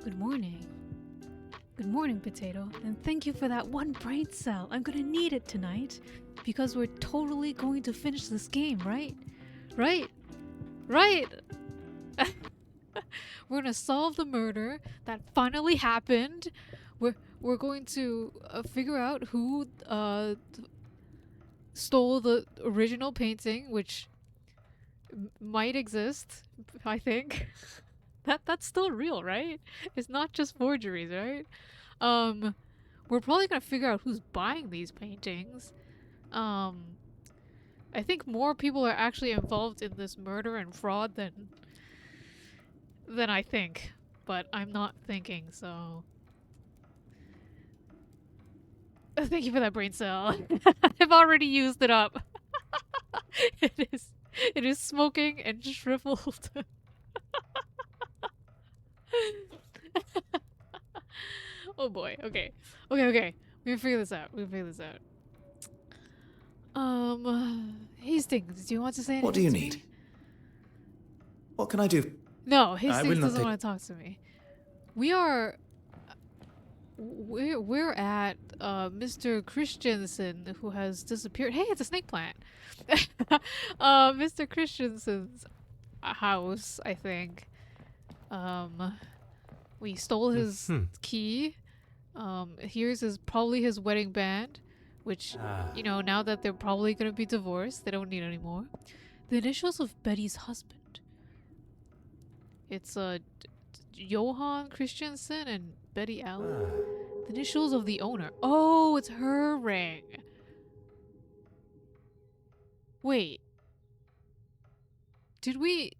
Good morning. Good morning, Potato. And thank you for that one brain cell. I'm gonna need it tonight because we're totally going to finish this game, right? Right? Right? We're gonna solve the murder that finally happened. We're going to figure out who stole the original painting, which might exist, I think. That's still real, right? It's not just forgeries, right? We're probably gonna figure out who's buying these paintings. I think more people are actually involved in this murder and fraud than I think, but I'm not thinking, so thank you for that brain cell. I've already used it up. It is smoking and shriveled. Oh boy. Okay. We can figure this out. Hastings, do you want to say anything? What do you to need? me? What can I do? No, I Hastings will not doesn't take... want to talk to me. We're at Mr. Christensen, who has disappeared. Hey, it's a snake plant. Mr. Christensen's house, I think. We stole his key. Here's probably his wedding band, which, you know, now that they're probably gonna be divorced, they don't need anymore. The initials of Betty's husband. It's Johann Christensen and Betty Allen. The initials of the owner. Oh, it's her ring. Wait. Did we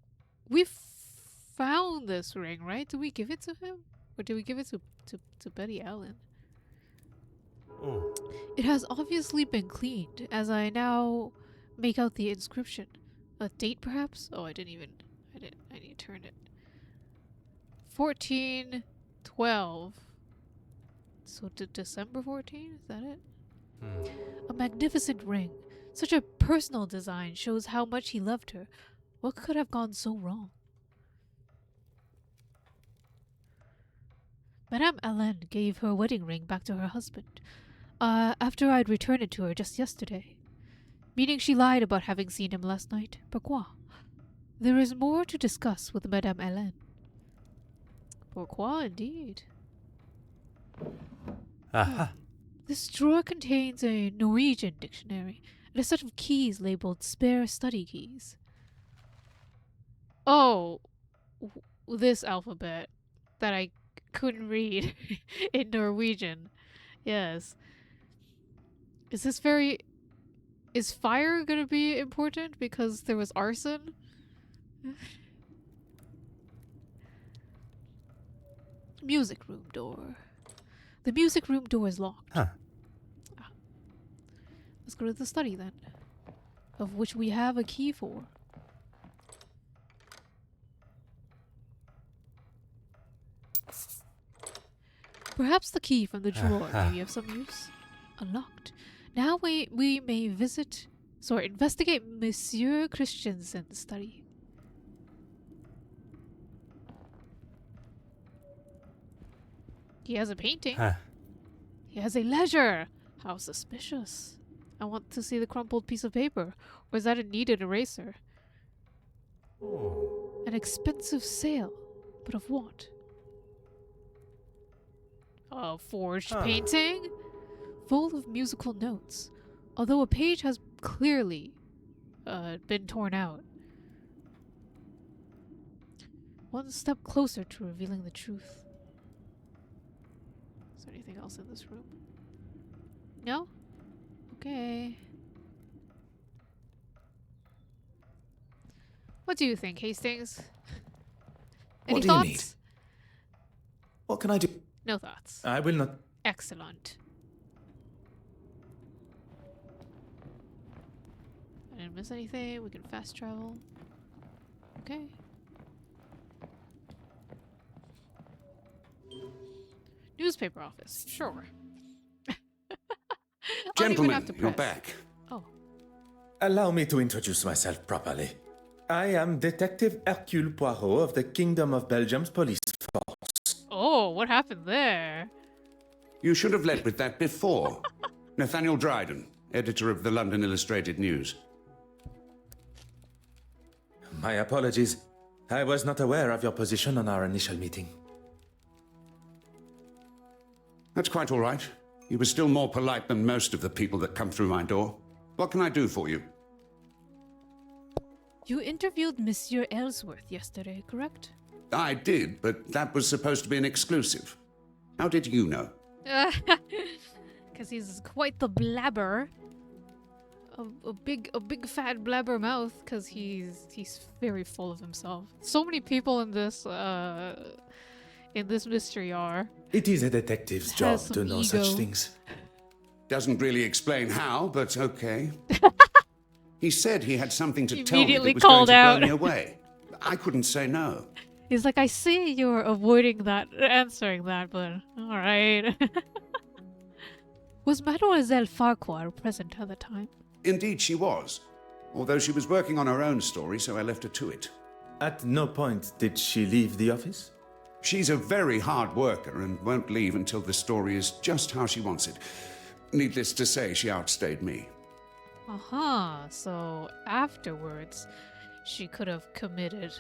found this ring, right? Did we give it to him? Or did we give it to Betty Allen? It has obviously been cleaned, as I now make out the inscription. A date, perhaps? Oh, I need to turn it. 1412. So December 14? Is that it? A magnificent ring. Such a personal design shows how much he loved her. What could have gone so wrong? Madame Allen gave her wedding ring back to her husband, after I'd returned it to her just yesterday. Meaning she lied about having seen him last night. Pourquoi? There is more to discuss with Madame Allen. Pourquoi, indeed. Aha. This drawer contains a Norwegian dictionary and a set of keys labeled spare study keys. Oh, this alphabet that I couldn't read in Norwegian. Yes. Is fire gonna be important because there was arson? Music room door. The music room door is locked. Huh. Let's go to the study then, of which we have a key for. Perhaps the key from the drawer may be of some use. Unlocked. Now we may investigate Monsieur Christensen's study. He has a painting. Huh. He has a ledger. How suspicious. I want to see the crumpled piece of paper. Or is that a kneaded eraser? An expensive sale. But of what? A forged painting? Full of musical notes. Although a page has clearly been torn out. One step closer to revealing the truth. Is there anything else in this room? No? Okay. What do you think, Hastings? Any What do thoughts? you need? What can I do? No thoughts. I will not... Excellent. I didn't miss anything. We can fast travel. Okay. Newspaper office. Sure. I don't even have to Gentlemen, you're press. back. Oh. Allow me to introduce myself properly. I am Detective Hercule Poirot of the Kingdom of Belgium's police force. Oh, what happened there? You should have led with that before. Nathaniel Dryden, editor of the London Illustrated News. My apologies. I was not aware of your position on our initial meeting. That's quite all right. You were still more polite than most of the people that come through my door. What can I do for you? You interviewed Monsieur Ellsworth yesterday, correct? I did, but that was supposed to be an exclusive. How did you know? Because he's quite the blabber. A big fat blabber mouth, because he's very full of himself. So many people in this mystery are. It is a detective's job to know such things. Doesn't really explain how, but okay. He said he had something to tell me that Immediately was going called to out. blow me away. I couldn't say no. He's like, I see you're avoiding that, answering that, but alright. Was Mademoiselle Farquhar present at the time? Indeed she was. Although she was working on her own story, so I left her to it. At no point did she leave the office? She's a very hard worker and won't leave until the story is just how she wants it. Needless to say, she outstayed me. So afterwards, she could have committed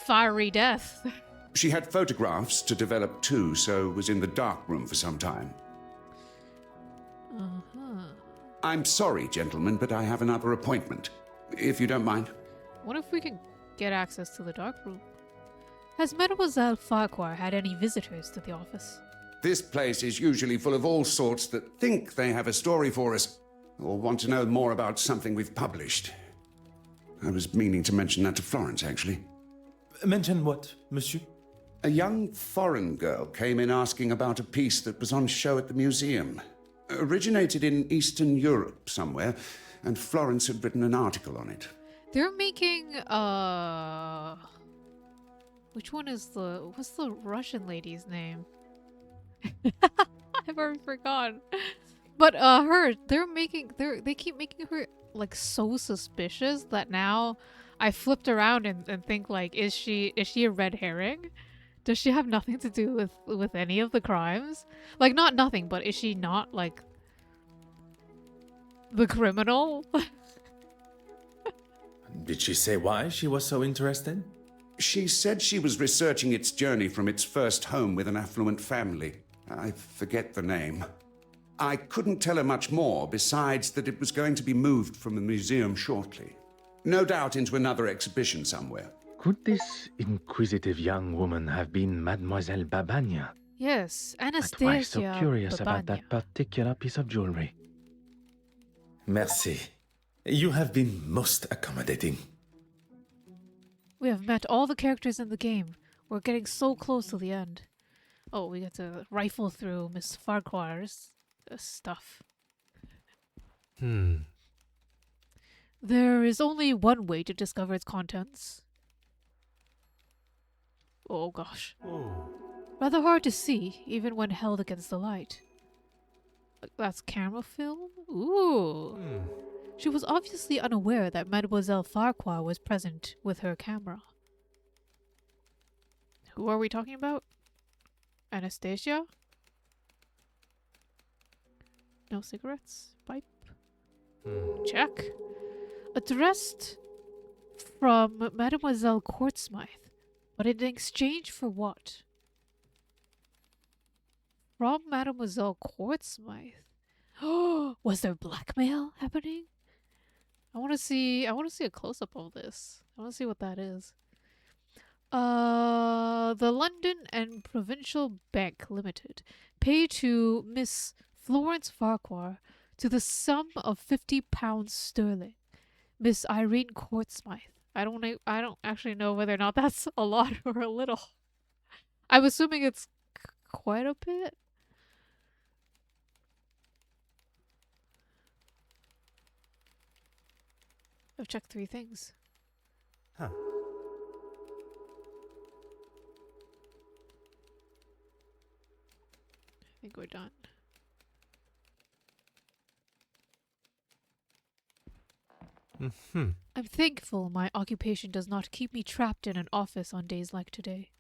fiery death. She had photographs to develop too, so was in the dark room for some time. I'm sorry, gentlemen, but I have another appointment, if you don't mind. What if we can get access to the dark room? Has Mademoiselle Farquhar had any visitors to the office? This place is usually full of all sorts that think they have a story for us, or want to know more about something we've published. I was meaning to mention that to Florence, actually. Mention what, monsieur? A young foreign girl came in asking about a piece that was on show at the museum. Originated in Eastern Europe somewhere, and Florence had written an article on it. They're making, which one is what's the Russian lady's name? I've already forgotten. But, they keep making her, like, so suspicious that now I flipped around and think, like, is she a red herring? Does she have nothing to do with any of the crimes? Like, not nothing, but is she not, like, the criminal? Did she say why she was so interested? She said she was researching its journey from its first home with an affluent family. I forget the name. I couldn't tell her much more, besides that it was going to be moved from the museum shortly. No doubt into another exhibition somewhere. Could this inquisitive young woman have been Mademoiselle Babagna? Yes, Anastasia. That's why I'm so curious about Babagna. that particular piece of jewelry. Merci. You have been most accommodating. We have met all the characters in the game. We're getting so close to the end. Oh, we get to rifle through Miss Farquhar's stuff. There is only one way to discover its contents. Oh gosh. Rather hard to see, even when held against the light. That's camera film? Ooh. She was obviously unaware that Mademoiselle Farquhar was present with her camera. Who are we talking about? Anastasia? No cigarettes? Pipe? Check. Addressed from Mademoiselle Quartzmythe. But in exchange for what? From Mademoiselle Quartzmythe. Oh, was there blackmail happening? I want to see a close up of this. I want to see what that is. The London and Provincial Bank Limited pay to Miss Florence Farquhar to the sum of £50 sterling. Miss Irene Quartzmythe. I don't actually know whether or not that's a lot or a little. I'm assuming it's quite a bit. I've checked 3 things. Huh. I think we're done. I'm thankful my occupation does not keep me trapped in an office on days like today.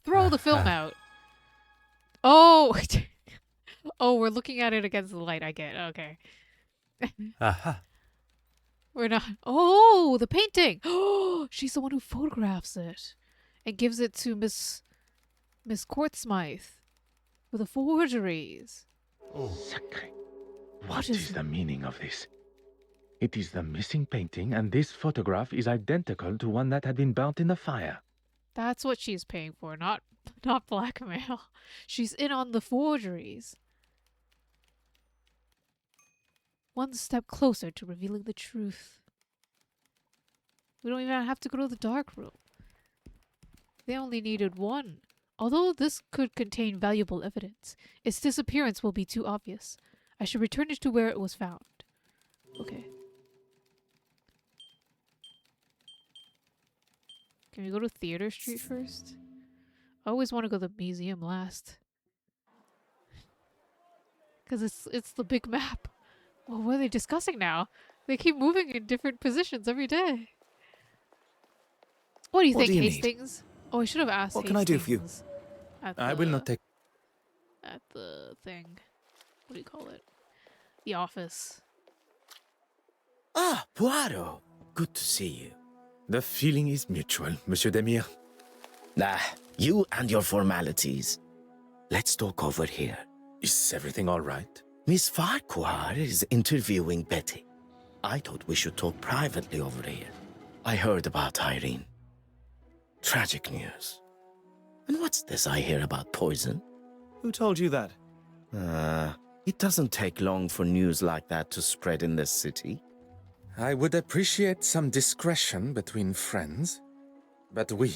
Throw the film out. Oh! Oh, we're looking at it against the light. I get it. Okay. Aha. We're not. Oh, the painting! Oh, she's the one who photographs it and gives it to Miss Quartzmythe for the forgeries. Sacre. What What is is it? the meaning of this? It is the missing painting, and this photograph is identical to one that had been burnt in the fire. That's what she's paying for, not blackmail. She's in on the forgeries. One step closer to revealing the truth. We don't even have to go to the dark room. They only needed one. Although this could contain valuable evidence, its disappearance will be too obvious. I should return it to where it was found. Okay. Can we go to Theater Street first? I always want to go to the museum last. Because it's the big map. Well, what are they discussing now? They keep moving in different positions every day. What do you What think, do you need? Hastings? Oh, I should have asked What can I do for you? Hastings at I will not take. At the thing. What do you call it? The office. Ah, Poirot. Good to see you. The feeling is mutual, Monsieur Demire. Nah, you and your formalities. Let's talk over here. Is everything all right? Miss Farquhar is interviewing Betty. I thought we should talk privately over here. I heard about Irene. Tragic news. And what's this I hear about poison? Who told you that? It doesn't take long for news like that to spread in this city. I would appreciate some discretion between friends. But oui,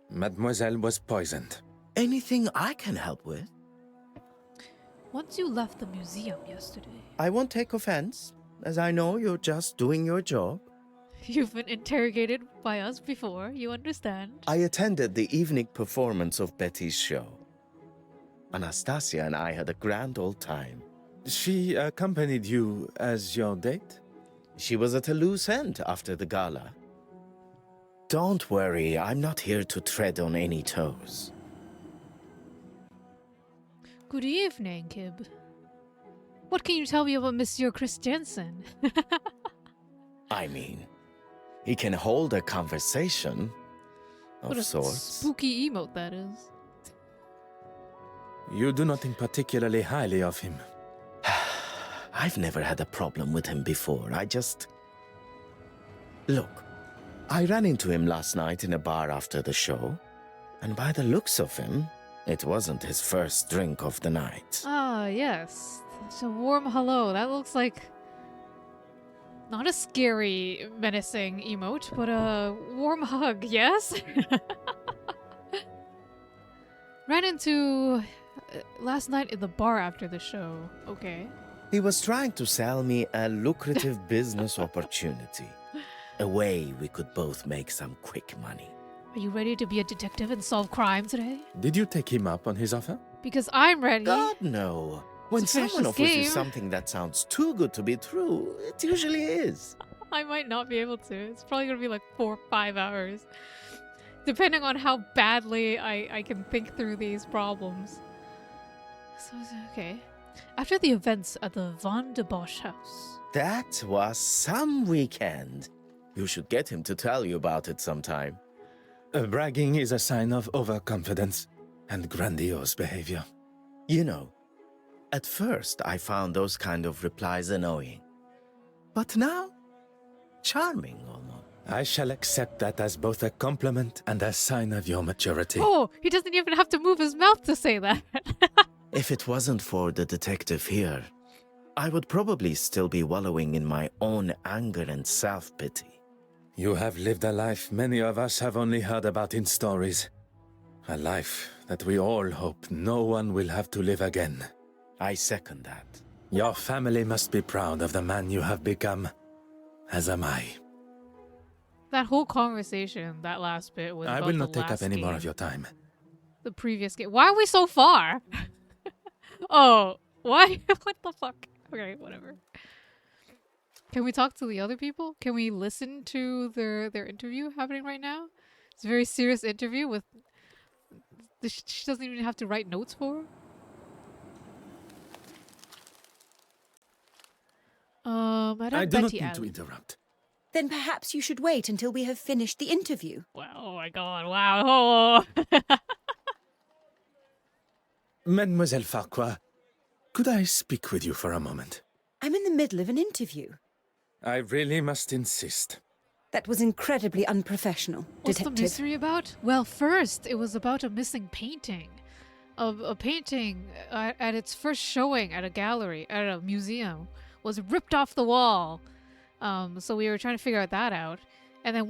Mademoiselle was poisoned. Anything I can help with? Once you left the museum yesterday, I won't take offense, as I know you're just doing your job. you've been interrogated by us before, you understand? I attended the evening performance of Betty's show. Anastasia and I had a grand old time. She accompanied you as your date? She was at a loose end after the gala. Don't worry, I'm not here to tread on any toes. Good evening, Kib. What can you tell me about Monsieur Christiansen? I mean, he can hold a conversation What of a sorts. spooky emote that is. You do not think particularly highly of him. I've never had a problem with him before. Look, I ran into him last night in a bar after the show, and by the looks of him, it wasn't his first drink of the night. Ah, yes. It's a warm hello. That looks like not a scary, menacing emote, but a warm hug, yes? Ran into last night in the bar after the show. Okay. He was trying to sell me a lucrative business opportunity, a way we could both make some quick money. Are you ready to be a detective and solve crime today? Did you take him up on his offer? Because I'm ready. God, no. When Let's finish someone this offers you game. something that sounds too good to be true, it usually is. I might not be able to. It's probably gonna be like 4 or 5 hours. Depending on how badly I can think through these problems. So, okay. After the events at the Van de Bosch house. That was some weekend. You should get him to tell you about it sometime. Bragging is a sign of overconfidence and grandiose behavior. You know, at first I found those kind of replies annoying. But now, charming almost. I shall accept that as both a compliment and a sign of your maturity. Oh, he doesn't even have to move his mouth to say that. If it wasn't for the detective here, I would probably still be wallowing in my own anger and self-pity. You have lived a life many of us have only heard about in stories. A life that we all hope no one will have to live again. I second that. Your family must be proud of the man you have become, as am I. That whole conversation, that last bit was I about will the not take up last any more game. of your time. The previous game. Why are we so far? Oh, why? What the fuck? Okay, whatever. Can we talk to the other people? Can we listen to their interview happening right now? It's a very serious interview with... She doesn't even have to write notes for. I do not mean to interrupt. Then perhaps you should wait until we have finished the interview. Wow, oh my god, wow. Oh. Mademoiselle Farquhar, could I speak with you for a moment? I'm in the middle of an interview. I really must insist. That was incredibly unprofessional, What's Detective. the mystery about? Well, first, it was about a missing painting. A painting at its first showing at a gallery, at a museum, was ripped off the wall. So we were trying to figure that out. And then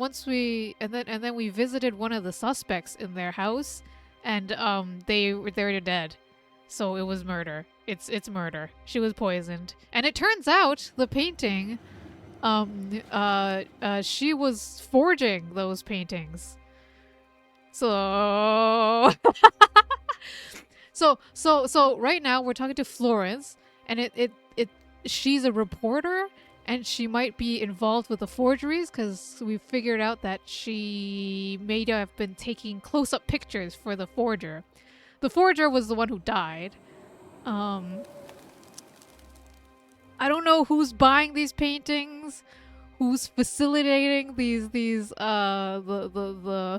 then we visited one of the suspects in their house, and they're dead. So it was murder. It's murder. She was poisoned. And it turns out the painting, she was forging those paintings. So so right now we're talking to Florence, and she's a reporter, and she might be involved with the forgeries because we figured out that she may have been taking close-up pictures for the forger. The forger was the one who died. I don't know who's buying these paintings, who's facilitating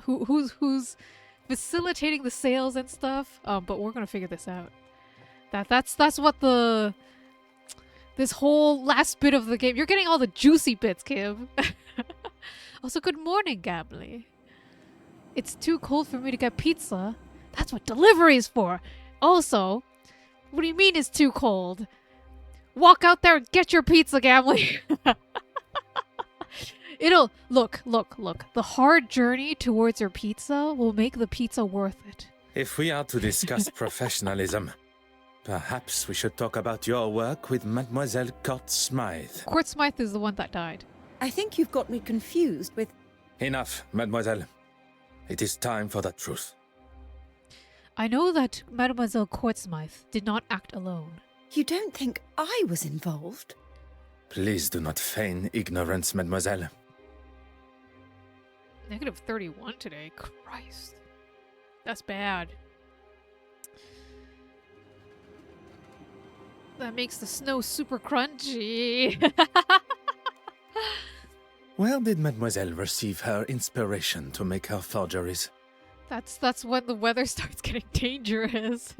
who's facilitating the sales and stuff. But we're gonna figure this out. That's what this whole last bit of the game. You're getting all the juicy bits, Kim. Also, good morning, Gably. It's too cold for me to get pizza. That's what delivery is for. Also, what do you mean it's too cold? Walk out there and get your pizza, Gably. It'll look. The hard journey towards your pizza will make the pizza worth it. If we are to discuss professionalism, perhaps we should talk about your work with Mademoiselle Court Smythe. Court Smythe is the one that died. I think you've got me confused with... Enough, mademoiselle. It is time for the truth. I know that Mademoiselle Court Smythe did not act alone. You don't think I was involved? Please do not feign ignorance, mademoiselle. -31 today. Christ. That's bad. That makes the snow super crunchy. Where did mademoiselle receive her inspiration to make her forgeries? That's when the weather starts getting dangerous.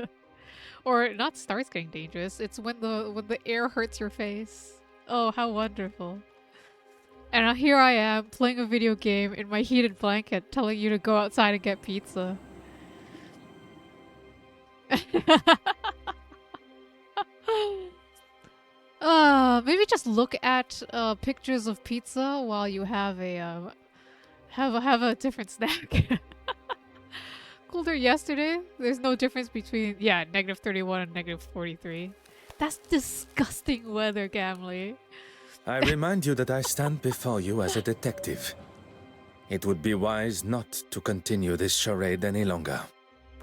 Or not starts getting dangerous. It's when the air hurts your face. Oh, how wonderful. And here I am playing a video game in my heated blanket telling you to go outside and get pizza. Maybe just look at pictures of pizza while you have a have a different snack. Colder yesterday. There's no difference between -31 and -43. That's disgusting weather, Gamley. I remind you that I stand before you as a detective. It would be wise not to continue this charade any longer.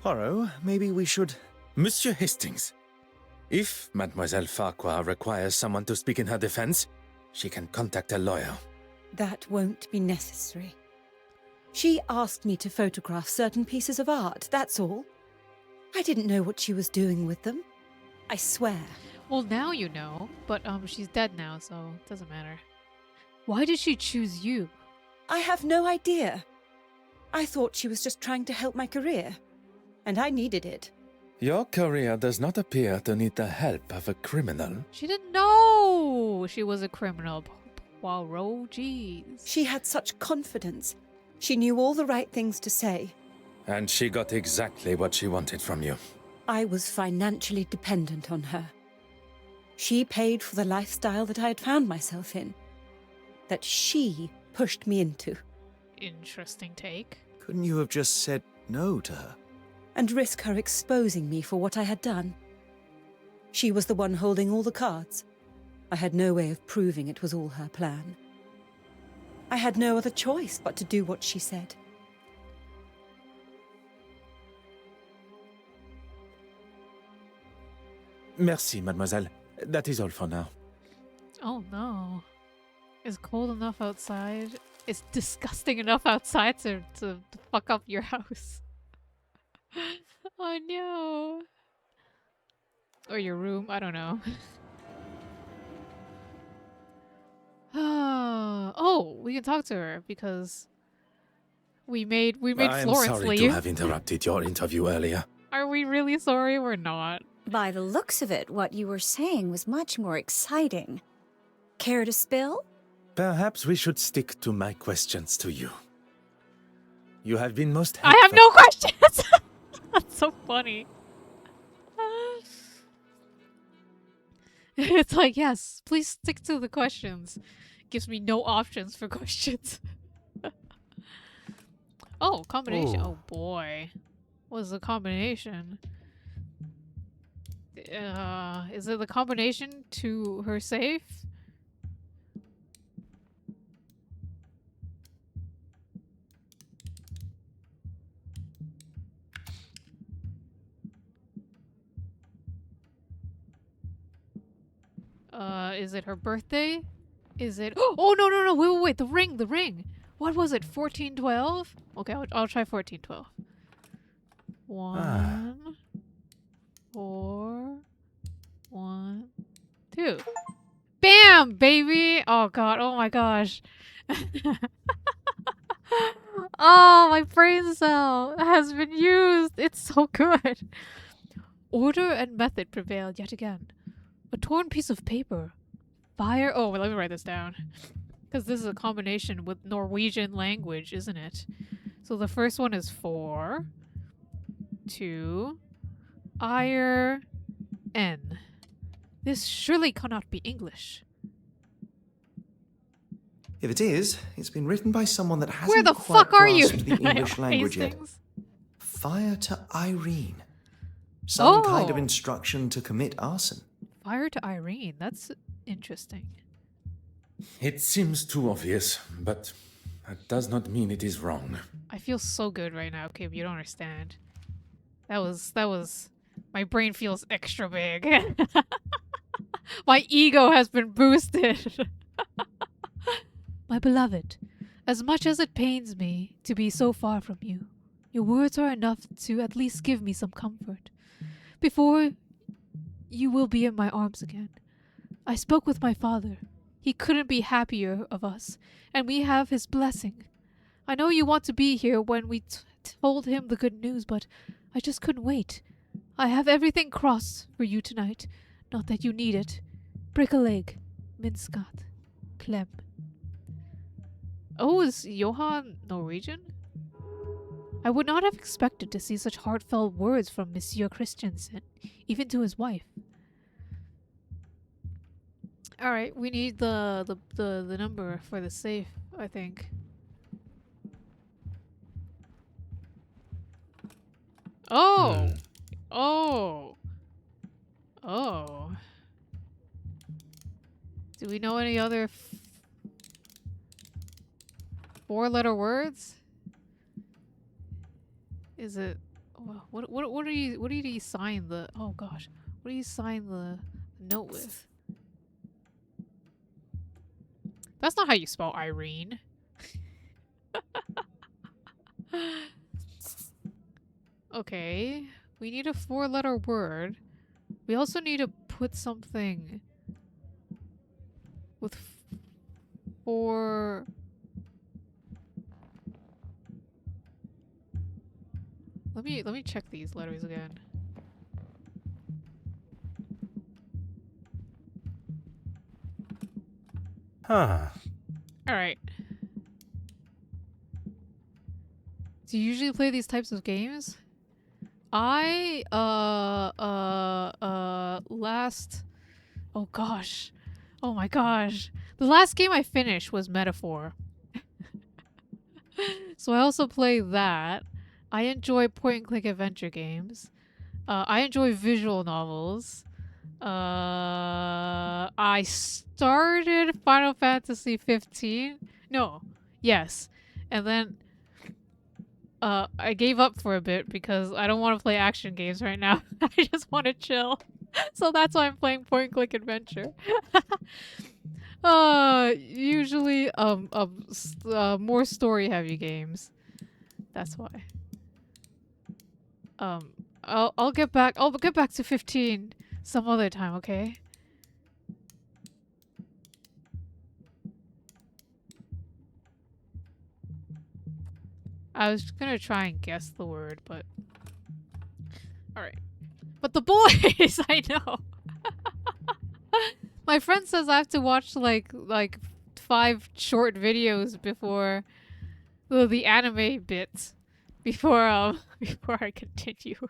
Poirot, maybe we should... Monsieur Hastings, if Mademoiselle Farquhar requires someone to speak in her defense, she can contact a lawyer. That won't be necessary. She asked me to photograph certain pieces of art, that's all. I didn't know what she was doing with them. I swear. Well, now you know, but she's dead now, so it doesn't matter. Why did she choose you? I have no idea. I thought she was just trying to help my career, and I needed it. Your career does not appear to need the help of a criminal. She didn't know she was a criminal. Poirot, jeez. She had such confidence. She knew all the right things to say. And she got exactly what she wanted from you. I was financially dependent on her. She paid for the lifestyle that I had found myself in, that she pushed me into. Interesting take. Couldn't you have just said no to her? And risk her exposing me for what I had done. She was the one holding all the cards. I had no way of proving it was all her plan. I had no other choice but to do what she said. Merci, mademoiselle. That is all for now. Oh no. It's cold enough outside. It's disgusting enough outside to fuck up your house. Oh no. Or your room, I don't know. Oh, we can talk to her because we made I am Florence sorry leave. to have interrupted your interview earlier. Are we really sorry? We're not. By the looks of it, what you were saying was much more exciting. Care to spill? Perhaps we should stick to my questions to you. You have been most I have no questions! That's so funny. It's like, yes, please stick to the questions. Gives me no options for questions. Oh, combination. Ooh. Oh boy. What is the combination? Is it the combination to her safe? Is it her birthday? Is it? Oh no! Wait! The ring! What was it? 1412? Okay, I'll try 1412. 1, 4, 1, 2. Bam, baby! Oh god! Oh my gosh! Oh, my brain cell has been used. It's so good. Order and method prevail yet again. A torn piece of paper. Fire. Oh, let me write this down. Because this is a combination with Norwegian language, isn't it? So the first one is 4, 2, ire, n. This surely cannot be English. If it is, it's been written by someone that hasn't Where the quite fuck are you? grasped the English language yet. Hastings? Fire to Irene. Some kind of Oh. instruction to commit arson. Fire to Irene. That's interesting. It seems too obvious, but that does not mean it is wrong. I feel so good right now, Kim. You don't understand. That was. My brain feels extra big. My ego has been boosted. My beloved, as much as it pains me to be so far from you, your words are enough to at least give me some comfort. Before you will be in my arms again. I spoke with my father. He couldn't be happier of us, and we have his blessing. I know you want to be here when we told him the good news, but I just couldn't wait. I have everything crossed for you tonight. Not that you need it. Break a leg. Minskat. Clem. Oh, is Johan Norwegian? I would not have expected to see such heartfelt words from Monsieur Christiansen, even to his wife. Alright, we need the number for the safe, I think. Oh! Oh! Oh. Do we know any other four-letter words? Is it what do you sign the oh gosh. What do you sign the note with? That's not how you spell Irene. Okay. We need a four-letter word. We also need to put something with four. Let me check these letters again. Huh. Alright. Do you usually play these types of games? I last oh gosh. Oh my gosh. The last game I finished was Metaphor. So I also play that. I enjoy point and click adventure games. I enjoy visual novels. I started Final Fantasy 15. No. Yes. And then I gave up for a bit because I don't want to play action games right now. I just want to chill. So that's why I'm playing point click adventure. Usually more story heavy games. That's why. I'll get back to 15 some other time, okay? I was gonna try and guess the word, but alright. But the boys, I know. My friend says I have to watch like 5 short videos before the anime bit before I continue.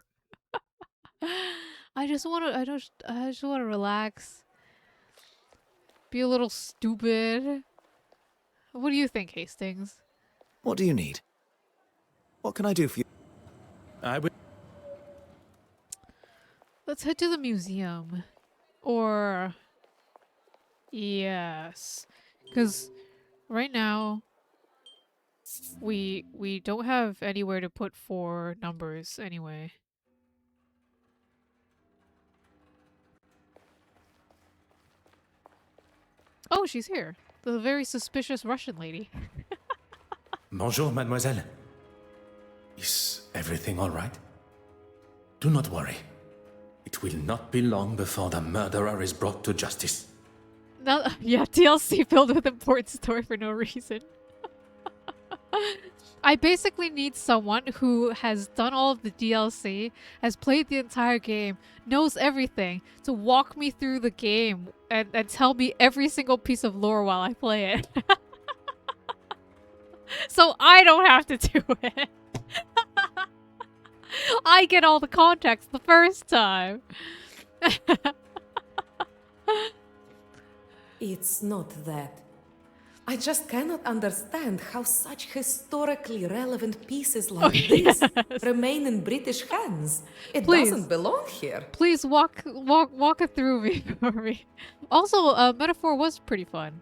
I just want to relax. Be a little stupid. What do you think, Hastings? What do you need? What can I do for you? I will. Let's head to the museum. Or yes, because right now we don't have anywhere to put 4 numbers anyway. Oh, she's here. The very suspicious Russian lady. Bonjour, mademoiselle. Is everything all right? Do not worry. It will not be long before the murderer is brought to justice. No, yeah, DLC filled with important story for no reason. I basically need someone who has done all of the DLC, has played the entire game, knows everything, to walk me through the game and tell me every single piece of lore while I play it. So I don't have to do it. I get all the context the first time. It's not that. I just cannot understand how such historically relevant pieces like this remain in British hands. It doesn't belong here. Please walk it through me for me. Also, Metaphor was pretty fun.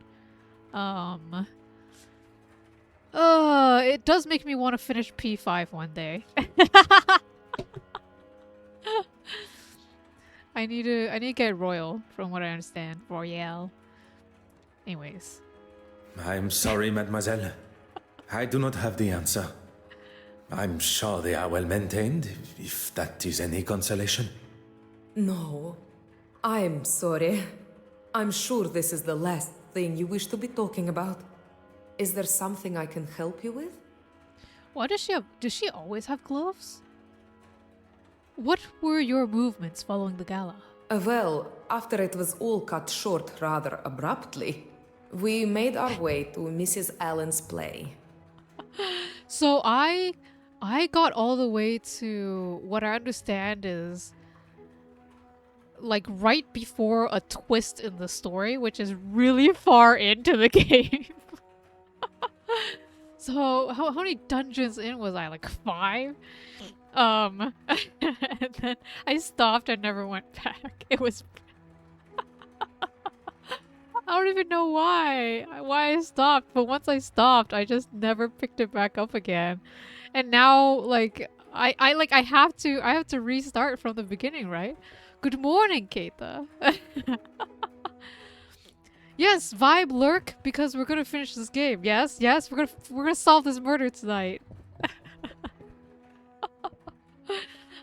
It does make me want to finish P5 one day. I need to get Royal, from what I understand. Royale. Anyways. I'm sorry, mademoiselle. I do not have the answer. I'm sure they are well maintained, if that is any consolation. No, I'm sorry. I'm sure this is the last thing you wish to be talking about. Is there something I can help you with? Why does she have... Does she always have gloves? What were your movements following the gala? Well, after it was all cut short rather abruptly, we made our way to Mrs. Allen's play. So I got all the way to what I understand is like right before a twist in the story, which is really far into the game. So how many dungeons in was I? Like 5? And then I stopped and never went back. It was I don't even know why I stopped, but once I stopped, I just never picked it back up again. And now like I have to restart from the beginning, right? Good morning, Keita. Yes, vibe lurk because we're gonna finish this game. Yes, we're gonna solve this murder tonight.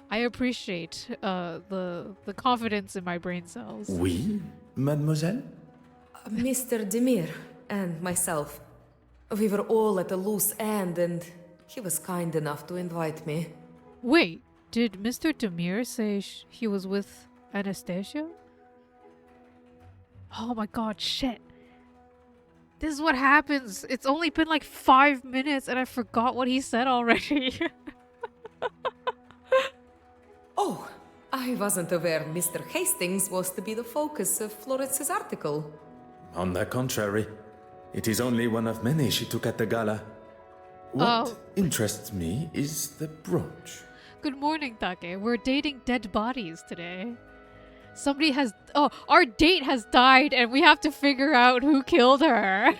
I appreciate the confidence in my brain cells. Oui, mademoiselle? Mr. Demir and myself, we were all at a loose end and he was kind enough to invite me. Wait, did Mr. Demir say he was with Anastasia? Oh my god, shit. This is what happens. It's only been like 5 minutes and I forgot what he said already. Oh, I wasn't aware Mr. Hastings was to be the focus of Florence's article. On the contrary, it is only one of many she took at the gala. What interests me is the brooch. Good morning, Take. We're dating dead bodies today. Somebody has... Oh, our date has died and we have to figure out who killed her.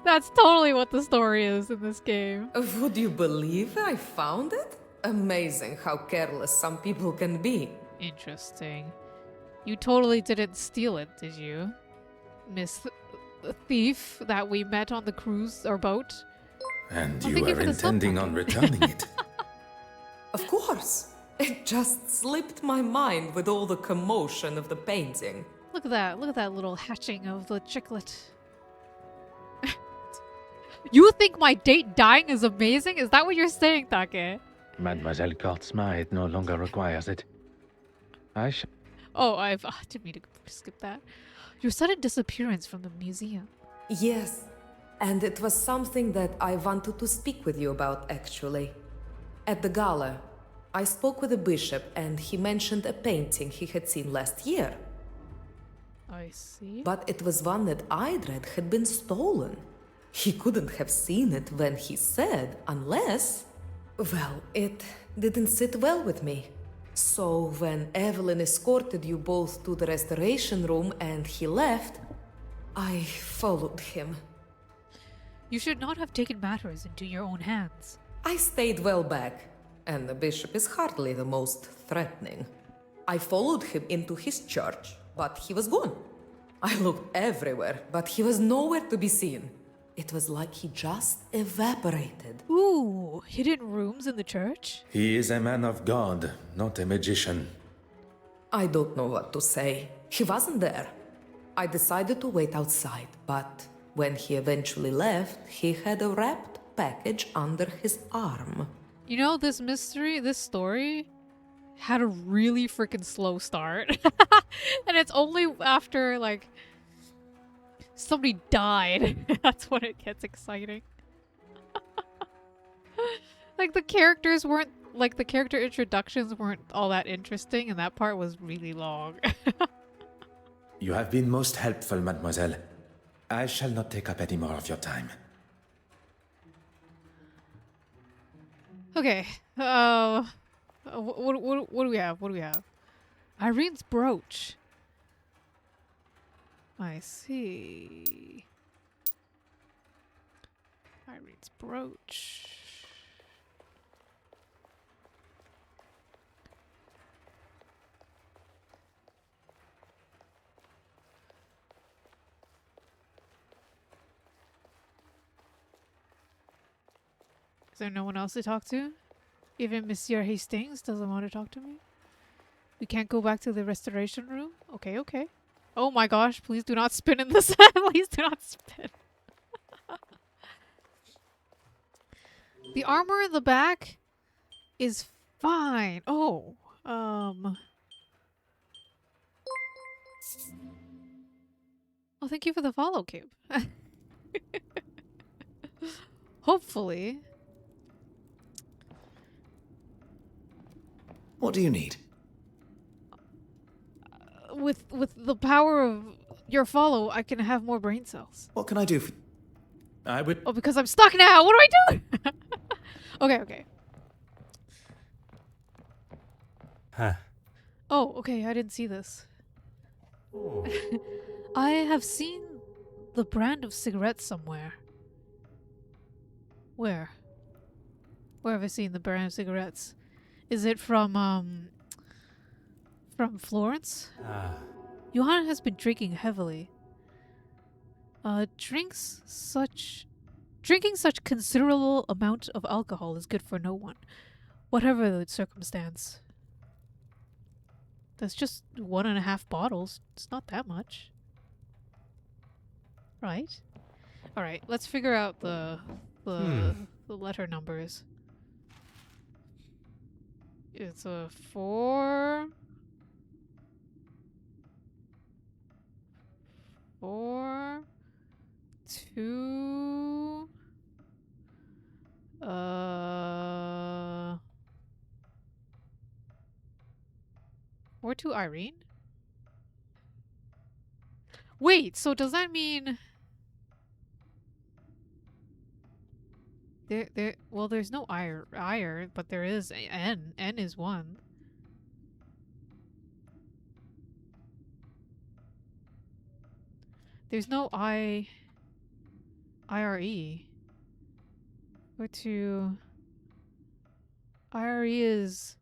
That's totally what the story is in this game. Would you believe I found it? Amazing how careless some people can be. Interesting. You totally didn't steal it, did you? Miss Thief that we met on the cruise or boat? And Oh, you thank you were for the intending on returning it. Of course. It just slipped my mind with all the commotion of the painting. Look at that little hatching of the chicklet. You think my date dying is amazing? Is that what you're saying, Take? Mademoiselle Kortzma, no longer requires it. Oh, I didn't mean to skip that. Your sudden disappearance from the museum. Yes, and it was something that I wanted to speak with you about, actually. At the gala, I spoke with the bishop and he mentioned a painting he had seen last year. I see. But it was one that I'd read had been stolen. He couldn't have seen it when he said, unless... Well, it didn't sit well with me. So when Evelyn escorted you both to the restoration room and he left, I followed him. You should not have taken matters into your own hands. I stayed well back, and the bishop is hardly the most threatening. I followed him into his church, but he was gone. I looked everywhere, but he was nowhere to be seen. It was like he just evaporated. Ooh, hidden rooms in the church? He is a man of God, not a magician. I don't know what to say. He wasn't there. I decided to wait outside, but when he eventually left, he had a wrapped package under his arm. You know, this story had a really freaking slow start. And it's only after, like, somebody died. That's when it gets exciting. Like, the characters weren't, like, the character introductions weren't all that interesting, and that part was really long. You have been most helpful, mademoiselle. I shall not take up any more of your time. Okay, what do we have? What do we have? Irene's brooch. I see. Irene's brooch. Is there no one else to talk to? Even Monsieur Hastings doesn't want to talk to me? We can't go back to the restoration room? Okay, okay. Oh my gosh, please do not spin in this. Please do not spin. The armor in the back is fine. Oh, Oh, thank you for the follow, Cube. Hopefully. What do you need? With the power of your follow, I can have more brain cells. What can I do for... I would... Oh, because I'm stuck now. What do I do? Okay, okay. Huh. Oh, okay. I didn't see this. I have seen the brand of cigarettes somewhere. Where? Where have I seen the brand of cigarettes? Is it from Florence? Johanna has been drinking heavily. Drinking such considerable amount of alcohol is good for no one, whatever the circumstance. That's just 1.5 bottles. It's not that much. Right? Alright, let's figure out the letter numbers. It's a 4... 4... 2... Or to Irene? Wait, so does that mean... Well, there's no ire, but there is N. N is 1. There's no IRE. Or to Irie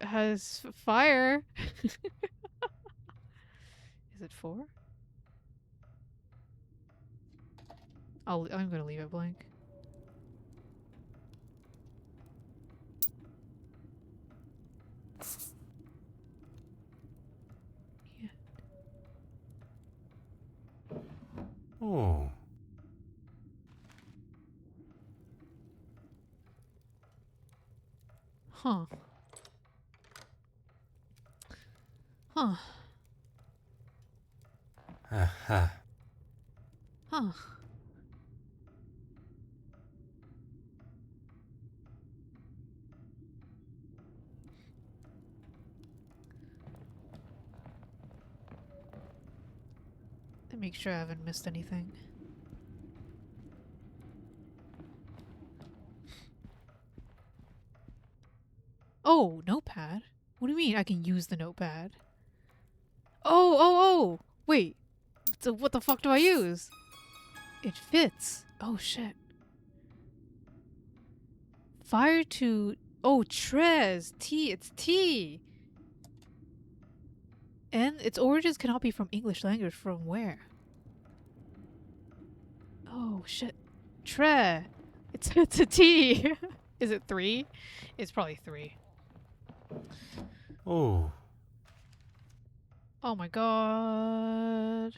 has fire. Is it 4? I'm gonna leave it blank. Yeah. Oh. Huh. Huh. Aha. Huh. To make sure I haven't missed anything. Oh, notepad? What do you mean I can use the notepad? Oh! Wait. So what the fuck do I use? It fits. Oh, shit. Fire to... Oh, Trez. T. It's T. And its origins cannot be from English language. From where? Oh, shit. Tre. It's a T. Is it 3? It's probably 3. Oh. Oh my god.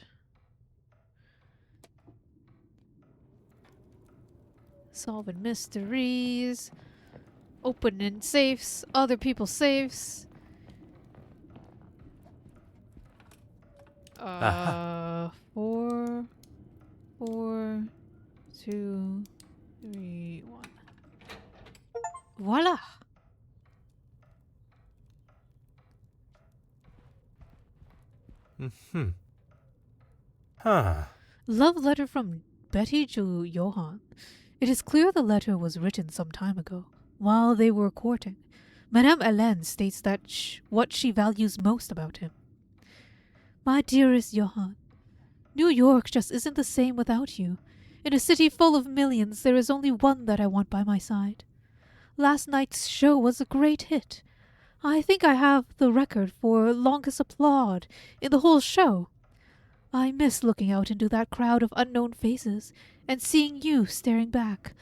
Solving mysteries. Opening safes. Other people's safes. Aha. 4, 2, 3, 1. Voila! Mm-hmm. Huh. Love letter from Betty to Johann. It is clear the letter was written some time ago, while they were courting. Madame Hélène states that what she values most about him. My dearest Johann, New York just isn't the same without you. In a city full of millions, there is only one that I want by my side. Last night's show was a great hit. I think I have the record for longest applaud in the whole show. I miss looking out into that crowd of unknown faces and seeing you staring back.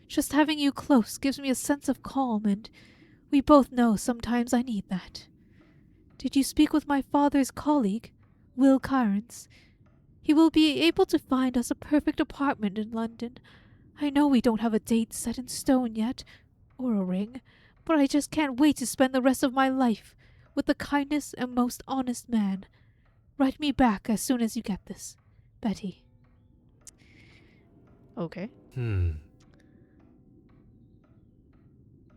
Just having you close gives me a sense of calm, and we both know sometimes I need that. Did you speak with my father's colleague, Will Cairns? He will be able to find us a perfect apartment in London. I know we don't have a date set in stone yet, or a ring, but I just can't wait to spend the rest of my life with the kindest and most honest man. Write me back as soon as you get this. Betty. Okay.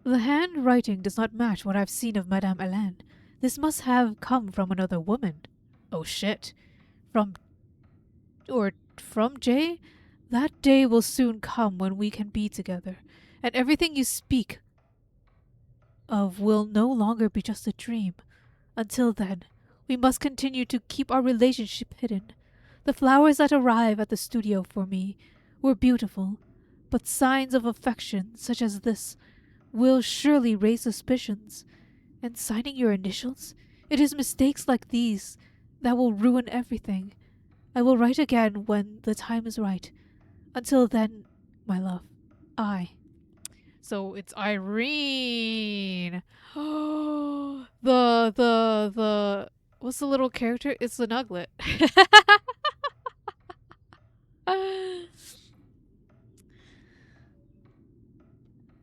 The handwriting does not match what I've seen of Madame Hélène. This must have come from another woman. Oh shit. From Jay? That day will soon come when we can be together, and everything you speak of will no longer be just a dream. Until then, we must continue to keep our relationship hidden. The flowers that arrive at the studio for me were beautiful, but signs of affection such as this will surely raise suspicions. And signing your initials? It is mistakes like these that will ruin everything. I will write again when the time is right. Until then, my love, So it's Irene. Oh, the what's the little character? It's the Nuglet.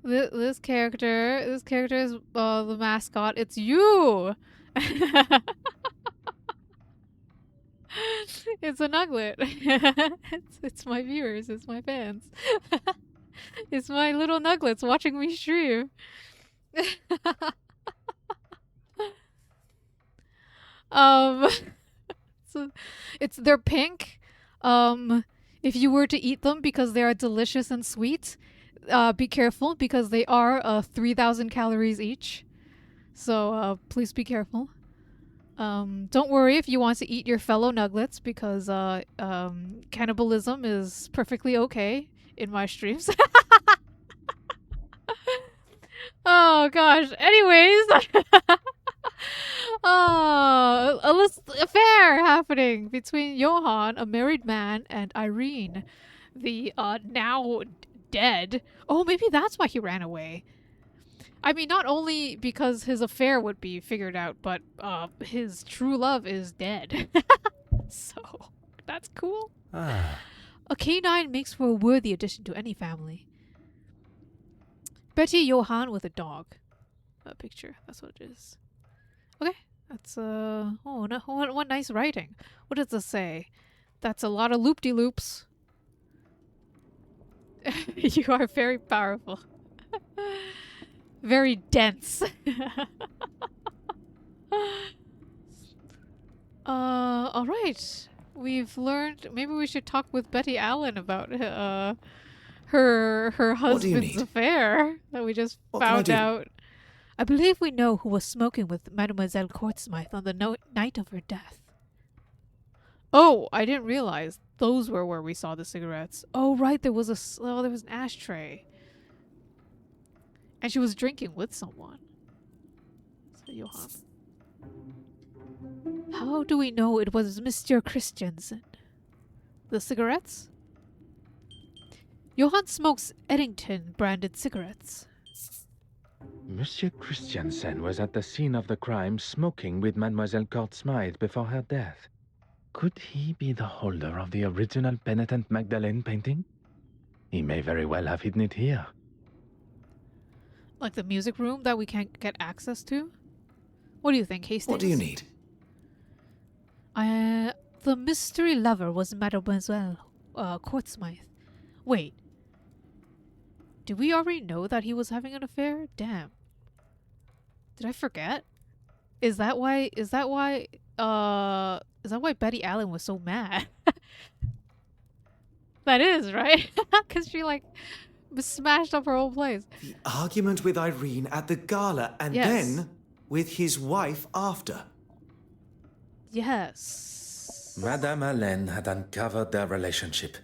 This character is the mascot. It's you. It's a Nuglet. It's my viewers. It's my fans. It's my little Nuglets watching me stream. So they're pink. If you were to eat them because they are delicious and sweet, be careful because they are 3,000 calories each. So please be careful. Don't worry if you want to eat your fellow Nuglets because cannibalism is perfectly okay in my streams. Oh gosh. Anyways, affair happening between Johann, a married man, and Irene, the now dead. Oh, maybe that's why he ran away. I mean, not only because his affair would be figured out, but his true love is dead. So that's cool. Ah. A canine makes for a worthy addition to any family. Betty Johann with a dog. A picture. That's what it is. Okay. That's oh, no, what nice writing. What does this say? That's a lot of loop-de-loops. You are very powerful. Very dense. All right. We've learned. Maybe we should talk with Betty Allen about her husband's affair that we just found out. I believe we know who was smoking with Mademoiselle Courtsmith on the night of her death. Oh, I didn't realize those were where we saw the cigarettes. Oh, right, there was an ashtray, and she was drinking with someone. So Johann. How do we know it was Mr. Christiansen? The cigarettes? Johann smokes Eddington-branded cigarettes. Monsieur Christiansen was at the scene of the crime smoking with Mademoiselle Courtsmith before her death. Could he be the holder of the original Penitent Magdalene painting? He may very well have hidden it here. Like the music room that we can't get access to? What do you think, Hastings? What do you need? The mystery lover was Mademoiselle Courtsmith. Wait. Did we already know that he was having an affair? Damn. Did I forget? Is that why Betty Allen was so mad? That is, right? Because she smashed up her whole place. The argument with Irene at the gala and then with his wife after. Yes. Madame Allen had uncovered their relationship.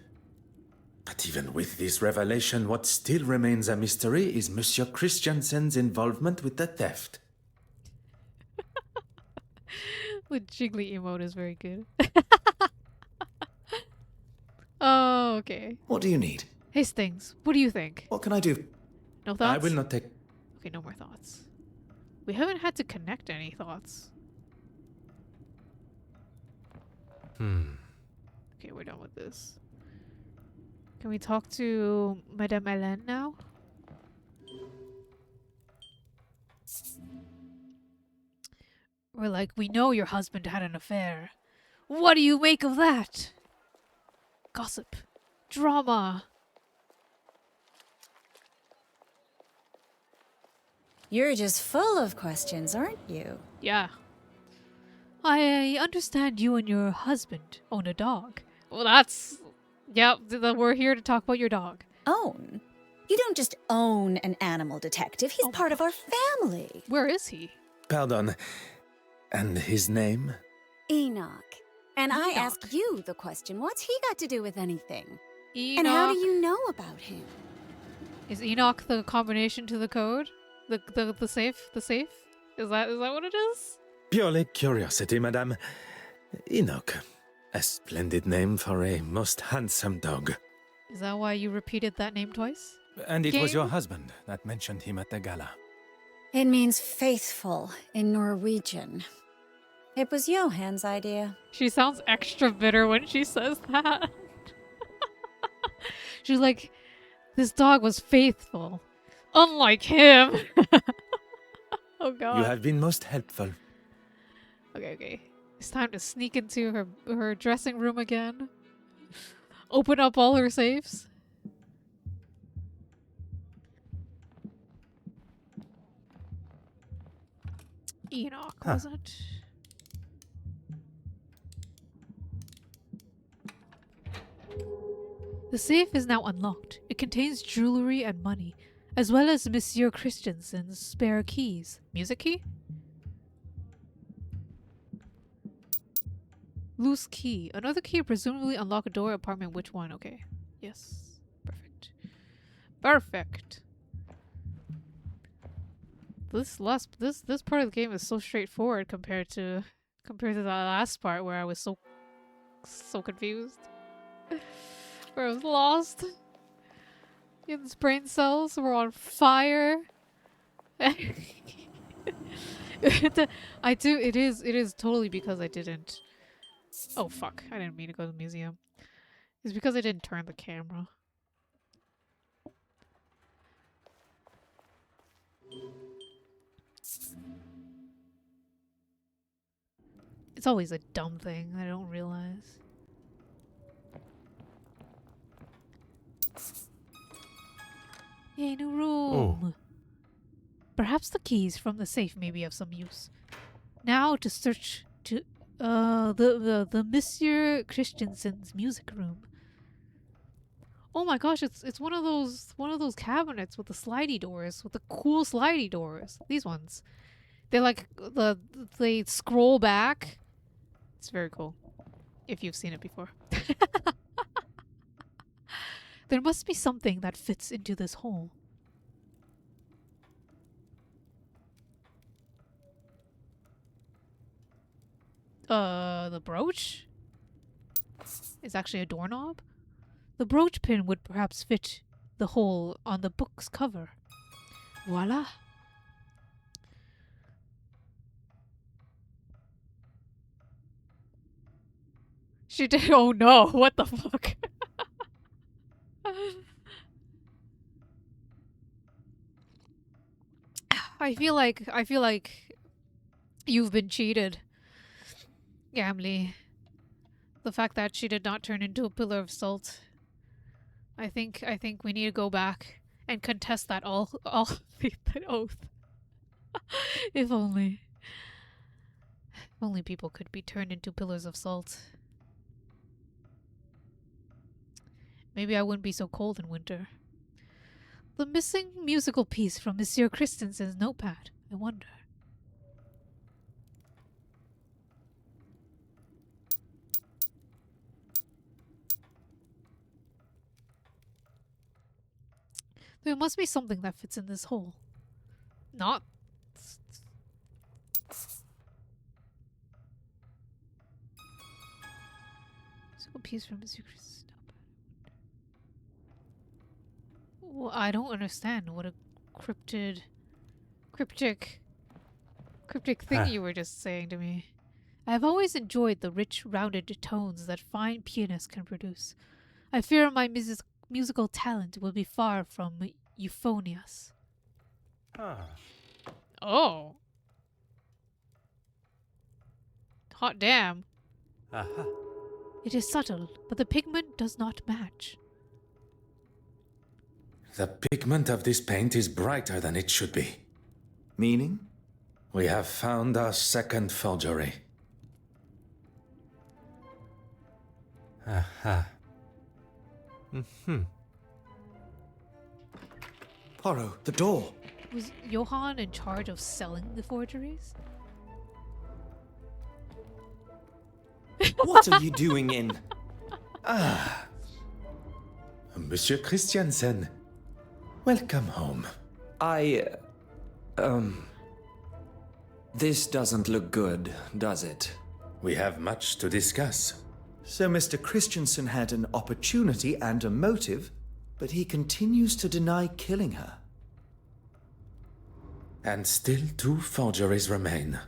But even with this revelation, what still remains a mystery is Monsieur Christiansen's involvement with the theft. The jiggly emote is very good. Oh, okay. What do you need? Hastings, what do you think? What can I do? No thoughts? I will not take... Okay, no more thoughts. We haven't had to connect any thoughts. Okay, we're done with this. Can we talk to Madame Hélène now? We're like, we know your husband had an affair. What do you make of that? Gossip. Drama. You're just full of questions, aren't you? Yeah. I understand you and your husband own a dog. Well, that's... Yep, we're here to talk about your dog. Own? You don't just own an animal detective. He's part of our family. Where is he? Pardon. And his name? Enoch. And Enoch. I ask you the question, what's he got to do with anything? Enoch. And how do you know about him? Is Enoch the combination to the code? The safe? The safe? Is that what it is? Purely curiosity, madame. Enoch. A splendid name for a most handsome dog. Is that why you repeated that name twice? And it was Game? your husband that mentioned him at the gala. It means faithful in Norwegian. It was Johann's idea. She sounds extra bitter when she says that. She's like, this dog was faithful. Unlike him. Oh god. You have been most helpful. Okay. It's time to sneak into her dressing room again. Open up all her safes. Enoch, was it? The safe is now unlocked. It contains jewelry and money, as well as Monsieur Christiansen's spare keys. Music key? Loose key. Another key presumably unlock a door, apartment. Which one? Okay. Yes. Perfect. Perfect. This part of the game is so straightforward compared to the last part where I was so confused. Where I was lost. Ian's brain cells were on fire. It is totally because I didn't. Oh fuck, I didn't mean to go to the museum. It's because I didn't turn the camera. It's always a dumb thing I don't realize. Yay, new room! Oh. Perhaps the keys from the safe may be of some use. Now to search to the Monsieur Christensen's music room. Oh my gosh, it's one of those cabinets with the slidey doors, with the cool slidey doors. These ones. They're like they scroll back. It's very cool. If you've seen it before. There must be something that fits into this hole. The brooch? Is actually a doorknob? The brooch pin would perhaps fit the hole on the book's cover. Voila! She did. Oh no! What the fuck? I feel like you've been cheated, Gamley. The fact that she did not turn into a pillar of salt. I think we need to go back and contest that all that oath. If only people could be turned into pillars of salt. Maybe I wouldn't be so cold in winter. The missing musical piece from Monsieur Christensen's notepad. I wonder. There must be something that fits in this hole. Not. Musical piece from Monsieur Christensen's notepad. Well, I don't understand what a cryptic thing you were just saying to me. I have always enjoyed the rich, rounded tones that fine pianists can produce. I fear my musical talent will be far from euphonious. Oh. Hot damn. It is subtle, but the pigment does not match. The pigment of this paint is brighter than it should be. Meaning? We have found our second forgery. Poirot, the door. Was Johann in charge of selling the forgeries? What are you doing in? Monsieur Christiansen, welcome home. This doesn't look good, does it? We have much to discuss. So Mr. Christensen had an opportunity and a motive, but he continues to deny killing her. And still 2 forgeries remain.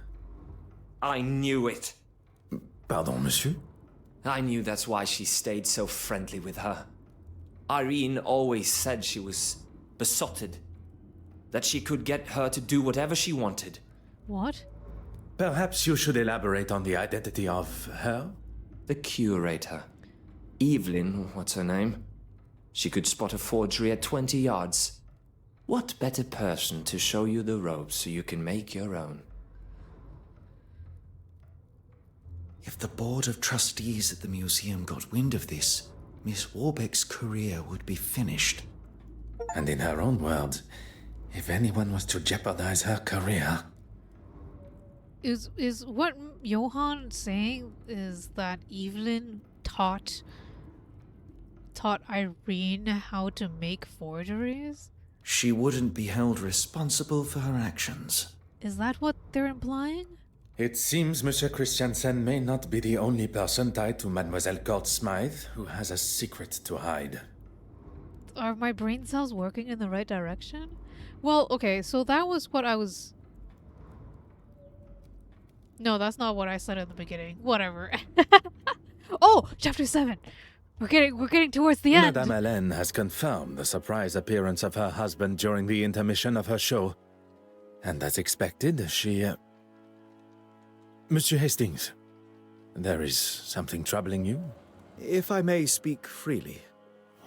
I knew it. Pardon, monsieur? I knew that's why she stayed so friendly with her. Irene always said she was besotted. That she could get her to do whatever she wanted. What? Perhaps you should elaborate on the identity of her? The curator. Evelyn, what's her name? She could spot a forgery at 20 yards. What better person to show you the ropes so you can make your own? If the board of trustees at the museum got wind of this, Miss Warbeck's career would be finished. And in her own words, if anyone was to jeopardize her career... Is what Johann saying is that Evelyn taught Irene how to make forgeries? she wouldn't be held responsible for her actions. Is that what they're implying? It seems Monsieur Christiansen may not be the only person tied to Mademoiselle Court Smythe who has a secret to hide. Are my brain cells working in the right direction? Well, okay, so that was what I was... No, that's not what I said in the beginning. Whatever. Oh, chapter 7! We're getting towards the end! Madame Hélène has confirmed the surprise appearance of her husband during the intermission of her show. And as expected, she... Monsieur Hastings, there is something troubling you? If I may speak freely.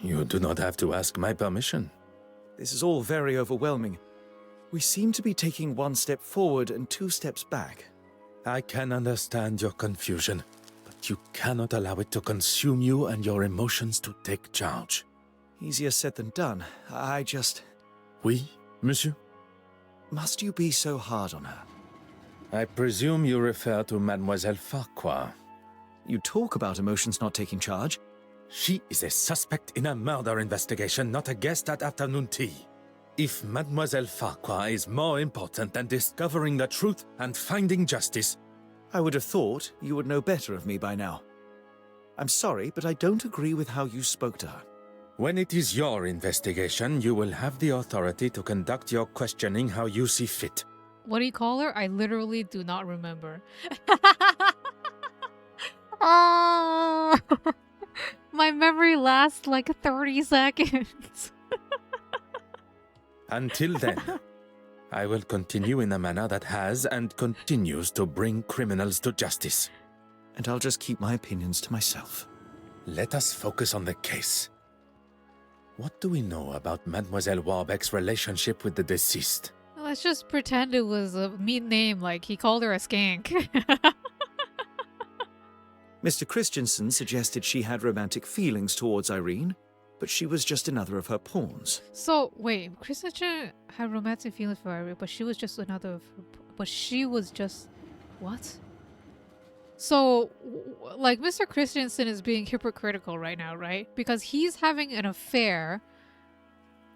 You do not have to ask my permission. This is all very overwhelming. We seem to be taking one step forward and 2 steps back. I can understand your confusion, but you cannot allow it to consume you and your emotions to take charge. Easier said than done. I just... Oui, monsieur? Must you be so hard on her? I presume you refer to Mademoiselle Farquhar. You talk about emotions not taking charge. She is a suspect in a murder investigation, not a guest at afternoon tea. If Mademoiselle Farquhar is more important than discovering the truth and finding justice... I would have thought you would know better of me by now. I'm sorry, but I don't agree with how you spoke to her. When it is your investigation, you will have the authority to conduct your questioning how you see fit. What do you call her? I literally do not remember. Oh, my memory lasts like 30 seconds. Until then, I will continue in a manner that has and continues to bring criminals to justice. And I'll just keep my opinions to myself. Let us focus on the case. What do we know about Mademoiselle Warbeck's relationship with the deceased? Let's just pretend it was a mean name, like he called her a skank. Mr. Christiansen suggested she had romantic feelings towards Irene, but she was just another of her pawns. So, wait, Christiansen had romantic feelings for Irene, but she was just another of her... But she was just... What? So, like, Mr. Christiansen is being hypocritical right now, right? Because he's having an affair...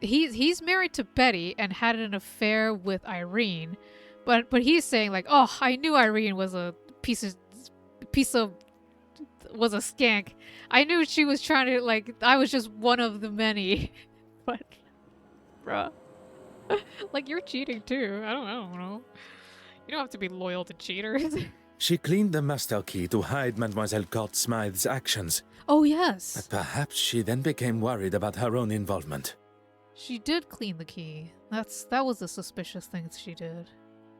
He's married to Betty and had an affair with Irene, but he's saying like, oh, I knew Irene was a was a skank. I knew she was trying to, like, I was just one of the many. But, bruh, like, you're cheating too. I don't know. You don't have to be loyal to cheaters. She cleaned the master key to hide Mademoiselle Court Smythe's actions. Oh yes. But perhaps she then became worried about her own involvement. She did clean the key. That was the suspicious thing she did.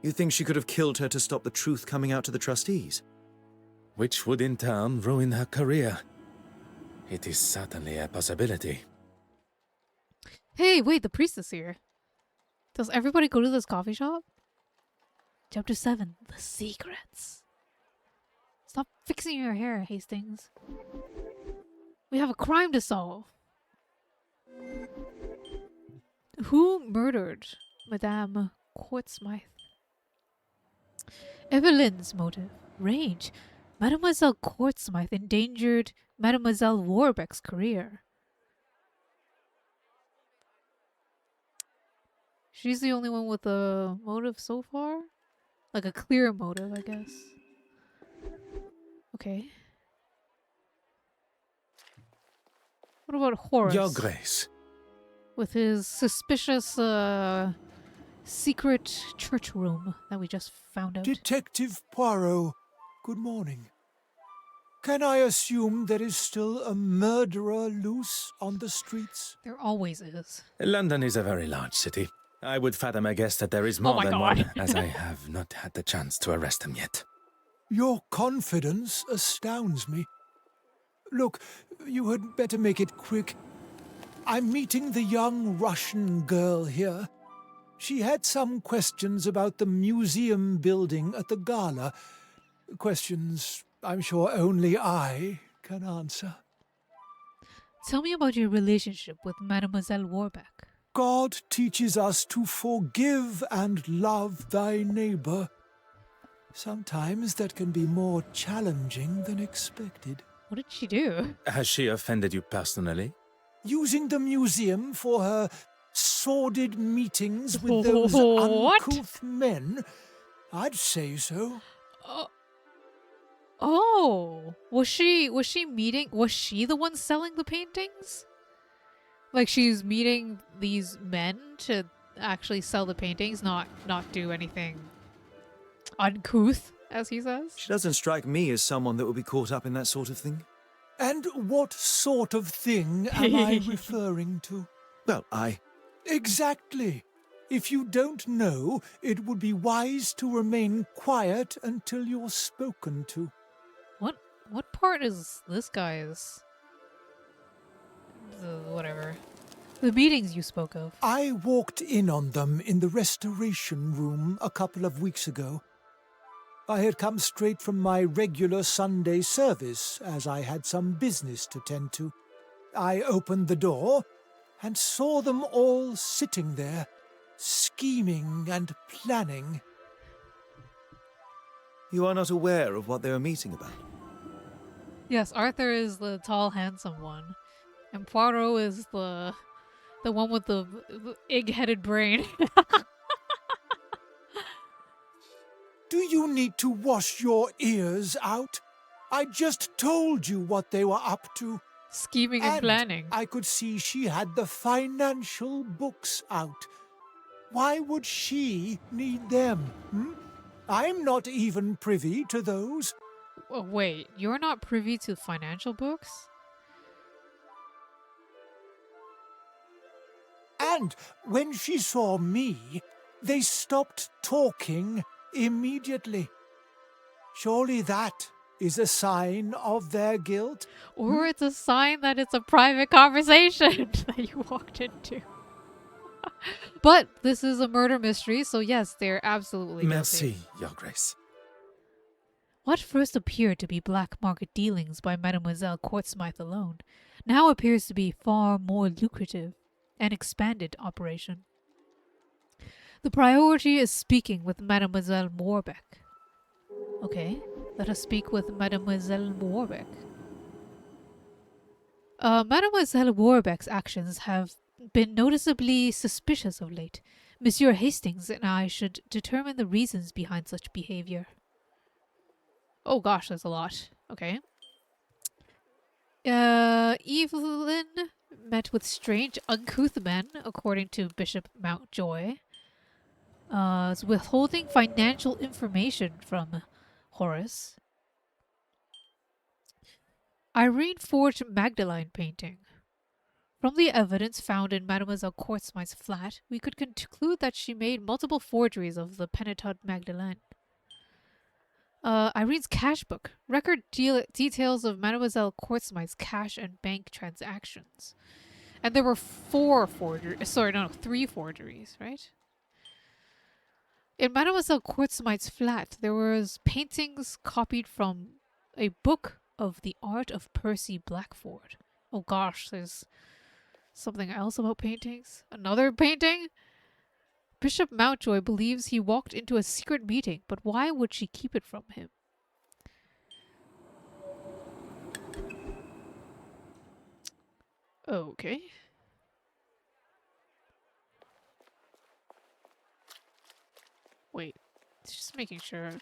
You think she could have killed her to stop the truth coming out to the trustees? Which would in turn ruin her career. It is certainly a possibility. Hey, wait, the priest is here. Does everybody go to this coffee shop? Chapter 7, The Secrets. Stop fixing your hair, Hastings. We have a crime to solve. Who murdered Madame Court Smythe? Evelyn's motive. Rage. Mademoiselle Court Smythe endangered Mademoiselle Warbeck's career. She's the only one with a motive so far? Like a clear motive, I guess. Okay. What about Horace? Your Grace. With his suspicious, secret church room that we just found out. Detective Poirot, good morning. Can I assume there is still a murderer loose on the streets? There always is. London is a very large city. I would fathom a guess that there is more than one, as I have not had the chance to arrest him yet. Your confidence astounds me. Look, you had better make it quick. I'm meeting the young Russian girl here. She had some questions about the museum building at the gala. Questions I'm sure only I can answer. Tell me about your relationship with Mademoiselle Warbeck. God teaches us to forgive and love thy neighbor. Sometimes that can be more challenging than expected. What did she do? Has she offended you personally? Using the museum for her sordid meetings with those What? uncouth men? I'd say so. Oh, was she the one selling the paintings? Like she's meeting these men to actually sell the paintings, not do anything uncouth, as he says? She doesn't strike me as someone that would be caught up in that sort of thing. And what sort of thing am I referring to? Well, Exactly. If you don't know, it would be wise to remain quiet until you're spoken to. What part is this guy's? Whatever. The meetings you spoke of. I walked in on them in the restoration room a couple of weeks ago. I had come straight from my regular Sunday service, as I had some business to tend to. I opened the door and saw them all sitting there, scheming and planning. You are not aware of what they were meeting about? Yes, Arthur is the tall, handsome one. And Poirot is the one with the egg-headed brain. Do you need to wash your ears out? I just told you what they were up to. Scheming and planning. I could see she had the financial books out. Why would she need them? I'm not even privy to those. Oh, wait, you're not privy to financial books? And when she saw me, they stopped talking immediately. Surely that is a sign of their guilt? Or it's a sign that it's a private conversation that you walked into. But this is a murder mystery, so yes, they're absolutely Merci, guilty. Your Grace. What first appeared to be black market dealings by Mademoiselle Quartzmythe alone now appears to be far more lucrative and expanded operation. The priority is speaking with Mademoiselle Warbeck. Okay, let us speak with Mademoiselle Warbeck. Mademoiselle Warbeck's actions have been noticeably suspicious of late. Monsieur Hastings and I should determine the reasons behind such behavior. Oh gosh, there's a lot. Okay. Evelyn met with strange, uncouth men, according to Bishop Mountjoy. Is withholding financial information from Horace. Irene forged Magdalene painting. From the evidence found in Mademoiselle Quartzmythe's flat, we could conclude that she made multiple forgeries of the Penitent Magdalene. Irene's cash book. Record details of Mademoiselle Quartzmythe's cash and bank transactions. And there were 3 forgeries, right? In Mademoiselle Quartzmythe's flat, there was paintings copied from a book of the art of Percy Blackford. Oh gosh, there's something else about paintings. Another painting? Bishop Mountjoy believes he walked into a secret meeting, but why would she keep it from him? Okay. Wait, just making sure. Do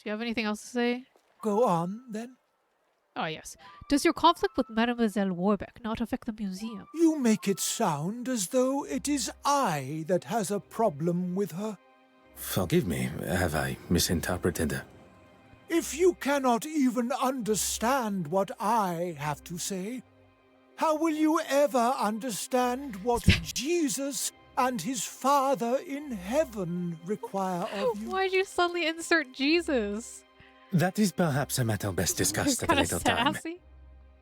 you have anything else to say? Go on, then. Ah, yes. Does your conflict with Mademoiselle Warbeck not affect the museum? You make it sound as though it is I that has a problem with her. Forgive me, have I misinterpreted? If you cannot even understand what I have to say, how will you ever understand what Jesus and his Father in heaven require of you? Why'd you suddenly insert Jesus? That is perhaps a matter best discussed at a later time.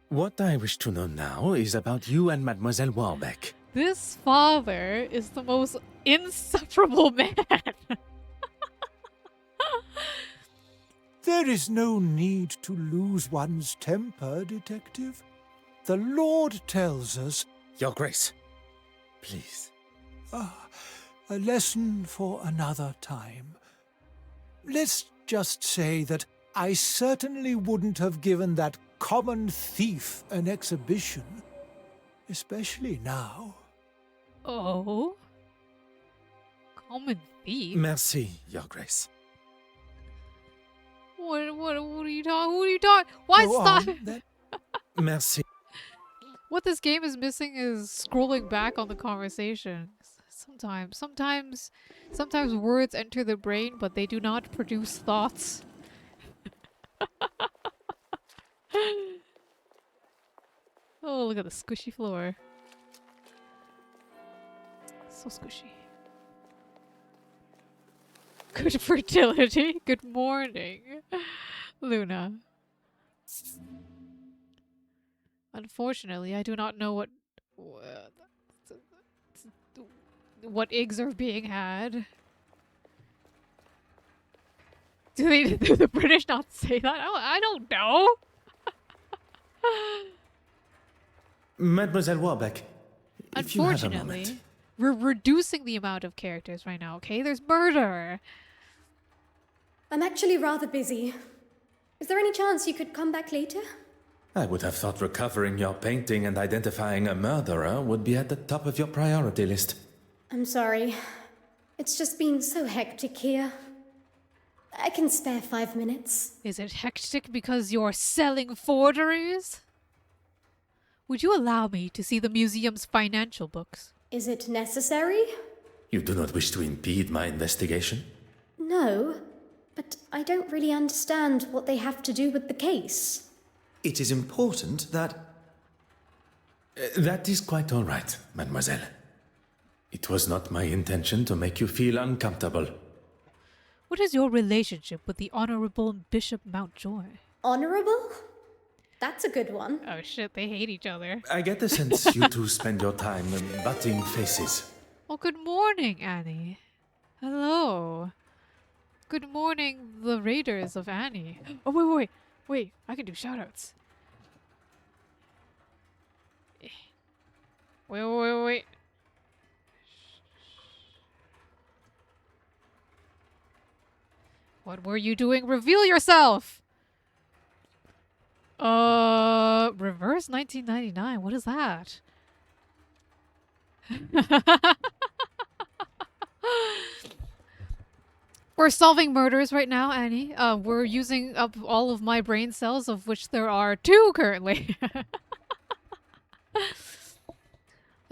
What I wish to know now is about you and Mademoiselle Warbeck. This father is the most insufferable man. There is no need to lose one's temper, Detective. The Lord tells us... Your Grace, please. A lesson for another time. Let's just say that I certainly wouldn't have given that common thief an exhibition. Especially now. Oh? Common thief? Merci, Your Grace. What are you talking? What are you talking? Why Go stop? on, then. Merci. What this game is missing is scrolling back on the conversation. Sometimes words enter the brain, but they do not produce thoughts. Oh, look at the squishy floor. So squishy. Good fertility. Good morning, Luna. Unfortunately, I do not know what eggs are being had. Do the British not say that? I don't know. Mademoiselle Warbeck, if you have a moment. Unfortunately, we're reducing the amount of characters right now, okay? There's murder. I'm actually rather busy. Is there any chance you could come back later? I would have thought recovering your painting and identifying a murderer would be at the top of your priority list. I'm sorry. It's just been so hectic here. I can spare 5 minutes. Is it hectic because you're selling forgeries? Would you allow me to see the museum's financial books? Is it necessary? You do not wish to impede my investigation? No, but I don't really understand what they have to do with the case. It is important that... That is quite all right, mademoiselle. It was not my intention to make you feel uncomfortable. What is your relationship with the Honorable Bishop Mountjoy? Honorable? That's a good one. Oh shit, they hate each other. I get the sense you two spend your time butting faces. Well, good morning, Annie. Hello. Good morning, the Raiders of Annie. Oh, wait, I can do shoutouts. Wait. What were you doing? Reveal yourself! Reverse 1999. What is that? We're solving murders right now, Annie. We're using up all of my brain cells, of which there are 2 currently.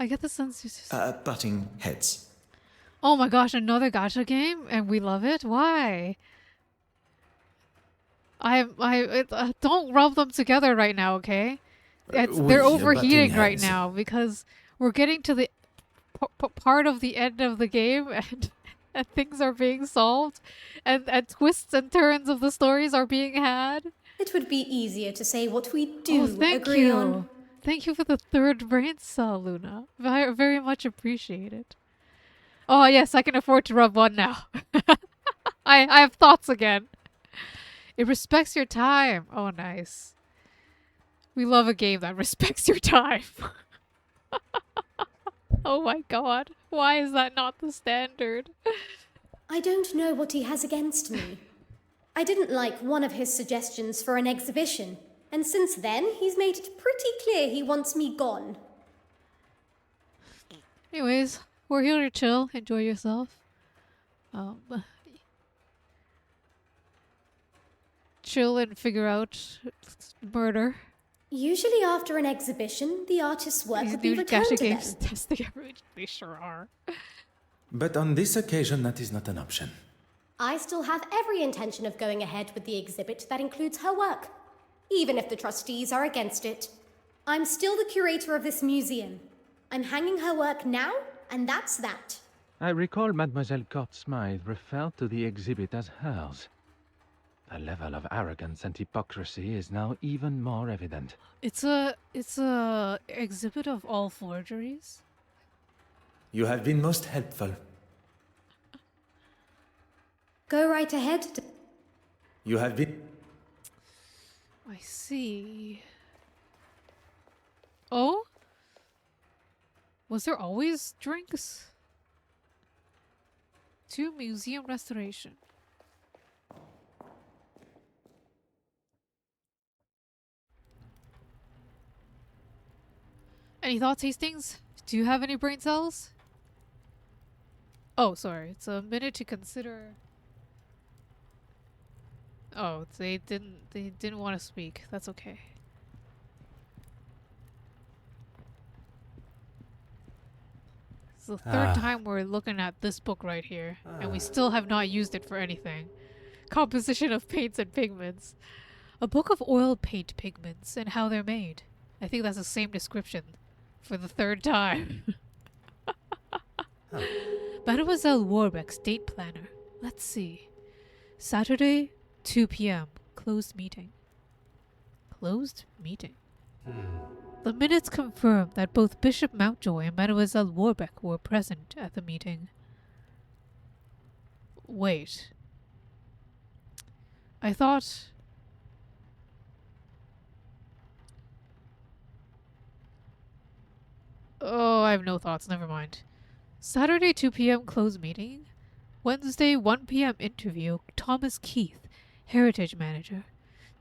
I get the sense you just... butting heads. Oh my gosh, another gacha game? And we love it? Why? Don't rub them together right now, okay? They're overheating right now because we're getting to the part of the end of the game and things are being solved and twists and turns of the stories are being had. It would be easier to say what we do agree on. Thank you for the 3rd brain cell, Luna. I very much appreciate it. Oh yes, I can afford to rub one now. I have thoughts again. It respects your time. Oh, nice. We love a game that respects your time. Oh my god. Why is that not the standard? I don't know what he has against me. I didn't like one of his suggestions for an exhibition, and since then he's made it pretty clear he wants me gone. Anyways, we're here to chill, enjoy yourself. Chill and figure out murder. Usually after an exhibition, the artist's work would be returned to them. Testing everything. They sure are. But on this occasion, that is not an option. I still have every intention of going ahead with the exhibit that includes her work, even if the trustees are against it. I'm still the curator of this museum. I'm hanging her work now, and that's that. I recall Mademoiselle Court-Smythe referred to the exhibit as hers. The level of arrogance and hypocrisy is now even more evident. It's a exhibit of all forgeries. You have been most helpful. Go right ahead. You have been... I see. Oh? Was there always drinks? To museum restoration. Any thoughts, Hastings? Do you have any brain cells? Oh, sorry. It's a minute to consider. Oh, they didn't want to speak. That's okay. It's the third time we're looking at this book right here, and we still have not used it for anything. Composition of paints and pigments. A book of oil paint pigments and how they're made. I think that's the same description for the third time. Mademoiselle Warbeck's date planner. Let's see. Saturday, 2 p.m. Closed meeting. Closed meeting. The minutes confirm that both Bishop Mountjoy and Mademoiselle Warbeck were present at the meeting. Wait. I thought... Oh, I have no thoughts. Never mind. Saturday, 2 p.m. closed meeting. Wednesday, 1 p.m. interview. Thomas Keith, Heritage Manager.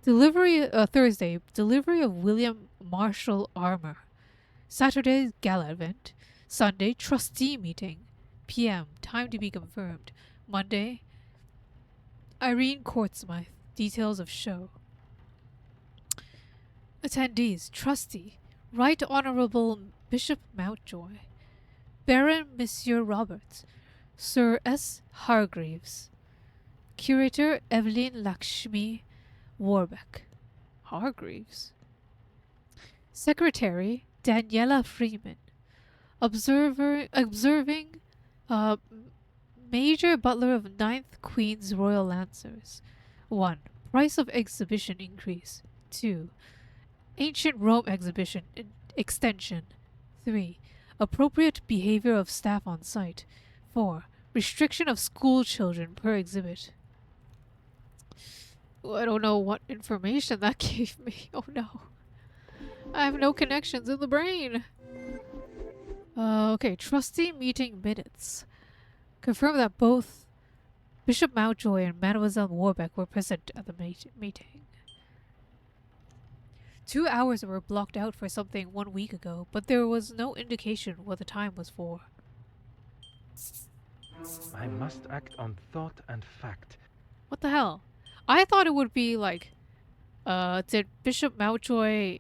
Thursday, delivery of William Marshall armor. Saturday, gala event. Sunday, trustee meeting. PM, time to be confirmed. Monday, Irene Courtsmith, details of show. Attendees, trustee, Right Honorable Bishop Mountjoy, Baron Monsieur Roberts, Sir S. Hargreaves, Curator Evelyn Lakshmi Warbeck. Hargreaves. Secretary Daniela Freeman. Observing Major Butler of Ninth Queen's Royal Lancers. 1. Price of exhibition increase. 2. Ancient Rome exhibition extension. 3. Appropriate behavior of staff on site. 4. Restriction of school children per exhibit. I don't know what information that gave me. Oh no. I have no connections in the brain. Okay, trustee meeting minutes. Confirm that both Bishop Mountjoy and Mademoiselle Warbeck were present at the meeting. 2 hours were blocked out for something 1 week ago, but there was no indication what the time was for. I must act on thought and fact. What the hell? I thought it would be like, did Bishop Mountjoy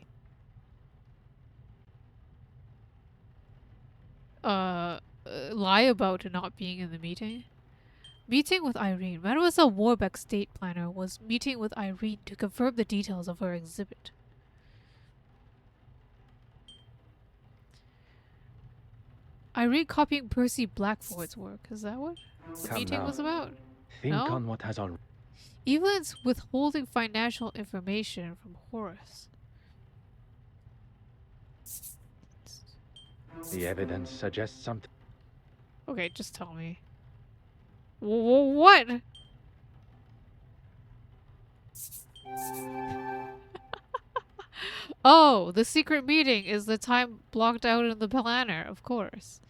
lie about not being in the meeting? Meeting with Irene. Mademoiselle Warbeck's date planner was meeting with Irene to confirm the details of her exhibit. Irene copying Percy Blackford's work. Is that what the meeting was about? Think No? on what has already... Evelyn's withholding financial information from Horace. The evidence suggests something. Okay, just tell me. What? Oh, the secret meeting is the time blocked out in the planner, of course.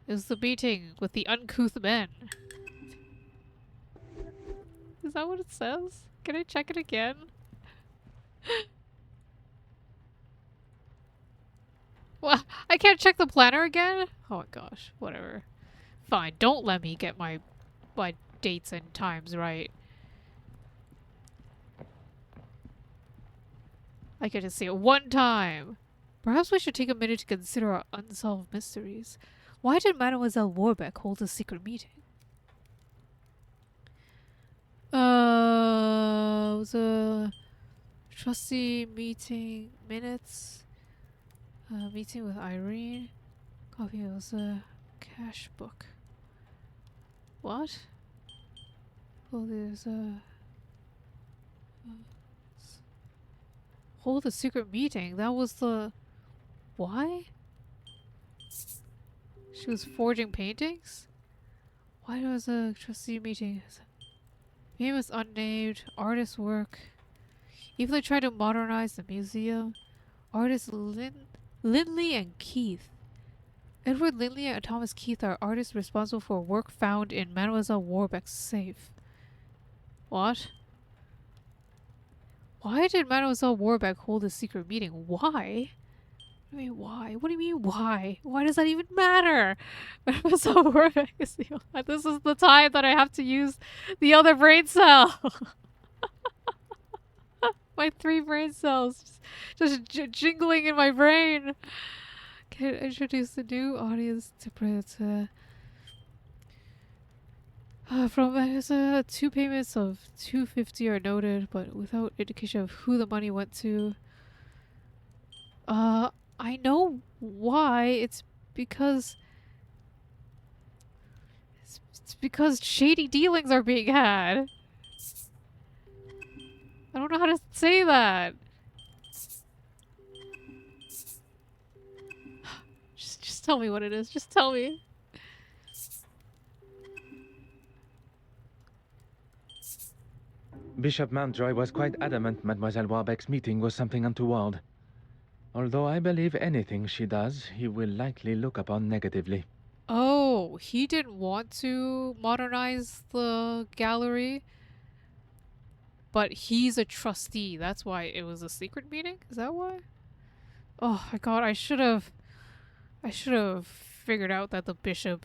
Is the meeting with the uncouth men. Is that what it says? Can I check it again? Well, I can't check the planner again? Oh my gosh, whatever. Fine, don't let me get my dates and times right. I get to see it one time. Perhaps we should take a minute to consider our unsolved mysteries. Why did Mademoiselle Warbeck hold a secret meeting? It was a trustee meeting minutes. Meeting with Irene. Copy was a cash book. What? Oh, there's a... hold a secret meeting. That was the... Why? She was forging paintings? Why was a trustee meeting? Name was unnamed. Artist work. Even they tried to modernize the museum. Artists Lindley and Keith. Edward Lindley and Thomas Keith are artists responsible for work found in Mademoiselle Warbeck's safe. What? Why did Mademoiselle Warbeck hold a secret meeting? Why? I mean, why? What do you mean, why? Why does that even matter? So Warbeck is the only... This is the time that I have to use the other brain cell. My 3 brain cells just jingling in my brain. Can introduce the new audience to Predator. From 2 payments of $250 are noted, but without indication of who the money went to. I know why. It's because shady dealings are being had. I don't know how to say that. Just tell me what it is. Just tell me. Bishop Mountjoy was quite adamant Mademoiselle Warbeck's meeting was something untoward. Although I believe anything she does, he will likely look upon negatively. Oh, he didn't want to modernize the gallery, but he's a trustee. That's why it was a secret meeting? Is that why? Oh my god, I should have figured out that the bishop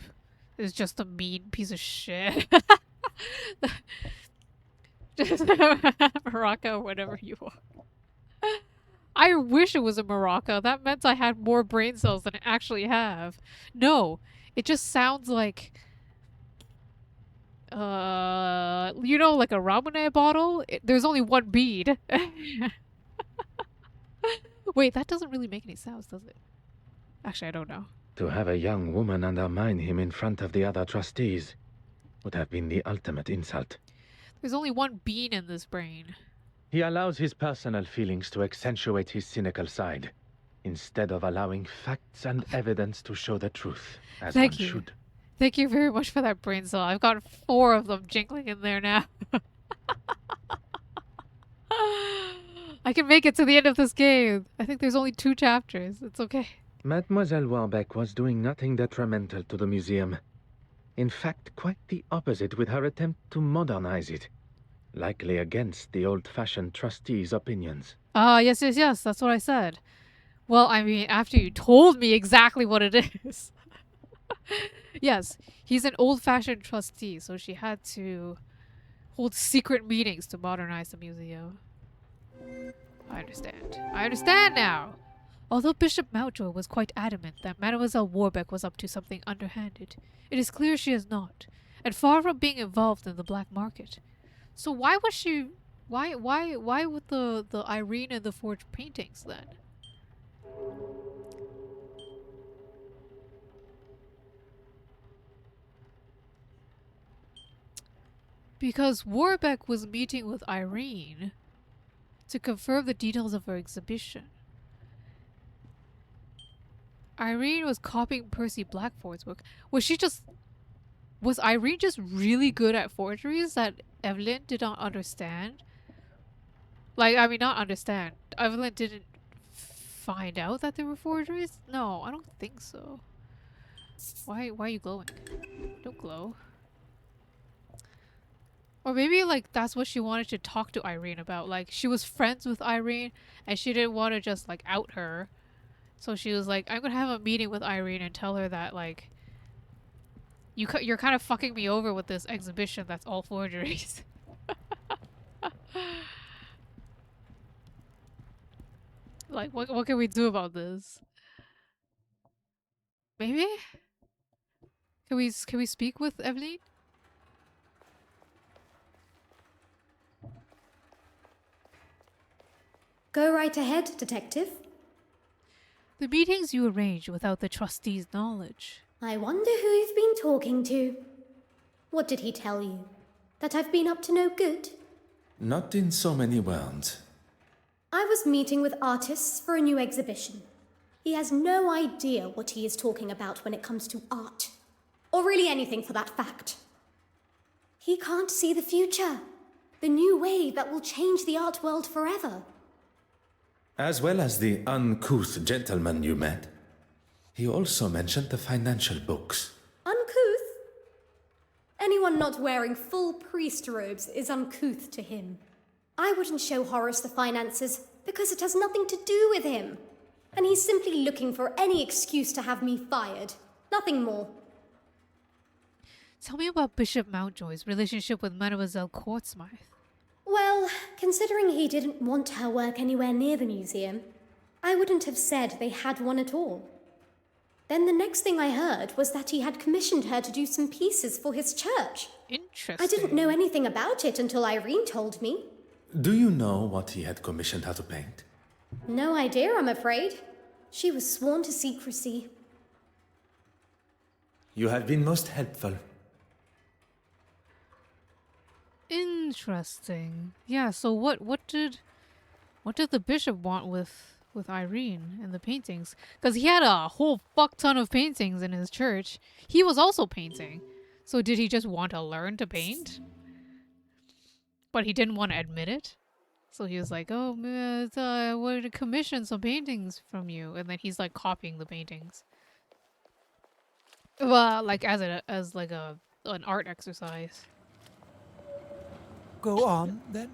is just a mean piece of shit. Maraca, whatever you are. I wish it was a maraca. That meant I had more brain cells than I actually have. No, it just sounds like... you know, like a Ramonade bottle? There's only one bead. Wait, that doesn't really make any sounds, does it? Actually, I don't know. To have a young woman undermine him in front of the other trustees would have been the ultimate insult. There's only one bean in this brain. He allows his personal feelings to accentuate his cynical side, instead of allowing facts and evidence to show the truth, as one should. Thank you very much for that brain cell. I've got 4 of them jingling in there now. I can make it to the end of this game. I think there's only 2 chapters. It's okay. Mademoiselle Warbeck was doing nothing detrimental to the museum. In fact, quite the opposite with her attempt to modernize it. Likely against the old-fashioned trustees' opinions. Yes. That's what I said. Well, I mean, after you told me exactly what it is. Yes, he's an old-fashioned trustee, so she had to hold secret meetings to modernize the museum. I understand now. Although Bishop Mountjoy was quite adamant that Mademoiselle Warbeck was up to something underhanded, it is clear she is not, and far from being involved in the black market. So why was she... Why with the Irene and the forged paintings, then? Because Warbeck was meeting with Irene to confirm the details of her exhibition. Irene was copying Percy Blackford's work. Was Irene just really good at forgeries that Evelyn did not understand? Like, I mean, not understand. Evelyn didn't find out that there were forgeries? No, I don't think so. Why are you glowing? Don't glow. Or maybe, like, that's what she wanted to talk to Irene about. Like, she was friends with Irene, and she didn't want to just, like, out her. So she was like, I'm gonna have a meeting with Irene and tell her that, like, you're kind of fucking me over with this exhibition that's all forgeries. Like, what can we do about this? Maybe? Can we speak with Evelyn? Go right ahead, detective. The meetings you arrange without the trustee's knowledge. I wonder who you've been talking to. What did he tell you? That I've been up to no good? Not in so many words. I was meeting with artists for a new exhibition. He has no idea what he is talking about when it comes to art. Or really anything for that fact. He can't see the future. The new wave that will change the art world forever. As well as the uncouth gentleman you met, he also mentioned the financial books. Uncouth? Anyone not wearing full priest robes is uncouth to him. I wouldn't show Horace the finances because it has nothing to do with him. and he's simply looking for any excuse to have me fired. Nothing more. Tell me about Bishop Mountjoy's relationship with Mademoiselle Courtsmith. Well, considering he didn't want her work anywhere near the museum, I wouldn't have said they had one at all. Then the next thing I heard was that he had commissioned her to do some pieces for his church. Interesting. I didn't know anything about it until Irene told me. Do you know what he had commissioned her to paint? No idea, I'm afraid. She was sworn to secrecy. You have been most helpful. Interesting. Yeah, so what did the bishop want with Irene and the paintings? Because he had a whole fuck ton of paintings in his church. He was also painting. So did he just want to learn to paint? But he didn't want to admit it. So he was like, "Oh, I wanted to commission some paintings from you," and then he's like copying the paintings. Well, like as an art exercise. Go on, then.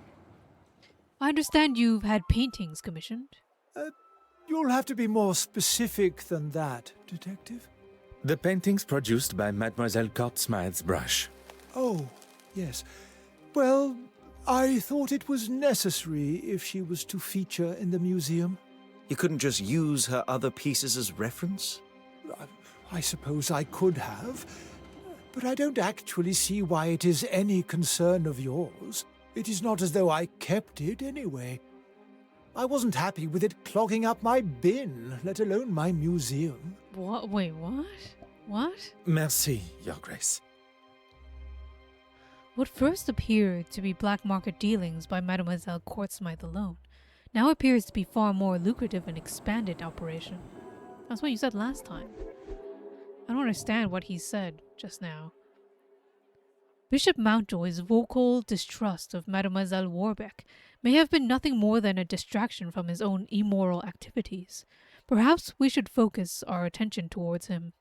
I understand you've had paintings commissioned. You'll have to be more specific than that, Detective. The paintings produced by Mademoiselle Courtsmith's brush. Oh, yes. Well, I thought it was necessary if she was to feature in the museum. You couldn't just use her other pieces as reference? I suppose I could have, but I don't actually see why it is any concern of yours. It is not as though I kept it anyway. I wasn't happy with it clogging up my bin, let alone my museum. What? Wait, what? What? Merci, Your Grace. What first appeared to be black market dealings by Mademoiselle Courtsmith alone now appears to be far more lucrative and expanded operation. That's what you said last time. I don't understand what he said just now. Bishop Mountjoy's vocal distrust of Mademoiselle Warbeck may have been nothing more than a distraction from his own immoral activities. Perhaps we should focus our attention towards him.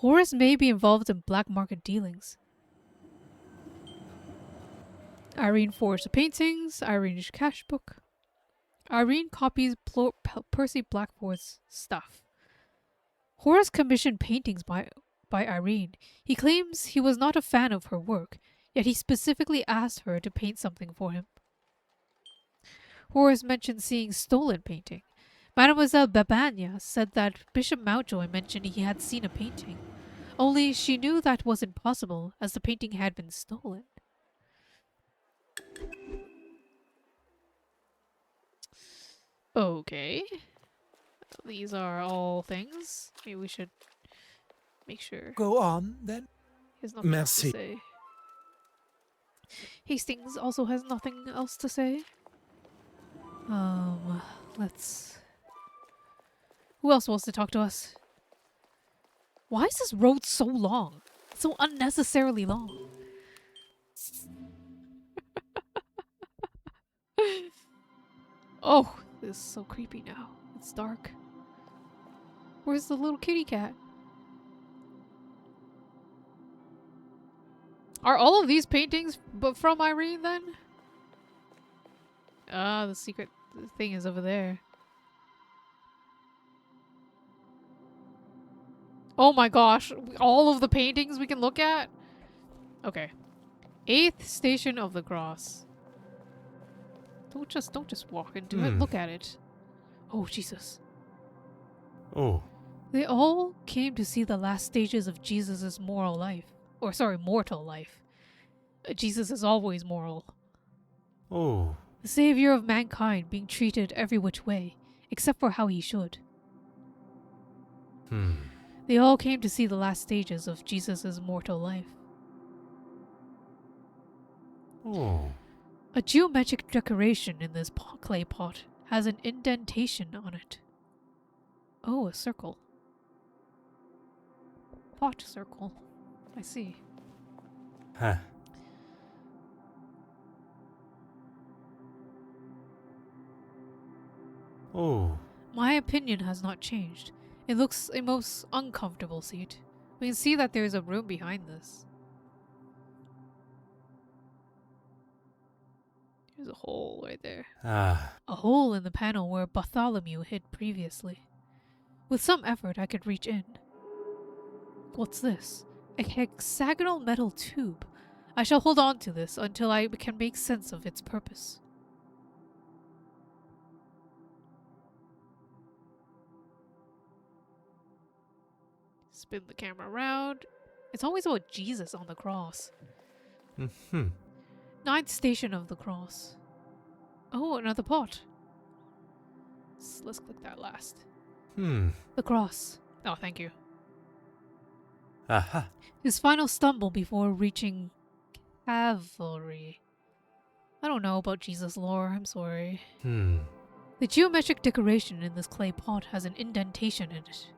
Horace may be involved in black market dealings. Irene forged the paintings, Irene's cash book. Irene copies Percy Blackford's stuff. Horace commissioned paintings by Irene. He claims he was not a fan of her work, yet he specifically asked her to paint something for him. Horace mentioned seeing stolen painting. Mademoiselle Babagna said that Bishop Mountjoy mentioned he had seen a painting, only she knew that wasn't possible as the painting had been stolen. Okay. These are all things. Maybe we should make sure. Go on, then. He has nothing else to Merci. say. Hastings also has nothing else to say. Let's... Who else wants to talk to us? Why is this road so long? So unnecessarily long. Oh, this is so creepy now. It's dark. Where's the little kitty cat? Are all of these paintings from Irene then? Ah, the secret thing is over there. Oh my gosh, all of the paintings we can look at? Okay. 8th Station of the Cross. Don't just walk into it. Look at it. Oh, Jesus. Oh. They all came to see the last stages of Jesus' moral life. Or sorry, mortal life. Jesus is always moral. Oh. The savior of mankind being treated every which way, except for how he should. They all came to see the last stages of Jesus' mortal life. Oh. A geometric decoration in this clay pot has an indentation on it. Oh, a circle. Pot circle. I see. Huh. Oh. My opinion has not changed. It looks a most uncomfortable seat. We can see that there is a room behind this. There's a hole right there. Ah. A hole in the panel where Bartholomew hid previously. With some effort, I could reach in. What's this? A hexagonal metal tube. I shall hold on to this until I can make sense of its purpose. Spin the camera around. It's always about Jesus on the cross. Mm-hmm. 9th station of the cross. Oh, another pot. Let's click that last. The cross. Oh, thank you. Aha. His final stumble before reaching Calvary. I don't know about Jesus lore, I'm sorry. The geometric decoration in this clay pot has an indentation in it.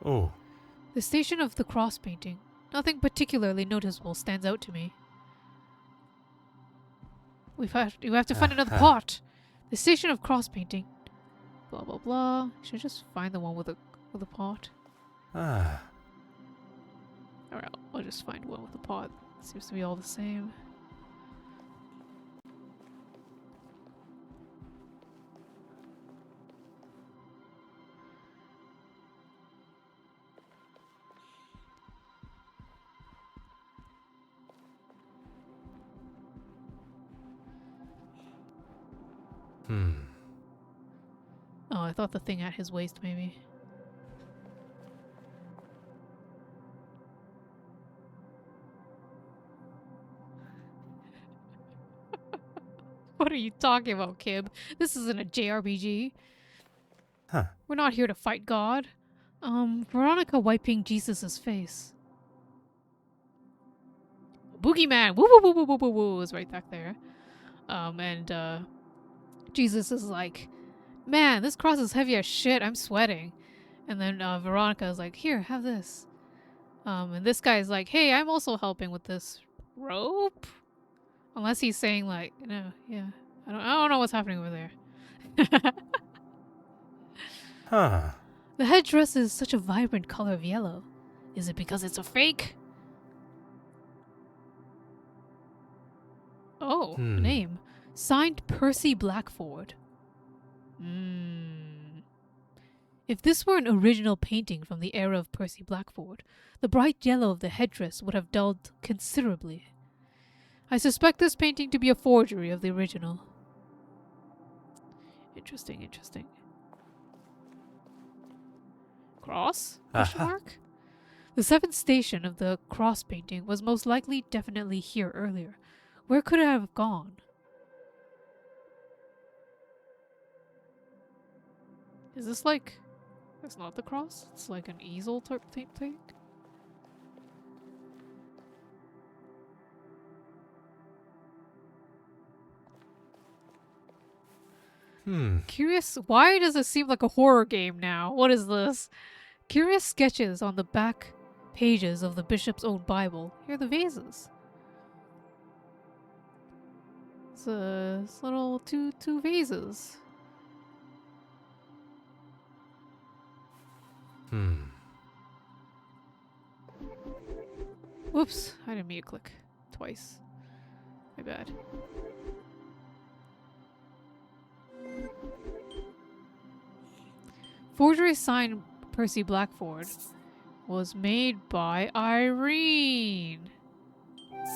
Oh. The station of the cross painting. Nothing particularly noticeable stands out to me. You have to find another pot. The station of cross painting. Blah blah blah. Should just find the one with a pot. Ah. Alright, I'll just find one with a pot. Seems to be all the same. Oh, I thought the thing at his waist, maybe. What are you talking about, Kib? This isn't a JRPG. Huh. We're not here to fight God. Veronica wiping Jesus's face. Boogeyman! Woo woo woo woo woo woo woo is right back there. And Jesus is like, man, this cross is heavy as shit, I'm sweating. And then Veronica is like, here, have this. And this guy is like, hey, I'm also helping with this rope? Unless he's saying like, no, yeah. I don't know what's happening over there. Huh. The headdress is such a vibrant color of yellow. Is it because it's a fake? Oh, name. Signed Percy Blackford. If this were an original painting from the era of Percy Blackford, the bright yellow of the headdress would have dulled considerably. I suspect this painting to be a forgery of the original. Interesting, interesting. Cross? Question mark? The 7th station of the cross painting was most likely definitely here earlier. Where could it have gone? Is this like... It's not the cross? It's like an easel type thing? Curious... Why does it seem like a horror game now? What is this? Curious sketches on the back pages of the bishop's own Bible. Here are the vases. It's little two vases. Whoops, I didn't mean to click twice. My bad. Forgery sign Percy Blackford was made by Irene.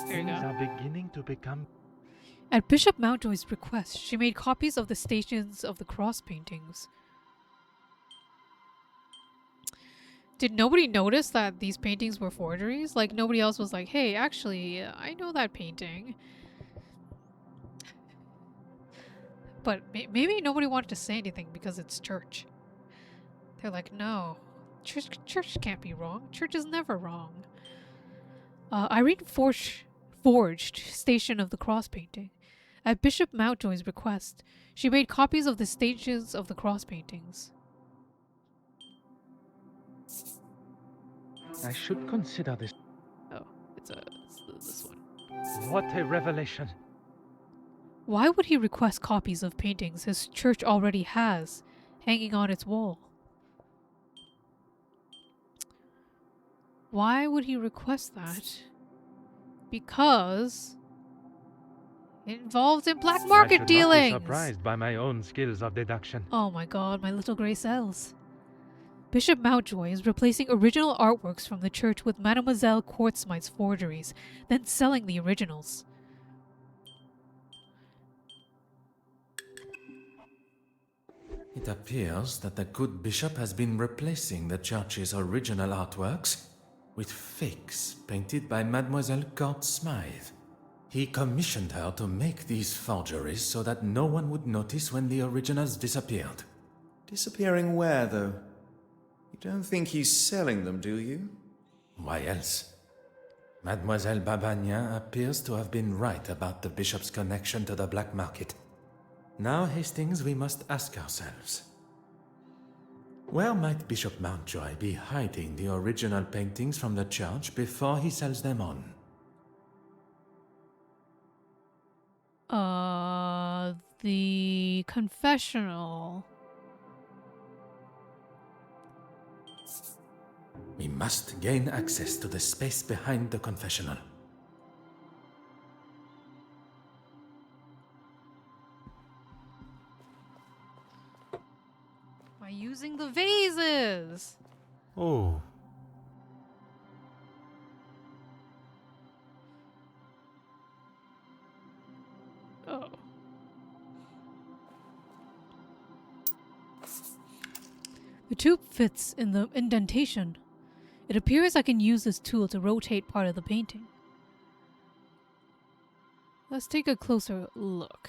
There you go. Things are beginning to become... At Bishop Mountjoy's request, she made copies of the stations of the cross paintings. Did nobody notice that these paintings were forgeries? Like, nobody else was like, hey, actually, I know that painting. But maybe nobody wanted to say anything because it's church. They're like, no, church can't be wrong. Church is never wrong. Irene forged Station of the Cross painting. At Bishop Mountjoy's request, she made copies of the stations of the cross paintings. I should consider this. Oh, it's this one. What a revelation. Why would he request copies of paintings his church already has hanging on its wall? Why would he request that? because it involves in black I market should dealings. not be surprised by my own skills of deduction. Oh my god, my little grey cells. Bishop Mountjoy is replacing original artworks from the church with Mademoiselle Quartzmite's forgeries, then selling the originals. It appears that the good bishop has been replacing the church's original artworks with fakes painted by Mademoiselle Smythe. He commissioned her to make these forgeries so that no one would notice when the originals disappeared. Disappearing where, though? You don't think he's selling them, do you? Why else? Mademoiselle Babagnan appears to have been right about the bishop's connection to the black market. Now, Hastings, we must ask ourselves, where might Bishop Mountjoy be hiding the original paintings from the church before he sells them on? The confessional. We must gain access to the space behind the confessional. By using the vases. Oh. Oh. The tube fits in the indentation. It appears I can use this tool to rotate part of the painting. Let's take a closer look.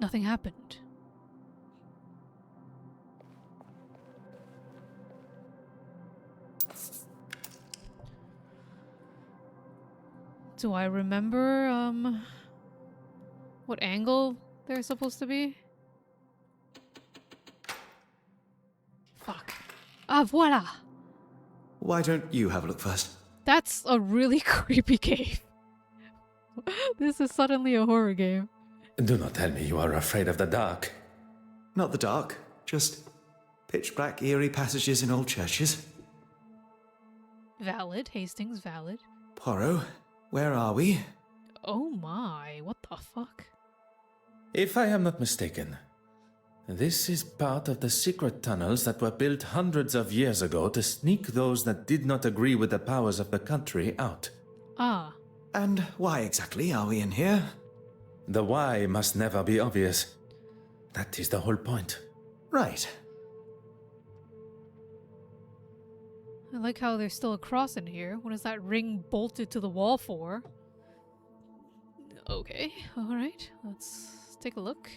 Nothing happened. Do I remember, what angle they're supposed to be? Fuck. Ah, voila! Why don't you have a look first? That's a really creepy cave. This is suddenly a horror game. Do not tell me you are afraid of the dark. Not the dark, just pitch black, eerie passages in old churches. Valid, Hastings, valid. Poirot, where are we? Oh my, what the fuck? If I am not mistaken, this is part of the secret tunnels that were built hundreds of years ago to sneak those that did not agree with the powers of the country out. Ah. And why exactly are we in here? The why must never be obvious. That is the whole point. Right. I like how there's still a cross in here. What is that ring bolted to the wall for? Okay, alright. Let's take a look.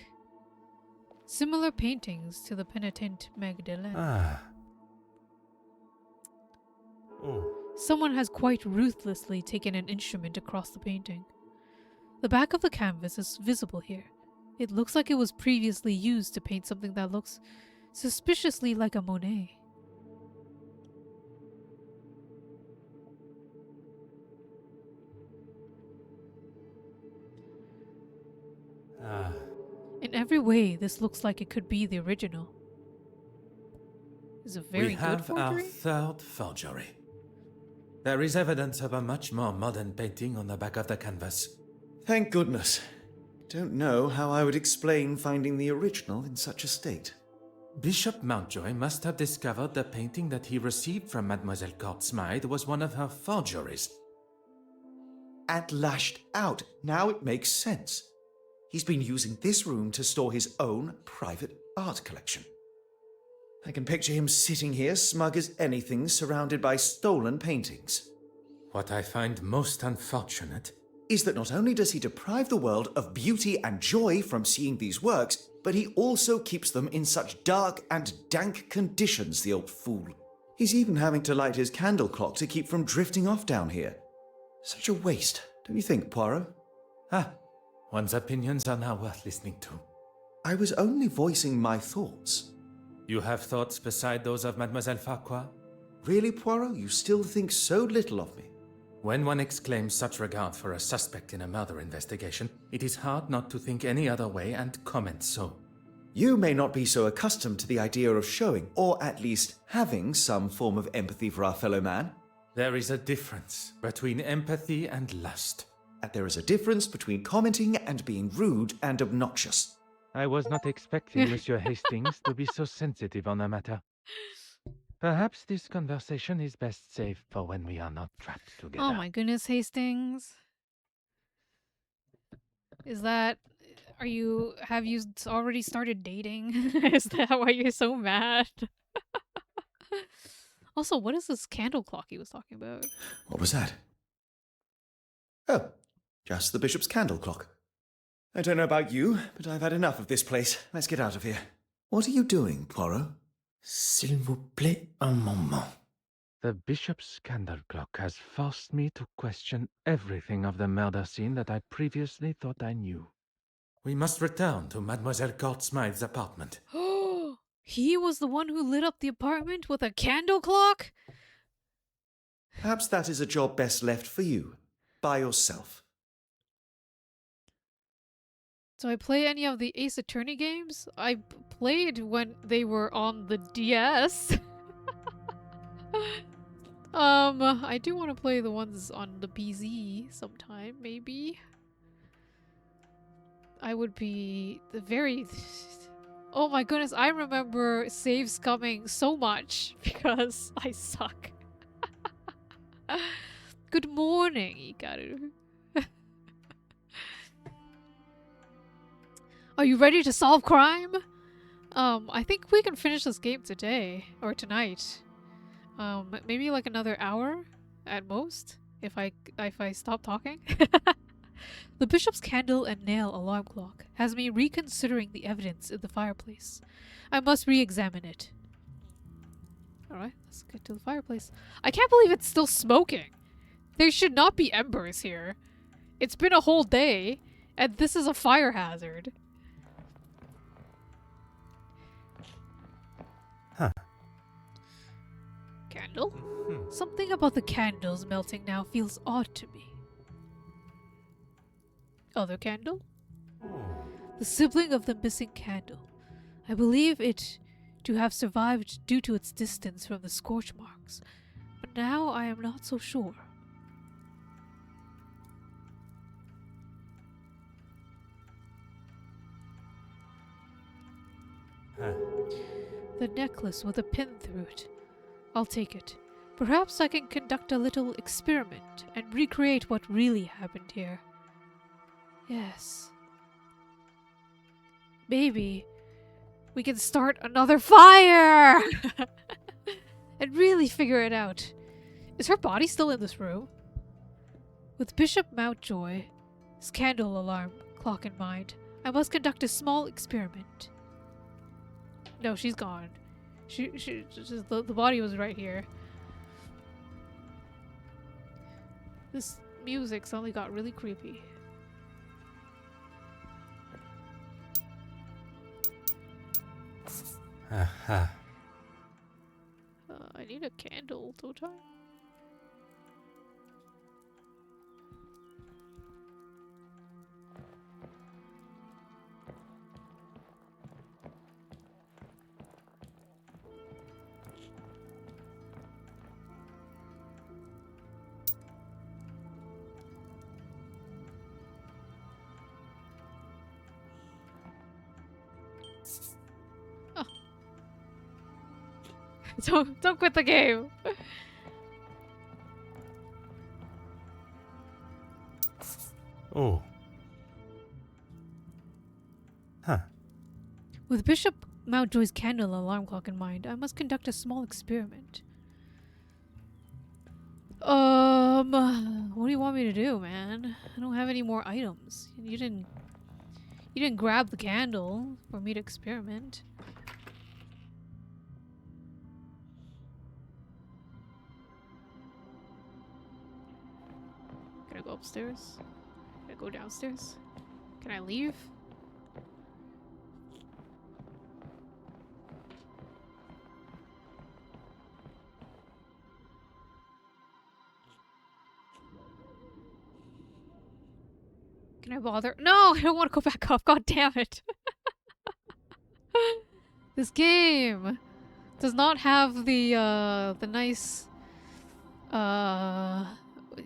Similar paintings to the penitent Magdalene. Ah. Oh. Someone has quite ruthlessly taken an instrument across the painting. The back of the canvas is visible here. It looks like it was previously used to paint something that looks suspiciously like a Monet. Ah. In every way, this looks like it could be the original. It's a very We have good our forgery. third forgery. There is evidence of a much more modern painting on the back of the canvas. Thank goodness. Don't know how I would explain finding the original in such a state. Bishop Mountjoy must have discovered the painting that he received from Mademoiselle Smythe was one of her forgeries. And lashed out. Now it makes sense. He's been using this room to store his own private art collection. I can picture him sitting here smug as anything, surrounded by stolen paintings. What I find most unfortunate is that not only does he deprive the world of beauty and joy from seeing these works, but he also keeps them in such dark and dank conditions, the old fool. He's even having to light his candle clock to keep from drifting off down here. Such a waste, don't you think, Poirot? One's opinions are now worth listening to. I was only voicing my thoughts. You have thoughts beside those of Mademoiselle Farquhar? Really, Poirot? You still think so little of me? When one exclaims such regard for a suspect in a murder investigation, it is hard not to think any other way and comment so. You may not be so accustomed to the idea of showing, or at least having, some form of empathy for our fellow man. There is a difference between empathy and lust. And there is a difference between commenting and being rude and obnoxious. I was not expecting Monsieur Hastings to be so sensitive on the matter. Perhaps this conversation is best saved for when we are not trapped together. Oh my goodness, Hastings. Is that... have you already started dating? Is that why you're so mad? Also, what is this candle clock he was talking about? What was that? Oh, just the bishop's candle clock. I don't know about you, but I've had enough of this place. Let's get out of here. What are you doing, Poirot? S'il vous plaît, un moment. The bishop's candle clock has forced me to question everything of the murder scene that I previously thought I knew. We must return to Mademoiselle Court-Smythe's apartment. Oh, he was the one who lit up the apartment with a candle clock? Perhaps that is a job best left for you, by yourself. Do I play any of the Ace Attorney games? I played when they were on the DS. I do want to play the ones on the BZ sometime, maybe. I would be very... Oh my goodness, I remember saves coming so much because I suck. Good morning, Ikaru. Are you ready to solve crime? I think we can finish this game today or tonight. Maybe like another hour at most if I stop talking. The bishop's candle and nail alarm clock has me reconsidering the evidence in the fireplace. I must re-examine it. Alright, let's get to the fireplace. I can't believe it's still smoking. There should not be embers here. It's been a whole day, and this is a fire hazard. Huh. Candle? Something about the candles melting now feels odd to me. Other candle? The sibling of the missing candle. I believe it to have survived due to its distance from the scorch marks, but now I am not so sure. The necklace with a pin through it. I'll take it. Perhaps I can conduct a little experiment and recreate what really happened here. Yes. Maybe we can start another fire! And really figure it out. Is her body still in this room? With Bishop Mountjoy's candle alarm clock in mind, I must conduct a small experiment. No, she's gone. The body was right here. This music suddenly got really creepy. I need a candle, don't I? Don't quit the game. Oh. Huh. With Bishop Mountjoy's candle alarm clock in mind, I must conduct a small experiment. What do you want me to do, man? I don't have any more items. You didn't grab the candle for me to experiment. Can I go upstairs? Can I go downstairs? Can I leave? Can I bother? No, I don't want to go back up. God damn it. This game does not have the nice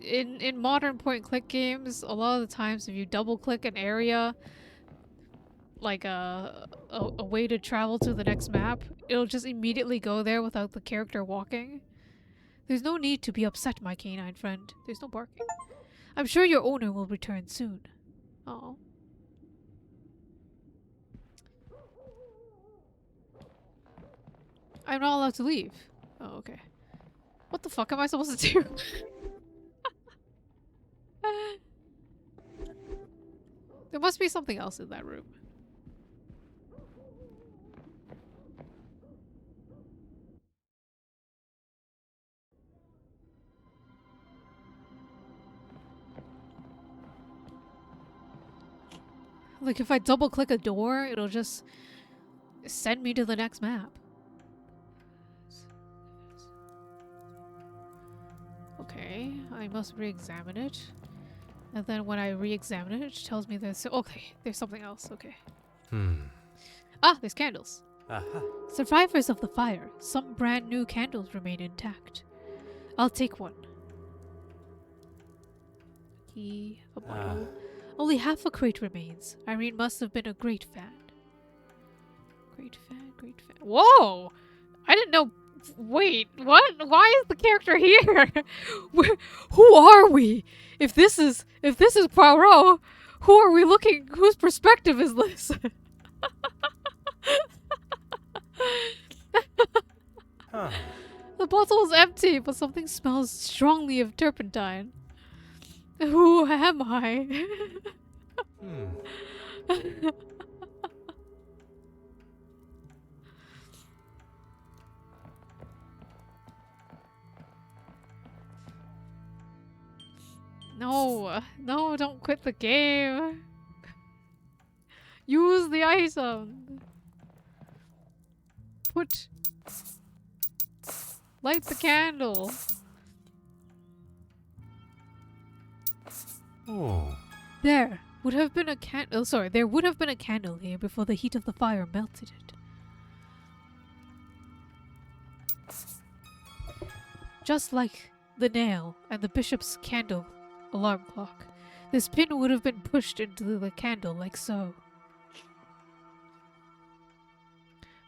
in modern point click games, a lot of the times if you double click an area, like a way to travel to the next map, it'll just immediately go there without the character walking. There's no need to be upset, my canine friend. There's no barking. I'm sure your owner will return soon. Oh. I'm not allowed to leave. Oh, okay. What the fuck am I supposed to do? There must be something else in that room. Like if I double click a door, it'll just send me to the next map. Okay, I must re-examine it. And then when I re-examine it, it tells me there's... Okay, there's something else, okay. Ah, there's candles. Aha. Survivors of the fire. Some brand new candles remain intact. I'll take one. Key, a bottle. Only half a crate remains. Irene must have been a great fan. Great fan, great fan. Whoa! I didn't know... Wait, what? Why is the character here? Who are we? If this is Poirot, who are we looking? Whose perspective is this? The bottle is empty, but something smells strongly of turpentine. Who am I? No, don't quit the game. Use the item. Light the candle. Oh. There would have been a candle. There would have been a candle here before the heat of the fire melted it. Just like the nail and the bishop's candle alarm clock, this pin would have been pushed into the candle like so.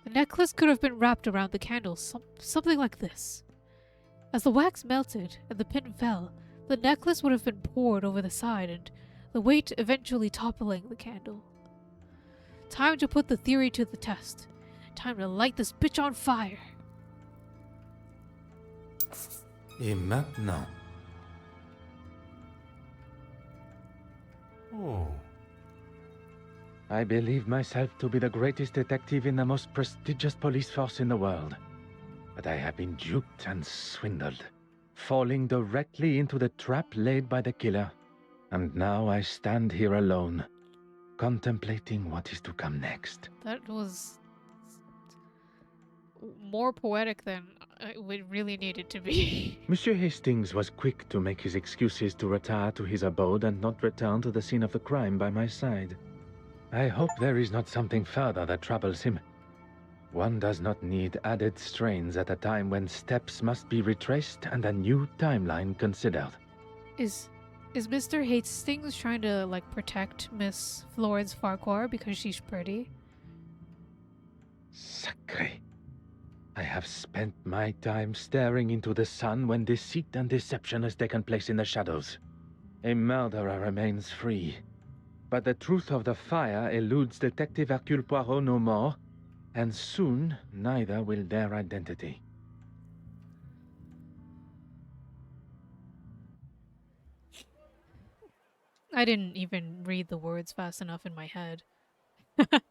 The necklace could have been wrapped around the candle, something like this. As the wax melted and the pin fell, the necklace would have been poured over the side and the weight eventually toppling the candle. Time to put the theory to the test. Time to light this bitch on fire. Et maintenant? Oh. I believe myself to be the greatest detective in the most prestigious police force in the world. But I have been duped and swindled, falling directly into the trap laid by the killer. And now I stand here alone, contemplating what is to come next. That was more poetic than it really needed to be. Monsieur Hastings was quick to make his excuses to retire to his abode and not return to the scene of the crime by my side. I hope there is not something further that troubles him. One does not need added strains at a time when steps must be retraced and a new timeline considered. Is Mr. Hastings trying to, like, protect Miss Florence Farquhar because she's pretty? Sacré. I have spent my time staring into the sun when deceit and deception has taken place in the shadows. A murderer remains free. But the truth of the fire eludes Detective Hercule Poirot no more, and soon neither will their identity. I didn't even read the words fast enough in my head.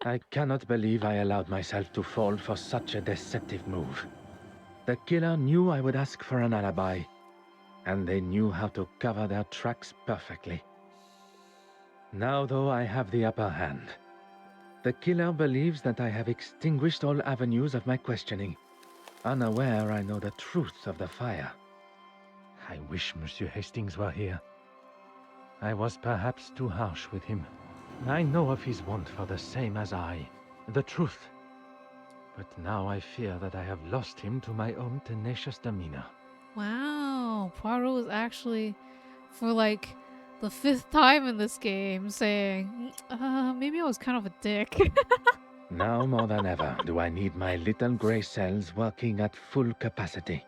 I cannot believe I allowed myself to fall for such a deceptive move. The killer knew I would ask for an alibi, and they knew how to cover their tracks perfectly. Now, though, I have the upper hand. The killer believes that I have extinguished all avenues of my questioning, unaware I know the truth of the fire. I wish Monsieur Hastings were here. I was perhaps too harsh with him. I know of his want for the same as I, the truth, But now I fear that I have lost him to my own tenacious demeanor. Wow, Poirot was actually, for like the 5th time in this game, saying, maybe I was kind of a dick. Now more than ever do I need my little grey cells working at full capacity.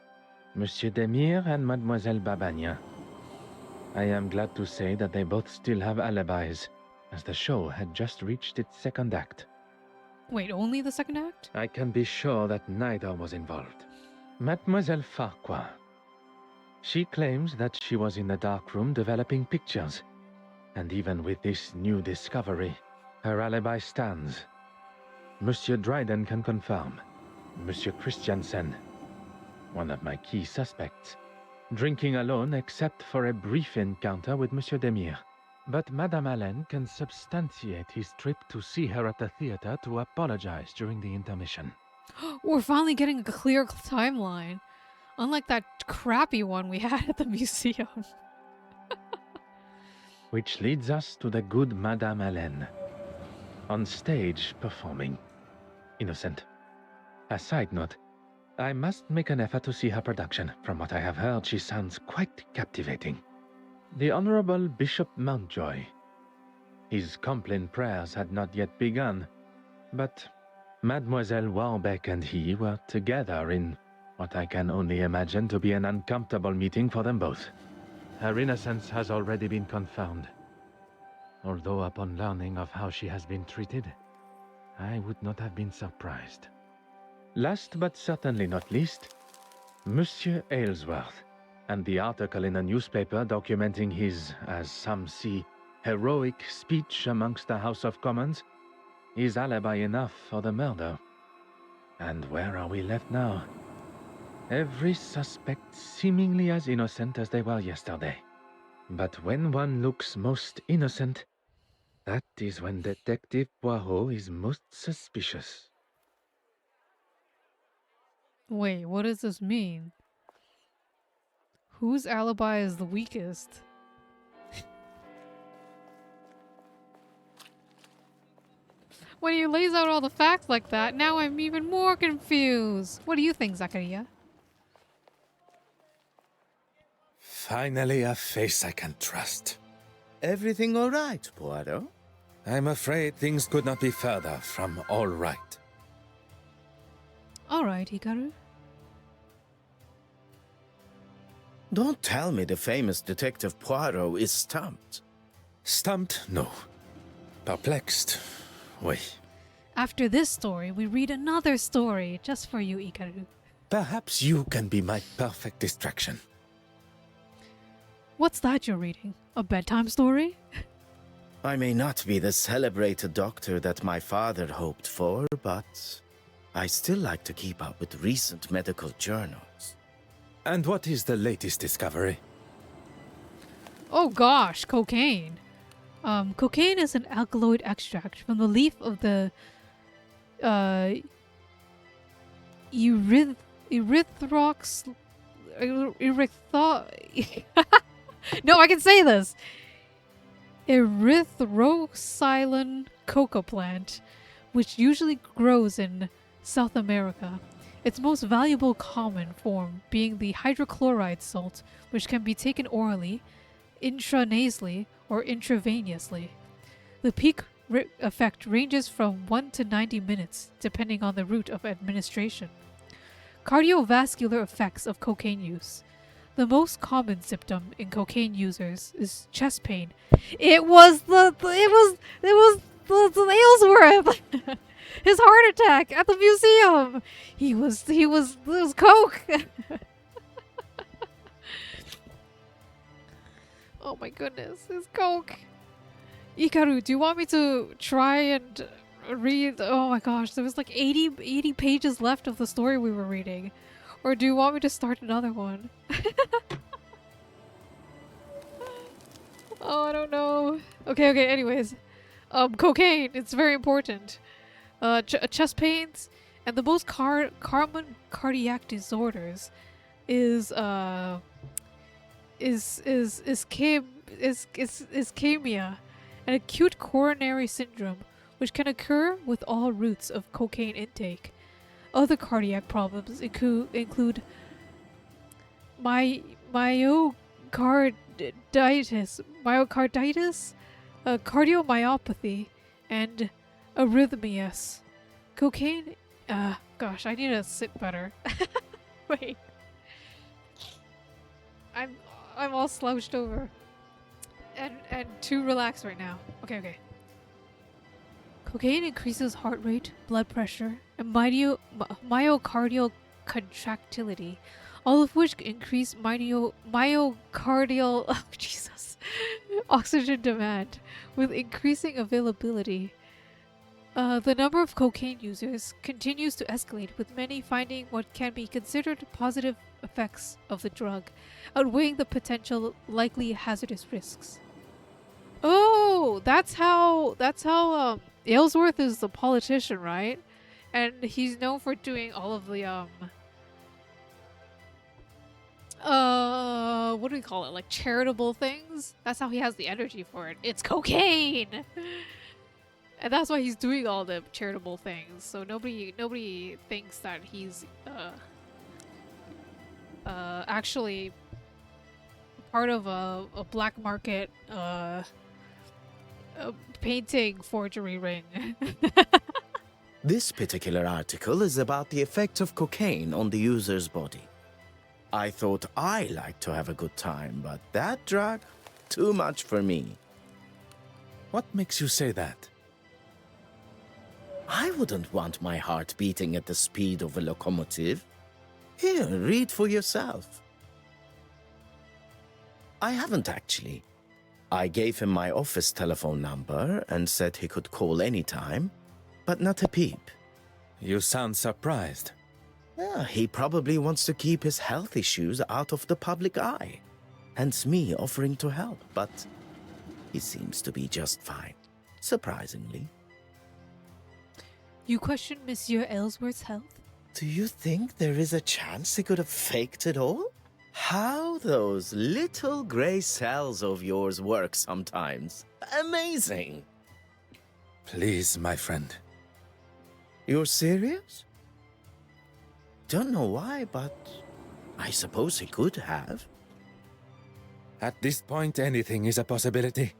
Monsieur Demire and Mademoiselle Babagna. I am glad to say that they both still have alibis, as the show had just reached its 2nd act. Wait, only the 2nd act? I can be sure that neither was involved. Mademoiselle Farquhar. She claims that she was in the dark room developing pictures. And even with this new discovery, her alibi stands. Monsieur Dryden can confirm. Monsieur Christiansen, one of my key suspects, drinking alone except for a brief encounter with Monsieur Demire. But Madame Allen can substantiate his trip to see her at the theater to apologize during the intermission. We're finally getting a clear timeline. Unlike that crappy one we had at the museum. Which leads us to the good Madame Allen. On stage, performing. Innocent. A side note, I must make an effort to see her production. From what I have heard, she sounds quite captivating. The Honorable Bishop Mountjoy. His Compline prayers had not yet begun, but Mademoiselle Warbeck and he were together in what I can only imagine to be an uncomfortable meeting for them both. Her innocence has already been confirmed, although upon learning of how she has been treated, I would not have been surprised. Last but certainly not least, Monsieur Aylesworth, and the article in a newspaper documenting his, as some see, heroic speech amongst the House of Commons is alibi enough for the murder. And where are we left now? Every suspect seemingly as innocent as they were yesterday. But when one looks most innocent, that is when Detective Poirot is most suspicious. Wait, what does this mean? Whose alibi is the weakest? When he lays out all the facts like that, now I'm even more confused. What do you think, Zachariah? Finally, a face I can trust. Everything all right, Poirot? I'm afraid things could not be further from all right. All right, Hikaru. Don't tell me the famous Detective Poirot is stumped. Stumped? No. Perplexed? Oui. After this story, we read another story just for you, Hikaru. Perhaps you can be my perfect distraction. What's that you're reading? A bedtime story? I may not be the celebrated doctor that my father hoped for, but I still like to keep up with recent medical journals. And what is the latest discovery? Oh gosh, cocaine. Cocaine is an alkaloid extract from the leaf of the No, I can say this. Erythrocylin coca plant, which usually grows in South America. Its most valuable common form being the hydrochloride salt, which can be taken orally, intranasally, or intravenously. The peak effect ranges from 1 to 90 minutes, depending on the route of administration. Cardiovascular effects of cocaine use. The most common symptom in cocaine users is chest pain. It was the Aylesworth! His heart attack at the museum! It was coke! Oh my goodness, it's coke. Hikaru, do you want me to try and read? Oh my gosh, there was like 80 pages left of the story we were reading. Or do you want me to start another one? Oh, I don't know. Okay, anyways. Cocaine, it's very important. Chest pains and the most common cardiac disorders is ischemia, an acute coronary syndrome, which can occur with all routes of cocaine intake. Other cardiac problems include myocarditis, cardiomyopathy, and arrhythmias. Cocaine. Gosh, I need to sit better. Wait. I'm all slouched over. And too relaxed right now. Okay. Cocaine increases heart rate, blood pressure, and myocardial contractility, all of which increase myocardial oxygen demand with increasing availability. The number of cocaine users continues to escalate, with many finding what can be considered positive effects of the drug, outweighing the potential likely hazardous risks. Oh, that's how Aylesworth is the politician, right? And he's known for doing all of the what do we call it? Like charitable things? That's how he has the energy for it. It's cocaine. And that's why he's doing all the charitable things. So nobody thinks that he's actually part of a black market painting forgery ring. This particular article is about the effect of cocaine on the user's body. I thought I liked to have a good time, but that drug, too much for me. What makes you say that? I wouldn't want my heart beating at the speed of a locomotive. Here, read for yourself. I haven't actually. I gave him my office telephone number and said he could call anytime, but not a peep. You sound surprised. Yeah, he probably wants to keep his health issues out of the public eye. Hence me offering to help, but he seems to be just fine, surprisingly. You question Monsieur Aylesworth's health? Do you think there is a chance he could have faked it all? How those little gray cells of yours work sometimes. Amazing. Please, my friend. You're serious? Don't know why, but I suppose he could have. At this point, anything is a possibility.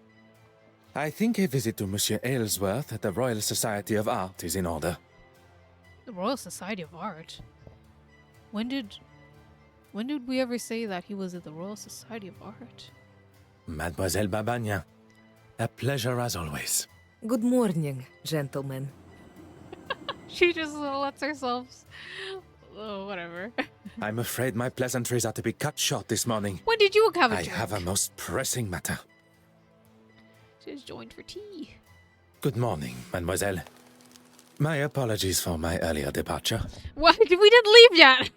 I think a visit to Monsieur Aylesworth at the Royal Society of Art is in order. The Royal Society of Art? When did we ever say that he was at the Royal Society of Art? Mademoiselle Babagna, a pleasure as always. Good morning, gentlemen. She just lets herself... Oh, whatever. I'm afraid my pleasantries are to be cut short this morning. When did you have a I drink? have a most pressing matter. Just joined for tea. Good morning, mademoiselle. My apologies for my earlier departure. What? We didn't leave yet!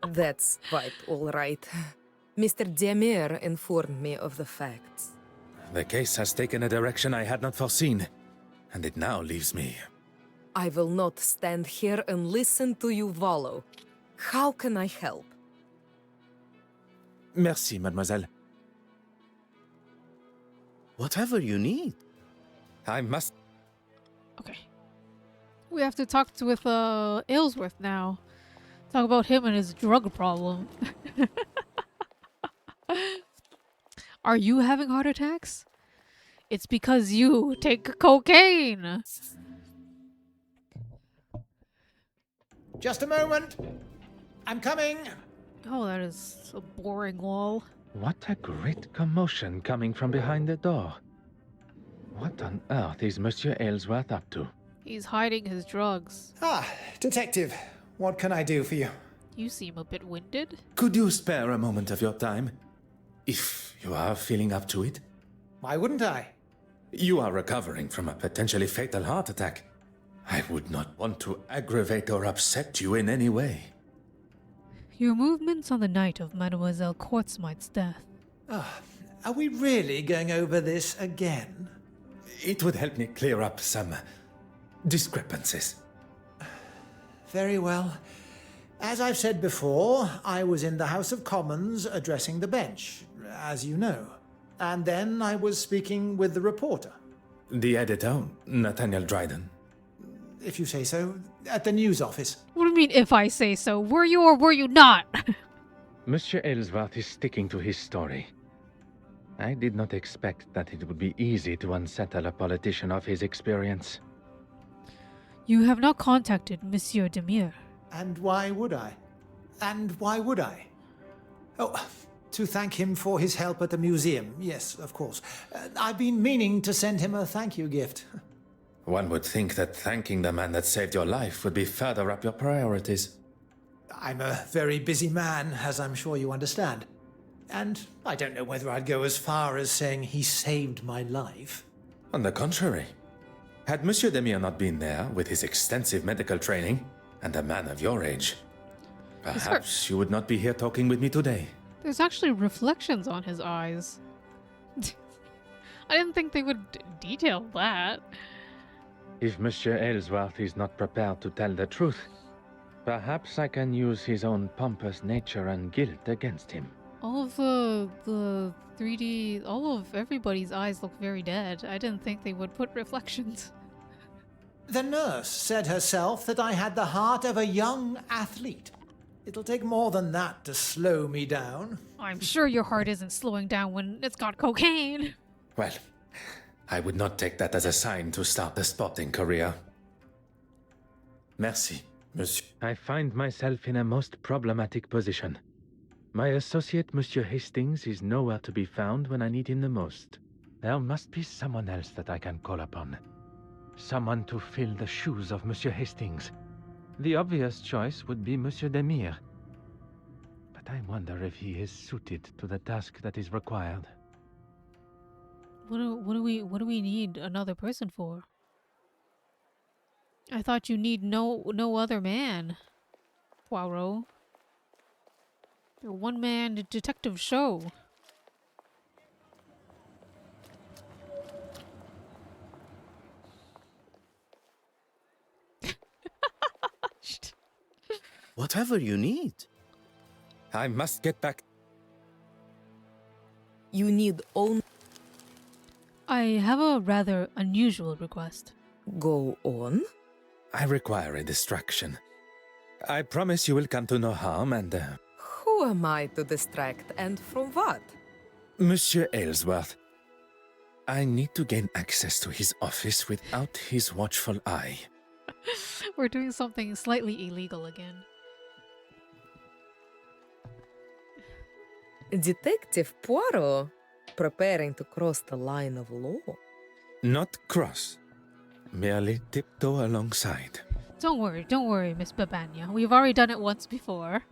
That's quite all right. Mr. Demir informed me of the facts. The case has taken a direction I had not foreseen, and it now leaves me. I will not stand here and listen to you wallow. How can I help? Merci, mademoiselle. Whatever you need. I must... Okay. We have to talk with Aylesworth now. Talk about him and his drug problem. Are you having heart attacks? It's because you take cocaine. Just a moment. I'm coming. Oh, that is a boring wall. What a great commotion coming from behind the door. What on earth is Monsieur Aylesworth up to? He's hiding his drugs. Ah, detective. What can I do for you? You seem a bit winded. Could you spare a moment of your time? If you are feeling up to it? Why wouldn't I? You are recovering from a potentially fatal heart attack. I would not want to aggravate or upset you in any way. Your movements on the night of Mademoiselle Quartzmite's death. Are we really going over this again? It would help me clear up some discrepancies. Very well. As I've said before, I was in the House of Commons addressing the bench, as you know. And then I was speaking with the reporter. The editor, Nathaniel Dryden. if you say so, at the news office. What do you mean, if I say so? Were you or were you not? Monsieur Aylesworth is sticking to his story. I did not expect that it would be easy to unsettle a politician of his experience. You have not contacted Monsieur Demure. And why would I? And why would I? Oh, to thank him for his help at the museum. Yes, of course. I've been meaning to send him a thank you gift. One would think that thanking the man that saved your life would be further up your priorities. I'm a very busy man, as I'm sure you understand. And I don't know whether I'd go as far as saying he saved my life. On the contrary. Had Monsieur Demire not been there with his extensive medical training, and a man of your age, perhaps you would not be here talking with me today. There's actually reflections on his eyes. I didn't think they would detail that. If Monsieur Aylesworth is not prepared to tell the truth, perhaps I can use his own pompous nature and guilt against him. All of the 3D, all of everybody's eyes look very dead. I didn't think they would put reflections. The nurse said herself that I had the heart of a young athlete. It'll take more than that to slow me down. I'm sure your heart isn't slowing down when it's got cocaine. Well, I would not take that as a sign to start a sporting career. Merci, monsieur. I find myself in a most problematic position. My associate, Monsieur Hastings, is nowhere to be found when I need him the most. There must be someone else that I can call upon. Someone to fill the shoes of Monsieur Hastings. The obvious choice would be Monsieur Demire. But I wonder if he is suited to the task that is required. What do we need another person for? I thought you need no other man, Poirot. You're a one-man detective show. Whatever you need. I must get back. You need only... I have a rather unusual request. Go on. I require a distraction. I promise you will come to no harm and... Who am I to distract, and from what? Monsieur Aylesworth, I need to gain access to his office without his watchful eye. We're doing something slightly illegal again. Detective Poirot, preparing to cross the line of law. Not cross. Merely tiptoe alongside. Don't worry, Miss Babanya. We've already done it once before.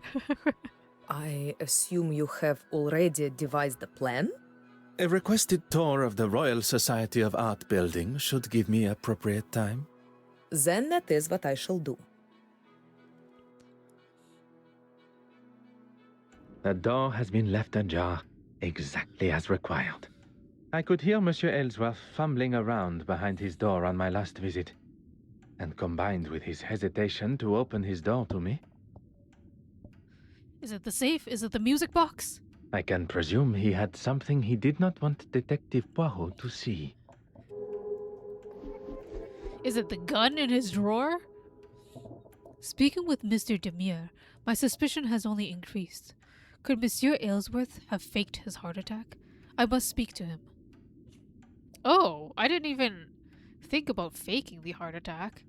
I assume you have already devised a plan? A requested tour of the Royal Society of Art building should give me appropriate time. Then that is what I shall do. The door has been left ajar, exactly as required. I could hear Monsieur Aylesworth fumbling around behind his door on my last visit, and combined with his hesitation to open his door to me. Is it the safe? Is it the music box? I can presume he had something he did not want Detective Poirot to see. Is it the gun in his drawer? Speaking with Mr. Demure, my suspicion has only increased. Could Monsieur Aylesworth have faked his heart attack? I must speak to him. Oh, I didn't even think about faking the heart attack.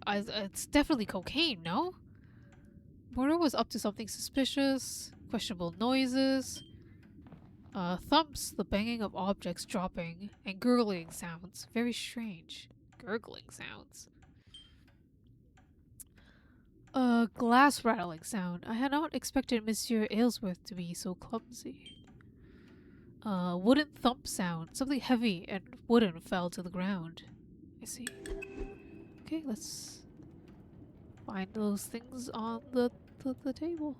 It's definitely cocaine, no? Poirot was up to something suspicious, questionable noises, thumps, the banging of objects dropping, and gurgling sounds. Very strange. Gurgling sounds. A glass rattling sound. I had not expected Monsieur Aylesworth to be so clumsy. Wooden thump sound. Something heavy and wooden fell to the ground. I see. Okay, let's find those things on the table.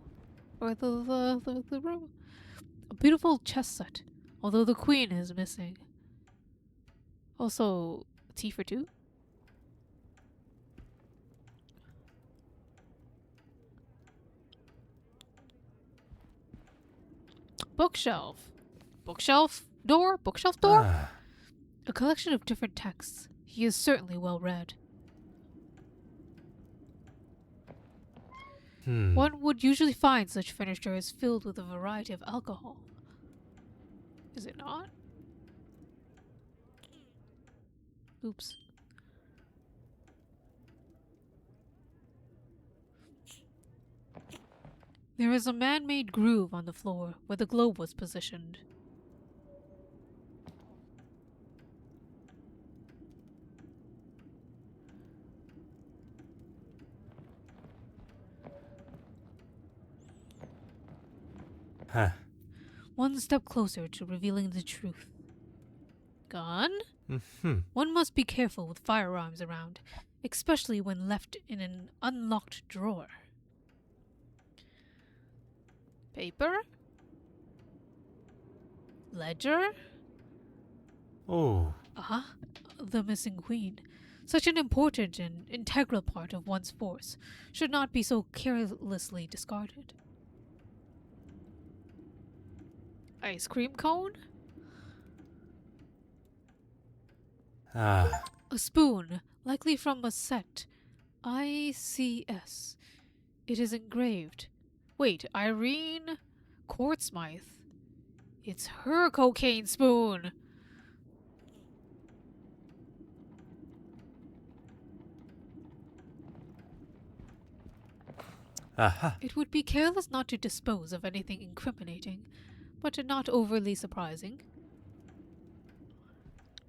Or the room. A beautiful chess set, although the queen is missing. Also, tea for two. Bookshelf. Bookshelf door? Bookshelf door? A collection of different texts. He is certainly well read. One would usually find such furniture is filled with a variety of alcohol. Is it not? Oops. There is a man-made groove on the floor where the globe was positioned. Huh. One step closer to revealing the truth. Gun? One must be careful with firearms around, especially when left in an unlocked drawer. Paper? Ledger? Oh. The missing queen. Such an important and integral part of one's force should not be so carelessly discarded. Ice cream cone? Ah. A spoon, likely from a set. ICS. It is engraved. Wait, Irene Courtsmith. It's her cocaine spoon. Aha. It would be careless not to dispose of anything incriminating, but not overly surprising.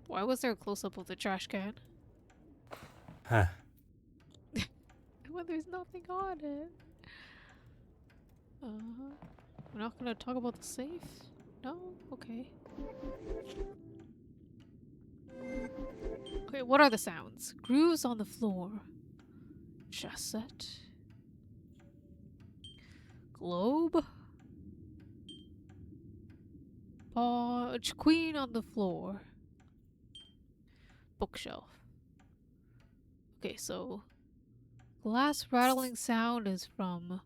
Why was there a close-up of the trash can? Huh. When there's nothing on it. We're not gonna talk about the safe? No? Okay. Okay, what are the sounds? Grooves on the floor. Chess set. Globe. Queen on the floor. Bookshelf. Okay, so glass rattling sound is from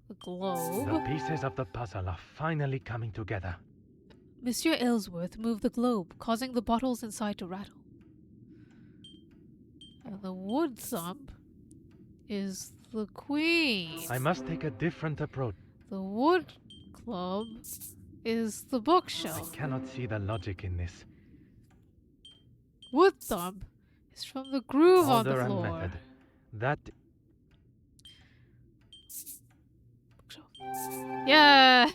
the globe. The pieces of the puzzle are finally coming together. Monsieur Aylesworth moved the globe, causing the bottles inside to rattle. And the wood thump is the queen. I must take a different approach. The wood club is the bookshelf. I cannot see the logic in this. Wood thump is from the groove on the Order and floor. method. That Yeah.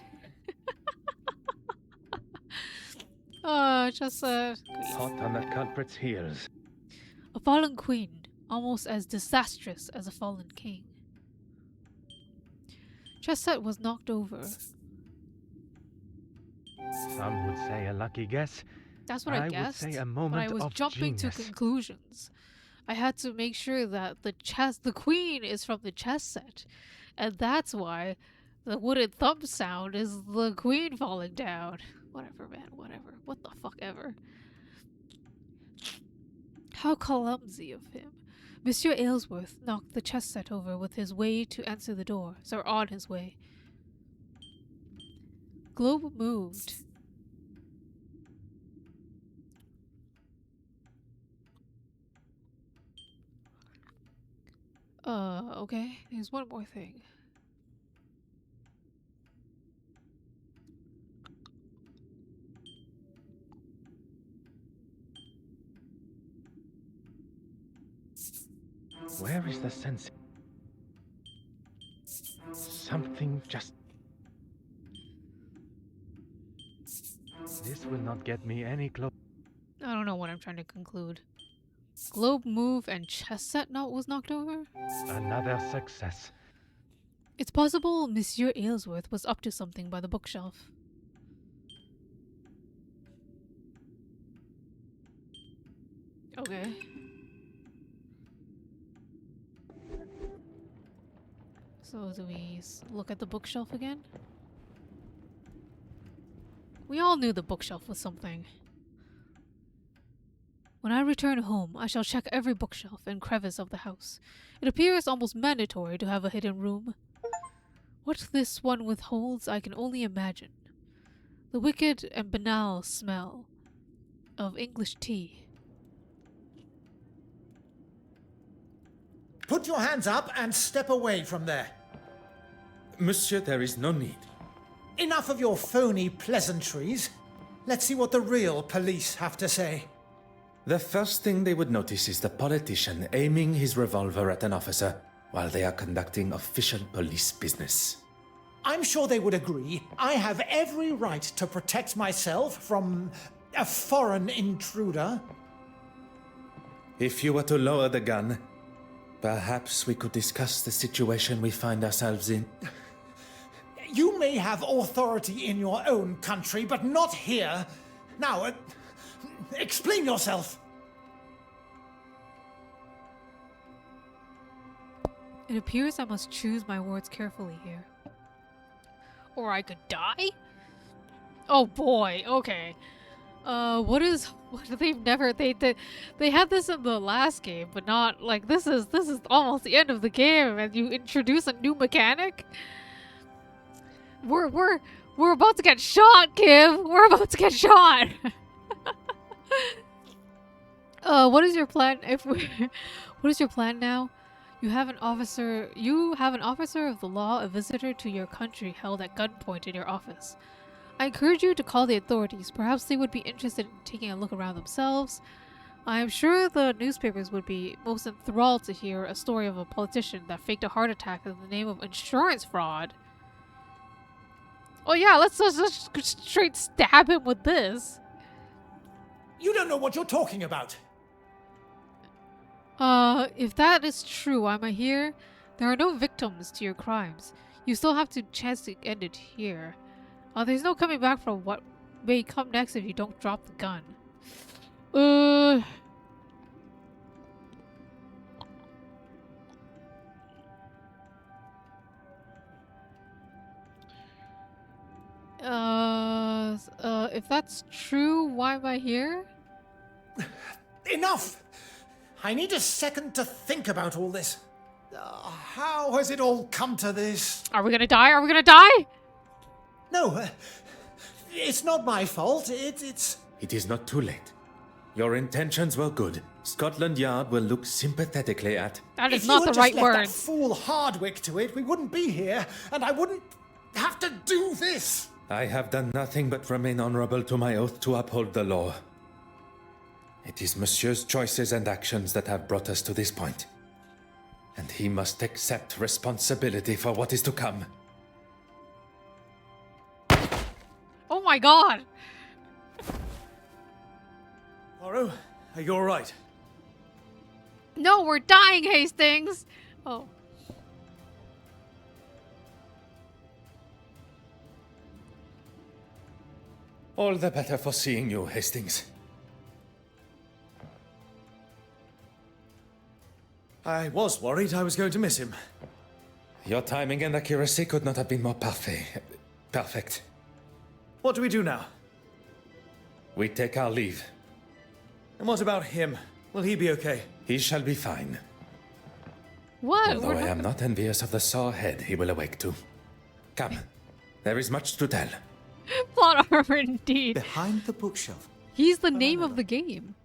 Oh, just hot on the culprit's heels. a fallen queen, almost as disastrous as a fallen king. Chess set was knocked over. Some would say a lucky guess. That's what I guessed. would say a but moment I was of jumping genius. to conclusions. I had to make sure that the queen is from the chess set, and that's why the wooden thumb sound is the queen falling down. Whatever, man. Whatever. What the fuck ever. How clumsy of him. Monsieur Aylesworth knocked the chess set over with his way to answer the door, or on his way. Globe moved. Okay. There's one more thing. Where is the sense? Something just... This will not get me any closer. I don't know what I'm trying to conclude. Globe move and chess set was knocked over? Another success. It's possible Monsieur Aylesworth was up to something by the bookshelf. Okay. So do we look at the bookshelf again? We all knew the bookshelf was something. When I return home, I shall check every bookshelf and crevice of the house. It appears almost mandatory to have a hidden room. What this one withholds, I can only imagine. The wicked and banal smell of English tea. Put your hands up and step away from there. Monsieur, there is no need. Enough of your phony pleasantries. Let's see what the real police have to say. The first thing they would notice is the politician aiming his revolver at an officer while they are conducting official police business. I'm sure they would agree. I have every right to protect myself from a foreign intruder. If you were to lower the gun, perhaps we could discuss the situation we find ourselves in. You may have authority in your own country, but not here. Now, explain yourself. It appears I must choose my words carefully here. Or I could die? Oh boy, okay. They had this in the last game, but not like this is almost the end of the game and you introduce a new mechanic? We're about to get shot, Kim! We're about to get shot! What is your plan what is your plan now? You have an officer of the law, a visitor to your country held at gunpoint in your office. I encourage you to call the authorities. Perhaps they would be interested in taking a look around themselves. I am sure the newspapers would be most enthralled to hear a story of a politician that faked a heart attack in the name of insurance fraud. Oh yeah, let's just straight stab him with this. You don't know what you're talking about. If that is true, why am I here? There are no victims to your crimes. You still have to chance to end it here. There's no coming back from what may come next if you don't drop the gun. If that's true, why am I here? Enough! I need a second to think about all this. How has it all come to this? Are we gonna die? Are we gonna die? No, it's not my fault. It's... It is not too late. Your intentions were good. Scotland Yard will look sympathetically at... That is not the right word. If you had just left that fool Hardwick to it, we wouldn't be here, and I wouldn't have to do this. I have done nothing but remain honorable to my oath to uphold the law. It is Monsieur's choices and actions that have brought us to this point. And he must accept responsibility for what is to come. Oh my god! Poirot, are you alright? No, we're dying, Hastings! Oh. All the better for seeing you, Hastings. I was worried I was going to miss him. Your timing and accuracy could not have been more perfect. What do we do now? We take our leave. And what about him? Will he be okay? He shall be fine. What? Although I am not envious of the sore head he will awake to. Come, there is much to tell. Plot armor indeed. Behind the bookshelf. He's the name of the game.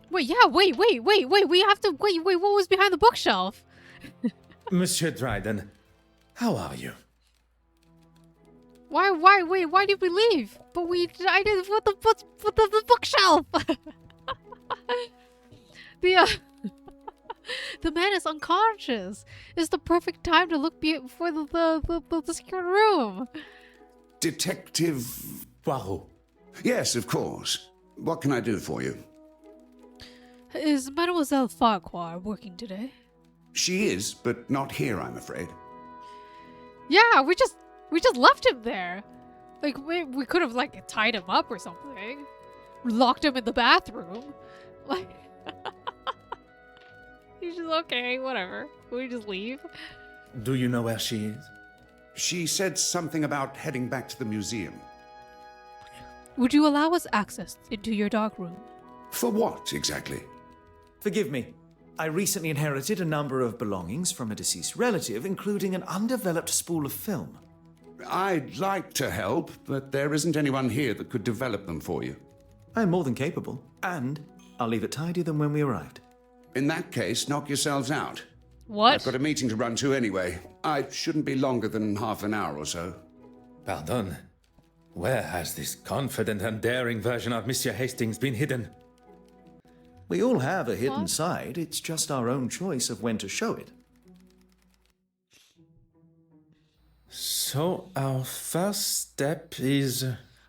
Wait, yeah, wait, we have to, wait, what was behind the bookshelf? Monsieur Dryden, how are you? Why did we leave? But I did with the bookshelf. The man is unconscious. It's the perfect time to look for the secret room. Detective Poirot. Yes, of course. What can I do for you? Is Mademoiselle Farquhar working today? She is, but not here, I'm afraid. Yeah, we just left him there. Like we could have like tied him up or something. Locked him in the bathroom. Like he's just okay, whatever. We just leave. Do you know where she is? She said something about heading back to the museum. Would you allow us access into your dark room? For what, exactly? Forgive me. I recently inherited a number of belongings from a deceased relative, including an undeveloped spool of film. I'd like to help, but there isn't anyone here that could develop them for you. I'm more than capable, and I'll leave it tidier than when we arrived. In that case, knock yourselves out. What? I've got a meeting to run to anyway. I shouldn't be longer than half an hour or so. Pardon. Where has this confident and daring version of Monsieur Hastings been hidden? We all have a hidden side. It's just our own choice of when to show it. So, our first step is...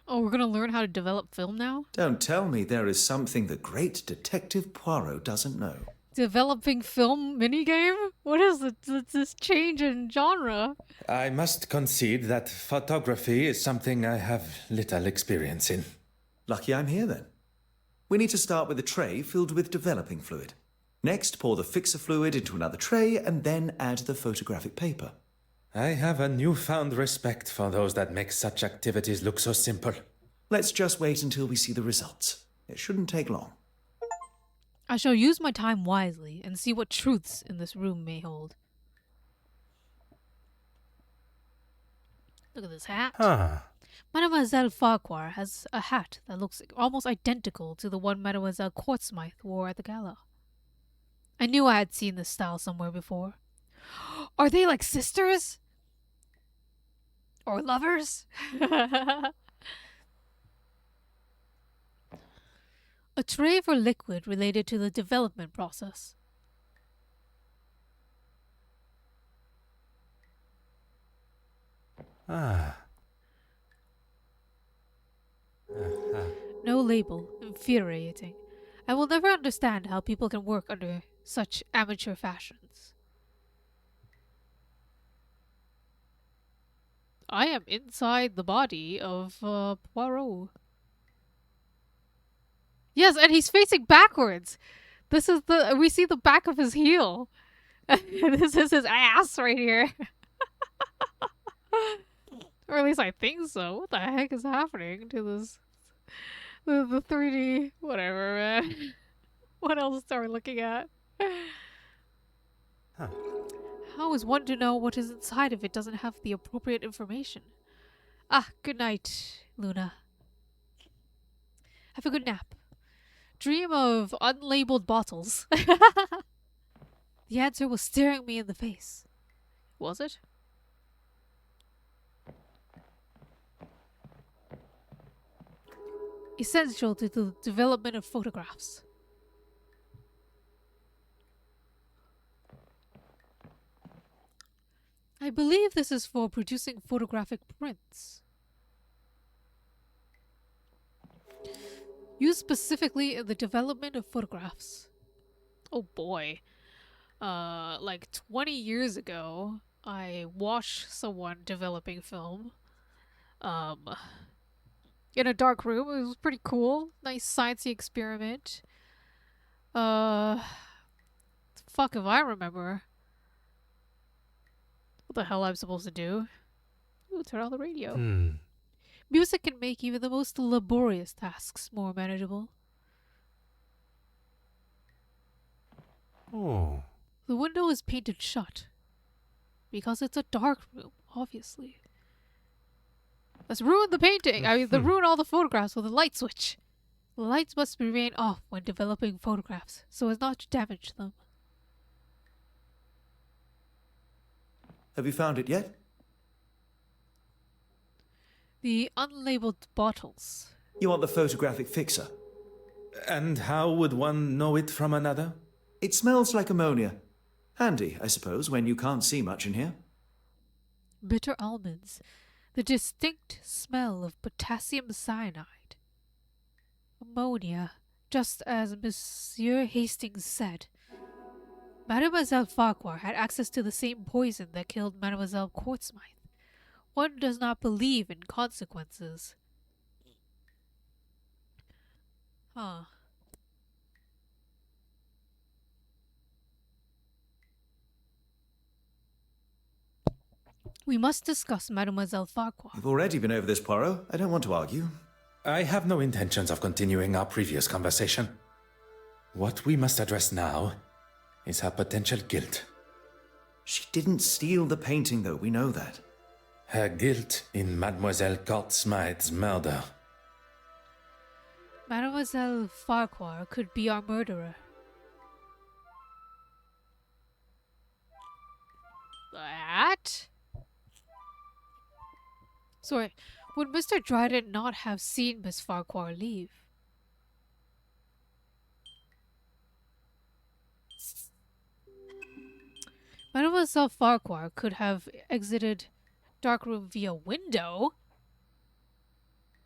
Oh, we're gonna learn how to develop film now? Don't tell me there is something the great Detective Poirot doesn't know. Developing film minigame? What is this change in genre? I must concede that photography is something I have little experience in. Lucky I'm here then. We need to start with a tray filled with developing fluid. Next, pour the fixer fluid into another tray and then add the photographic paper. I have a newfound respect for those that make such activities look so simple. Let's just wait until we see the results. It shouldn't take long. I shall use my time wisely and see what truths in this room may hold. Look at this hat. Mademoiselle Farquhar has a hat that looks almost identical to the one Mademoiselle Quartzmythe wore at the gala. I knew I had seen this style somewhere before. Are they like sisters? Or lovers? A tray for liquid related to the development process. No label. Infuriating. I will never understand how people can work under such amateur fashions. I am inside the body of Poirot. Yes, and he's facing backwards. This is we see the back of his heel. This is his ass right here. Or at least I think so. What the heck is happening to this? The 3D, whatever, man. What else are we looking at? How is one to know what is inside if it doesn't have the appropriate information? Ah, good night, Luna. Have a good nap. Dream of unlabeled bottles. The answer was staring me in the face. Was it? Essential to the development of photographs. I believe this is for producing photographic prints. Used specifically in the development of photographs. Oh boy. Like 20 years ago, I watched someone developing film. In a dark room. It was pretty cool. Nice sciencey experiment. Fuck if I remember. What the hell I'm supposed to do? Ooh, turn on the radio. Music can make even the most laborious tasks more manageable. Oh. The window is painted shut. Because it's a dark room, obviously. Let's ruin the painting. I mean, ruin all the photographs with a light switch. The lights must remain off when developing photographs, so as not to damage them. Have you found it yet? The unlabeled bottles. You want the photographic fixer? And how would one know it from another? It smells like ammonia. Handy, I suppose, when you can't see much in here. Bitter almonds. The distinct smell of potassium cyanide. Ammonia, just as Monsieur Hastings said. Mademoiselle Farquhar had access to the same poison that killed Mademoiselle Quartzmythe. One does not believe in consequences. Huh. We must discuss Mademoiselle Farquhar. You've already been over this, Poirot. I don't want to argue. I have no intentions of continuing our previous conversation. What we must address now is her potential guilt. She didn't steal the painting, though. We know that. Her guilt in Mademoiselle Quartzmythe's murder. Mademoiselle Farquhar could be our murderer. that? Sorry, would Mr. Dryden not have seen Miss Farquhar leave? Mademoiselle Farquhar could have exited darkroom via window.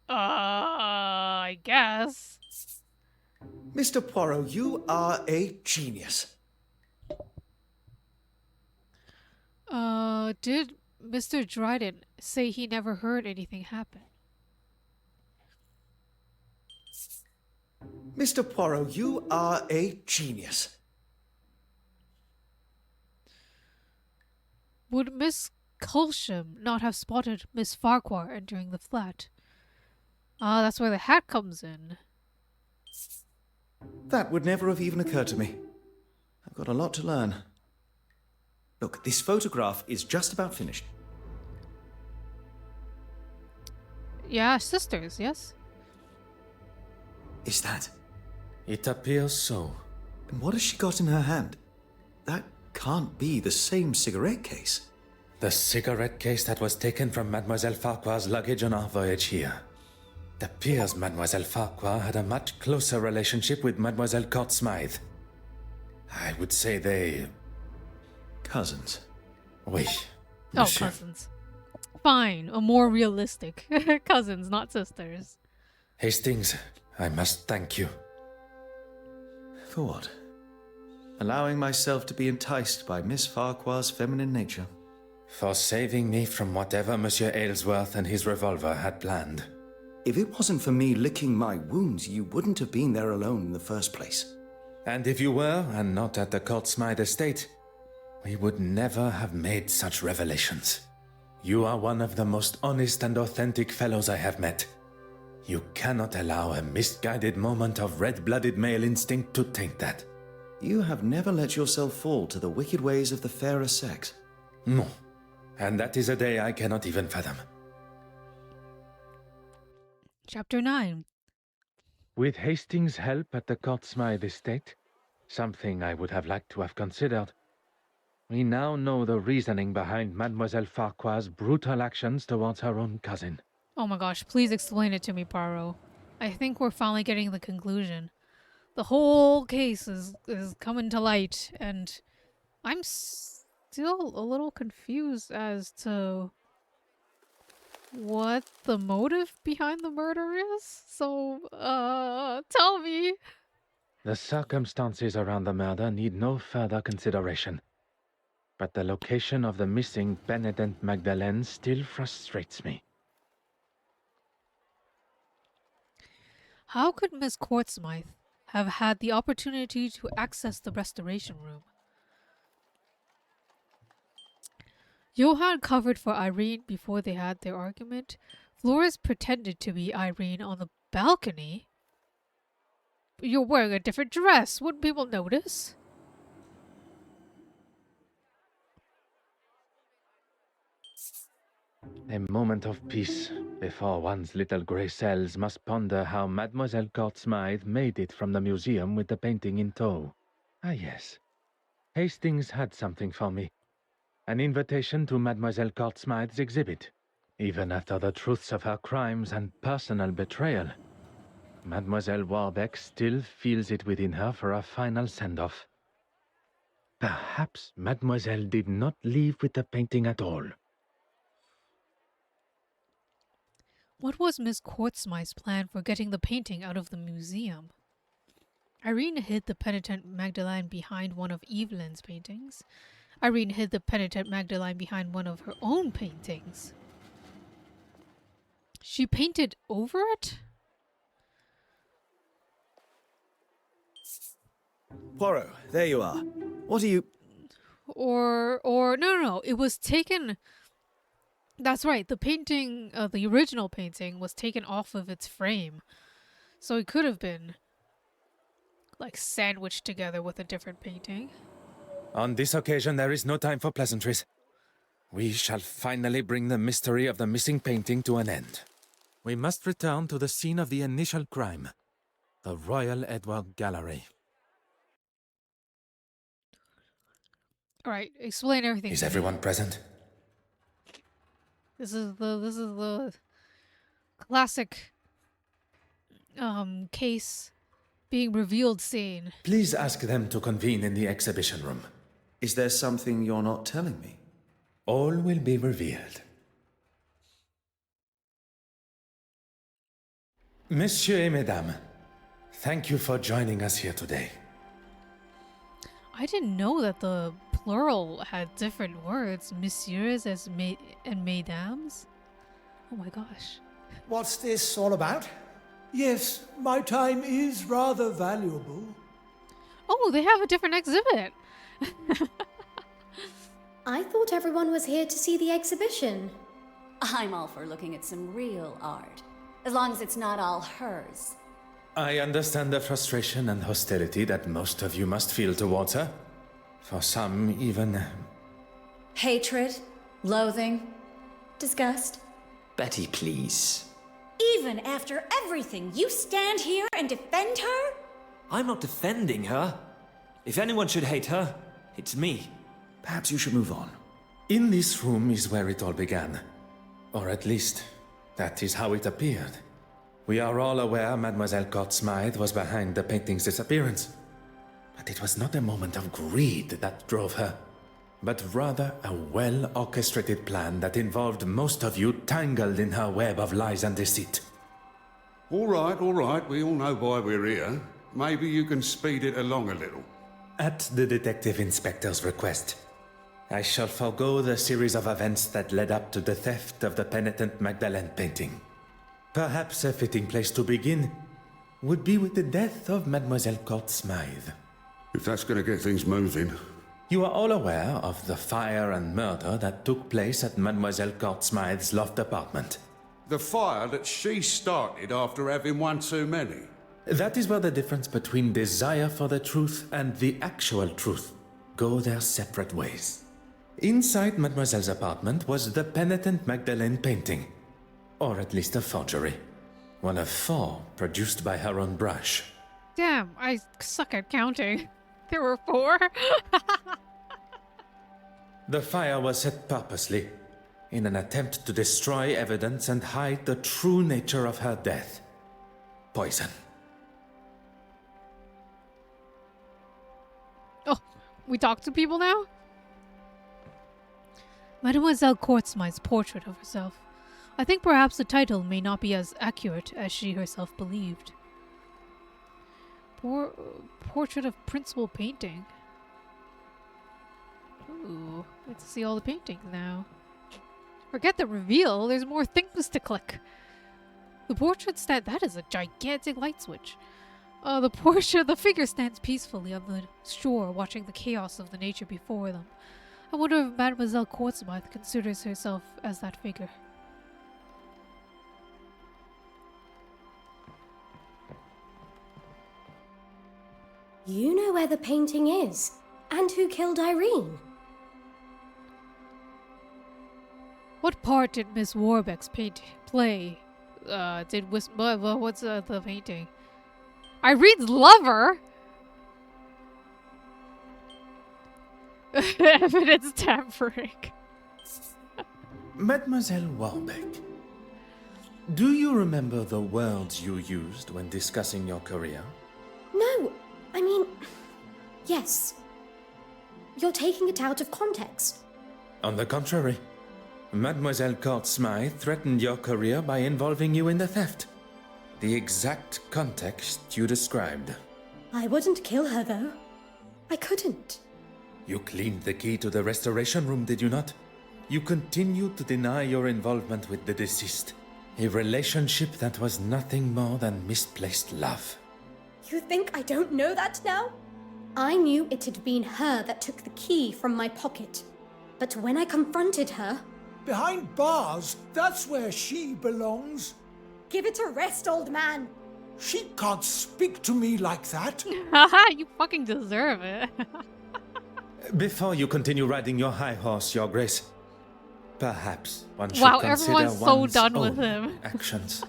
I guess. Mr. Poirot, you are a genius. Did Mr. Dryden say he never heard anything happen? Mr. Poirot, you are a genius. Would Miss Colsham not have spotted Miss Farquhar entering the flat? Ah, that's where the hat comes in. That would never have even occurred to me. I've got a lot to learn. Look, this photograph is just about finished. Yeah, sisters, yes? Is that? It appears so. And what has she got in her hand? That can't be the same cigarette case. The cigarette case that was taken from Mademoiselle Farquhar's luggage on our voyage here. It appears Mademoiselle Farquhar had a much closer relationship with Mademoiselle Court Smythe. I would say they... Cousins. Oui. Oh, monsieur. cousins. Fine, a more realistic. Cousins, not sisters. Hastings, I must thank you. For what? Allowing myself to be enticed by Miss Farquhar's feminine nature. For saving me from whatever Monsieur Aylesworth and his revolver had planned. If it wasn't for me licking my wounds, you wouldn't have been there alone in the first place. And if you were, and not at the Court Smythe estate, we would never have made such revelations. You are one of the most honest and authentic fellows I have met. You cannot allow a misguided moment of red-blooded male instinct to taint that. You have never let yourself fall to the wicked ways of the fairer sex. No. And that is a day I cannot even fathom. Chapter 9. With Hastings' help at the Court Smythe estate, something I would have liked to have considered, we now know the reasoning behind Mademoiselle Farquhar's brutal actions towards her own cousin. Oh my gosh, please explain it to me, Poirot. I think we're finally getting the conclusion. The whole case is coming to light, and I'm still a little confused as to what the motive behind the murder is. So, tell me. The circumstances around the murder need no further consideration. But the location of the missing Benedent Magdalene still frustrates me. How could Miss Courtsmythe have had the opportunity to access the restoration room? Johann covered for Irene before they had their argument. Flores pretended to be Irene on the balcony. You're wearing a different dress. Wouldn't people notice? A moment of peace before one's little grey cells must ponder how Mademoiselle Court Smythe made it from the museum with the painting in tow. Ah yes, Hastings had something for me. An invitation to Mademoiselle Court Smythe's exhibit. Even after the truths of her crimes and personal betrayal, Mademoiselle Warbeck still feels it within her for a final send-off. Perhaps Mademoiselle did not leave with the painting at all. What was Miss Courtsmythe's plan for getting the painting out of the museum? Irene hid the penitent Magdalene behind one of Evelyn's paintings. Irene hid the penitent Magdalene behind one of her own paintings. She painted over it? Poirot, there you are. What are you... No, it was taken... That's right, the painting, the original painting was taken off of its frame. So it could have been, like, sandwiched together with a different painting. On this occasion, there is no time for pleasantries. We shall finally bring the mystery of the missing painting to an end. We must return to the scene of the initial crime, the Royal Edward Gallery. All right, explain everything. Is to me. everyone present? This is the classic case being revealed scene. Please ask them to convene in the exhibition room. Is there something you're not telling me? All will be revealed. Messieurs et mesdames, thank you for joining us here today. I didn't know that the plural had different words, messieurs and mesdames. Oh my gosh. What's this all about? Yes, my time is rather valuable. Oh, they have a different exhibit. I thought everyone was here to see the exhibition. I'm all for looking at some real art, as long as it's not all hers. I understand the frustration and hostility that most of you must feel towards her. For some, even... Hatred, loathing, disgust. Betty, please. Even after everything, you stand here and defend her? I'm not defending her. If anyone should hate her, it's me. Perhaps you should move on. In this room is where it all began. Or at least, that is how it appeared. We are all aware Mademoiselle Court-Smythe was behind the painting's disappearance. But it was not a moment of greed that drove her, but rather a well-orchestrated plan that involved most of you tangled in her web of lies and deceit. All right, we all know why we're here. Maybe you can speed it along a little. At the detective inspector's request, I shall forego the series of events that led up to the theft of the penitent Magdalene painting. Perhaps a fitting place to begin would be with the death of Mademoiselle Court-Smythe. If that's going to get things moving. You are all aware of the fire and murder that took place at Mademoiselle Court-Smythe's loft apartment. The fire that she started after having one too many. That is where the difference between desire for the truth and the actual truth go their separate ways. Inside Mademoiselle's apartment was the penitent Magdalene painting, or at least a forgery. One of 4 produced by her own brush. Damn, I suck at counting. There were 4. The fire was set purposely, in an attempt to destroy evidence and hide the true nature of her death. Poison. Oh, we talk to people now? Mademoiselle Court-Smythe's portrait of herself. I think perhaps the title may not be as accurate as she herself believed. Portrait of principal painting. Ooh, let's see all the paintings now. Forget the reveal, there's more things to click. The portrait that is a gigantic light switch. The figure stands peacefully on the shore, watching the chaos of the nature before them. I wonder if Mademoiselle Court-Smythe considers herself as that figure. You know where the painting is, and who killed Irene. What part did Miss Warbeck's play? What's the painting? Irene's lover? Evidence tampering. Mademoiselle Warbeck, do you remember the words you used when discussing your career? No, I mean, yes. You're taking it out of context. On the contrary, Mademoiselle Court-Smythe threatened your career by involving you in the theft. The exact context you described. I wouldn't kill her, though. I couldn't. You cleaned the key to the restoration room, did you not? You continued to deny your involvement with the deceased. A relationship that was nothing more than misplaced love. You think I don't know that now? I knew it had been her that took the key from my pocket. But when I confronted her... Behind bars, that's where she belongs. Give it a rest, old man. She can't speak to me like that. Haha, you fucking deserve it. Before you continue riding your high horse, Your Grace, perhaps one should wow, consider everyone's so one's done own with him. actions.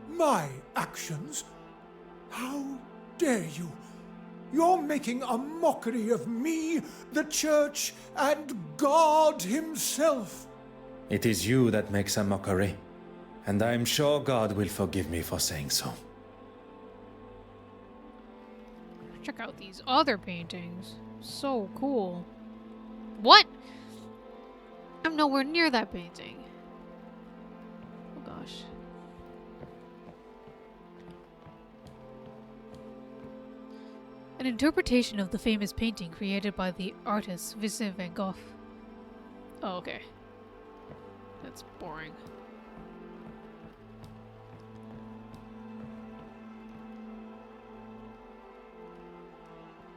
My actions? How dare you? You're making a mockery of me, the church, and God himself. It is you that makes a mockery, and I am sure God will forgive me for saying so. Check out these other paintings. So cool. What? I'm nowhere near that painting. Oh gosh. An interpretation of the famous painting created by the artist Vincent van Gogh. Oh, okay. That's boring.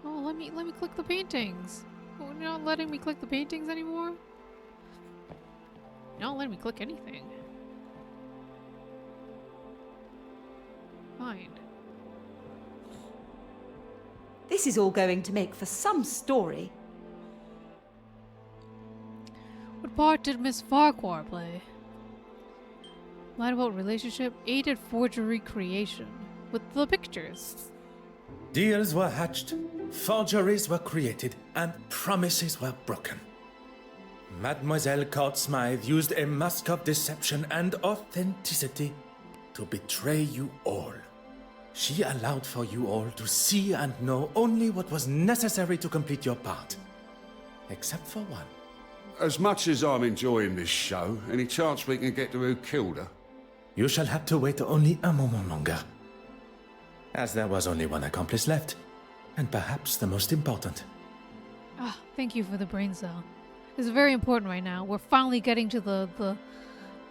Oh, let me click the paintings. Oh, you're not letting me click the paintings anymore? You're not letting me click anything. Fine. This is all going to make for some story. What part did Miss Farquhar play? Line about relationship aided forgery creation with the pictures. Deals were hatched, forgeries were created, and promises were broken. Mademoiselle Court Smythe used a mask of deception and authenticity to betray you all. She allowed for you all to see and know only what was necessary to complete your part. Except for one. As much as I'm enjoying this show, any chance we can get to who killed her? You shall have to wait only a moment longer. As there was only one accomplice left, and perhaps the most important. Ah, thank you for the brain cell. It's very important right now. We're finally getting to the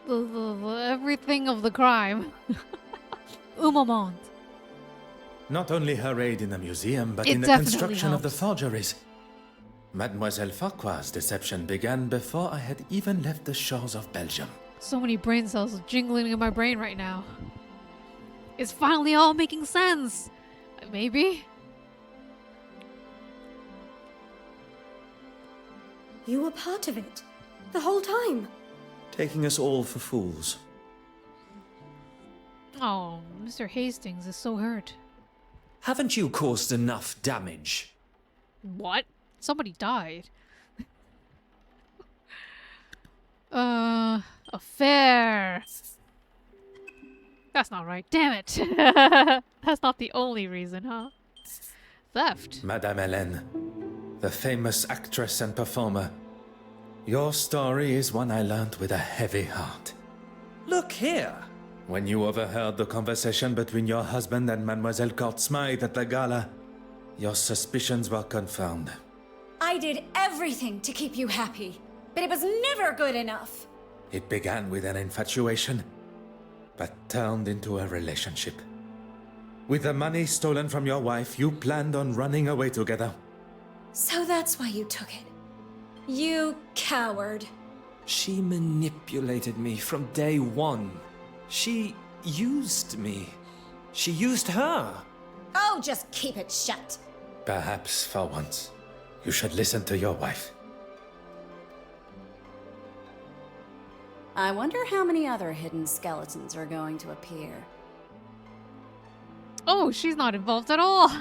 everything of the crime. Un moment. Not only her aid in the museum, but It in the definitely construction of the helps. forgeries. Mademoiselle Farquhar's deception began before I had even left the shores of Belgium. So many brain cells jingling in my brain right now. It's finally all making sense. Maybe? You were part of it. The whole time. Taking us all for fools. Oh, Mr. Hastings is so hurt. Haven't you caused enough damage? What? Somebody died. Affair. That's not right. Damn it. That's not the only reason, huh? Theft. Madame Hélène, the famous actress and performer. Your story is one I learned with a heavy heart. Look here. When you overheard the conversation between your husband and Mademoiselle Court Smythe at the gala, your suspicions were confirmed. I did everything to keep you happy, but it was never good enough. It began with an infatuation, but turned into a relationship. With the money stolen from your wife, you planned on running away together. So that's why you took it. You coward. She manipulated me from day one. She used me. She used her. Oh, just keep it shut. Perhaps for once, you should listen to your wife. I wonder how many other hidden skeletons are going to appear. Oh, she's not involved at all.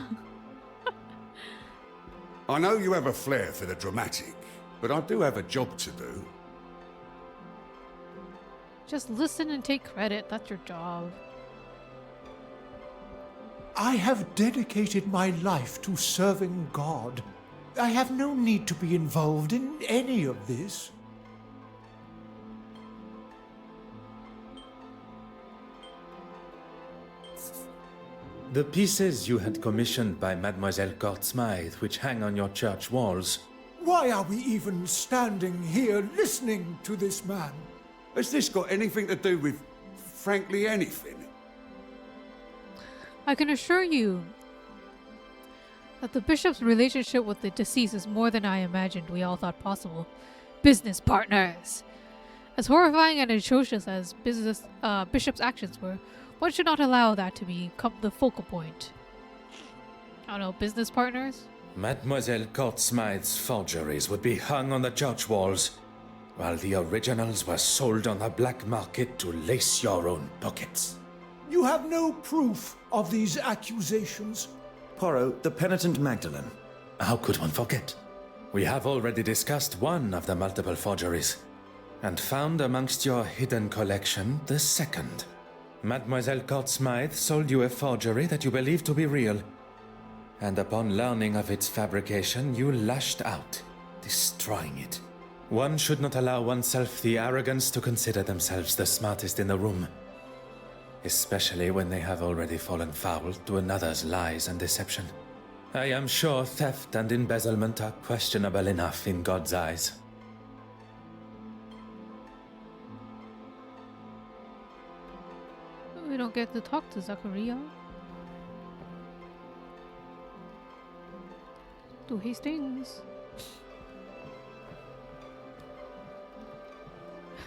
I know you have a flair for the dramatic, but I do have a job to do. Just listen and take credit. That's your job. I have dedicated my life to serving God. I have no need to be involved in any of this. The pieces you had commissioned by Mademoiselle Court Smythe, which hang on your church walls. Why are we even standing here listening to this man? Has this got anything to do with, frankly, anything? I can assure you that the bishop's relationship with the deceased is more than I imagined we all thought possible. Business partners! As horrifying and atrocious as bishop's actions were, one should not allow that to become the focal point. I don't know, business partners? Mademoiselle Court Smythe's forgeries would be hung on the church walls, while the originals were sold on the black market to lace your own pockets. You have no proof of these accusations. Poirot, the penitent Magdalene. How could one forget? We have already discussed one of the multiple forgeries, and found amongst your hidden collection the second. Mademoiselle Court Smythe sold you a forgery that you believed to be real, and upon learning of its fabrication, you lashed out, destroying it. One should not allow oneself the arrogance to consider themselves the smartest in the room, especially when they have already fallen foul to another's lies and deception. I am sure theft and embezzlement are questionable enough in God's eyes. We don't get to talk to Zachariah. To Hastings.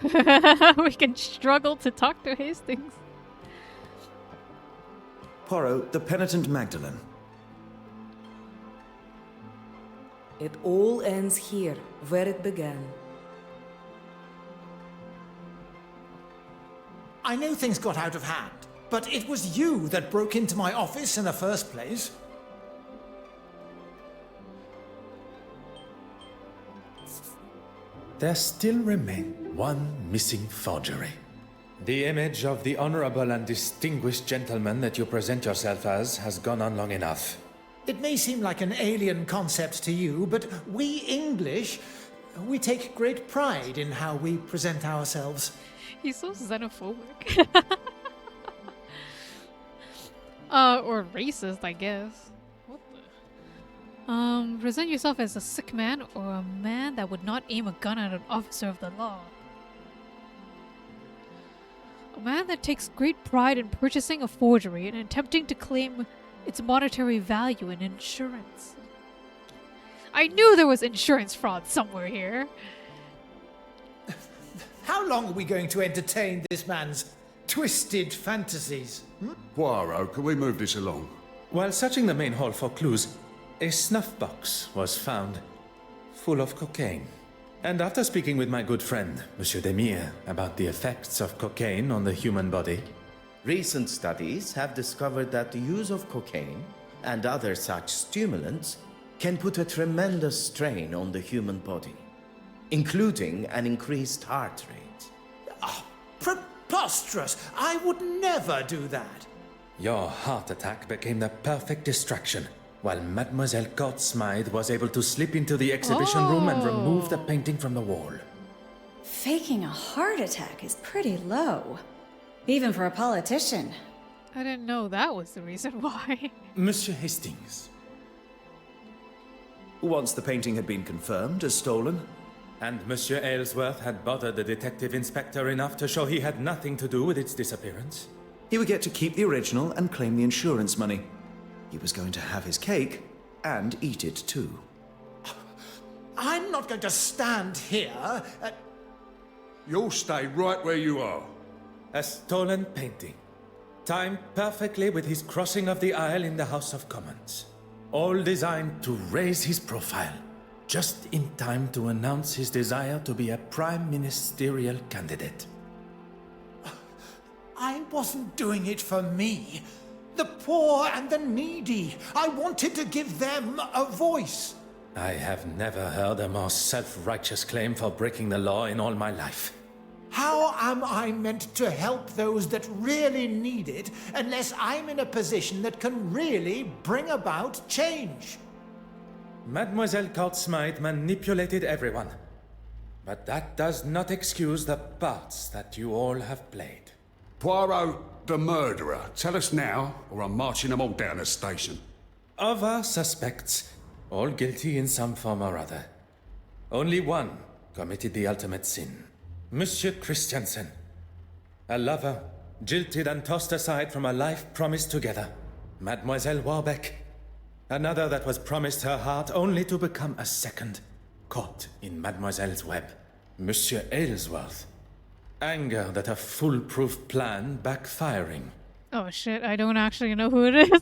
We can struggle to talk to Hastings. Poirot, the penitent Magdalene. It all ends here, where it began. I know things got out of hand, but it was you that broke into my office in the first place. There still remain one missing forgery. The image of the honorable and distinguished gentleman that you present yourself as has gone on long enough. It may seem like an alien concept to you, but we English, we take great pride in how we present ourselves. He's so xenophobic. Or racist, I guess. What the? Present yourself as a sick man or a man that would not aim a gun at an officer of the law. A man that takes great pride in purchasing a forgery and attempting to claim its monetary value in insurance. I knew there was insurance fraud somewhere here. How long are we going to entertain this man's twisted fantasies? Poirot, can we move this along? While searching the main hall for clues, a snuff box was found, full of cocaine. And after speaking with my good friend, Monsieur Demire, about the effects of cocaine on the human body, Recent studies have discovered that the use of cocaine and other such stimulants can put a tremendous strain on the human body, including an increased heart rate. Oh, preposterous! I would never do that. your heart attack became the perfect distraction, while Mademoiselle Court Smythe was able to slip into the exhibition room and remove the painting from the wall. Faking a heart attack is pretty low. Even for a politician. I didn't know that was the reason why. Monsieur Hastings. Once the painting had been confirmed as stolen. And Monsieur Aylesworth had bothered the detective inspector enough to show he had nothing to do with its disappearance. He would get to keep the original and claim the insurance money. He was going to have his cake and eat it too. I'm not going to stand here. You'll stay right where you are. A stolen painting, timed perfectly with his crossing of the aisle in the House of Commons. All designed to raise his profile, just in time to announce his desire to be a prime ministerial candidate. I wasn't doing it for me. The poor and the needy. I wanted to give them a voice. I have never heard a more self-righteous claim for breaking the law in all my life. How am I meant to help those that really need it unless I'm in a position that can really bring about change? Mademoiselle Court Smythe manipulated everyone. But that does not excuse the parts that you all have played. Poirot, the murderer. Tell us now, or I'm marching them all down the station. Of our suspects, all guilty in some form or other, only one committed the ultimate sin. Monsieur Christiansen, a lover, jilted and tossed aside from a life promised together. Mademoiselle Warbeck, another that was promised her heart only to become a second, caught in Mademoiselle's web. Monsieur Aylesworth, anger that a foolproof plan backfiring. Oh shit, I don't actually know who it is.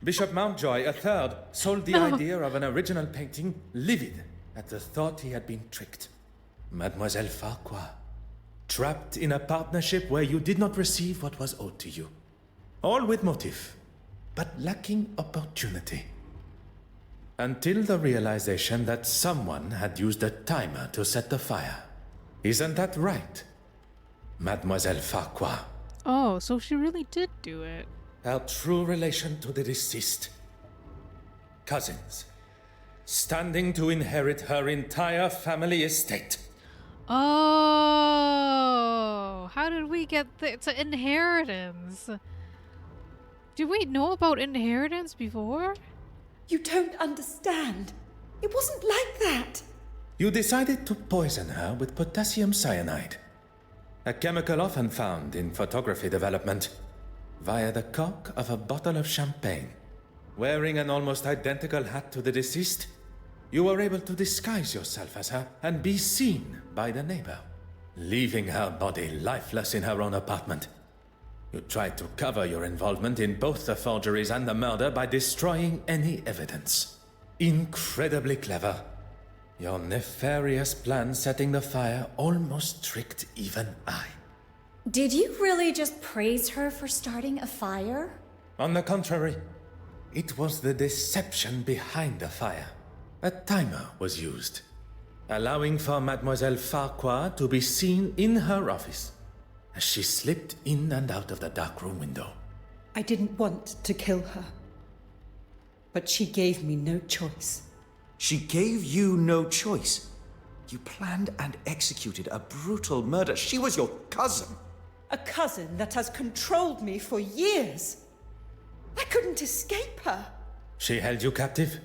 Bishop Mountjoy, a third, sold the idea of an original painting, livid at the thought he had been tricked. Mademoiselle Farquhar, trapped in a partnership where you did not receive what was owed to you. All with motive. but lacking opportunity. Until the realization that someone had used a timer to set the fire. Isn't that right, Mademoiselle Farquhar? Oh, so she really did do it. Our true relation to the deceased. Cousins, standing to inherit her entire family estate. Oh, how did we get to inheritance? Did we know about inheritance before? You don't understand. It wasn't like that. You decided to poison her with potassium cyanide, a chemical often found in photography development, via the cork of a bottle of champagne. Wearing an almost identical hat to the deceased, you were able to disguise yourself as her and be seen by the neighbor, leaving her body lifeless in her own apartment. You tried to cover your involvement in both the forgeries and the murder by destroying any evidence. Incredibly clever. Your nefarious plan setting the fire almost tricked even I. Did you really just praise her for starting a fire? On the contrary, it was the deception behind the fire. A timer was used, allowing for Mademoiselle Farquhar to be seen in her office as she slipped in and out of the darkroom window. I didn't want to kill her, but she gave me no choice. She gave you no choice. You planned and executed a brutal murder. She was your cousin. A cousin that has controlled me for years. I couldn't escape her. She held you captive?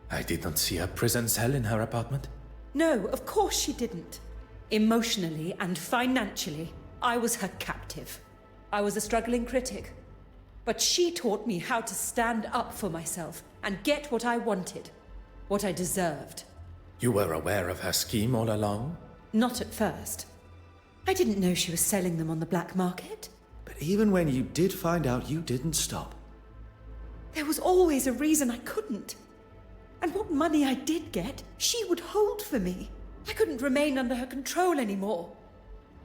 I did not see a prison cell in her apartment. No, of course she didn't. Emotionally and financially, I was her captive. I was a struggling critic. But she taught me how to stand up for myself and get what I wanted, what I deserved. You were aware of her scheme all along? Not at first. I didn't know she was selling them on the black market. But even when you did find out, you didn't stop. There was always a reason I couldn't. And what money I did get, she would hold for me. I couldn't remain under her control anymore.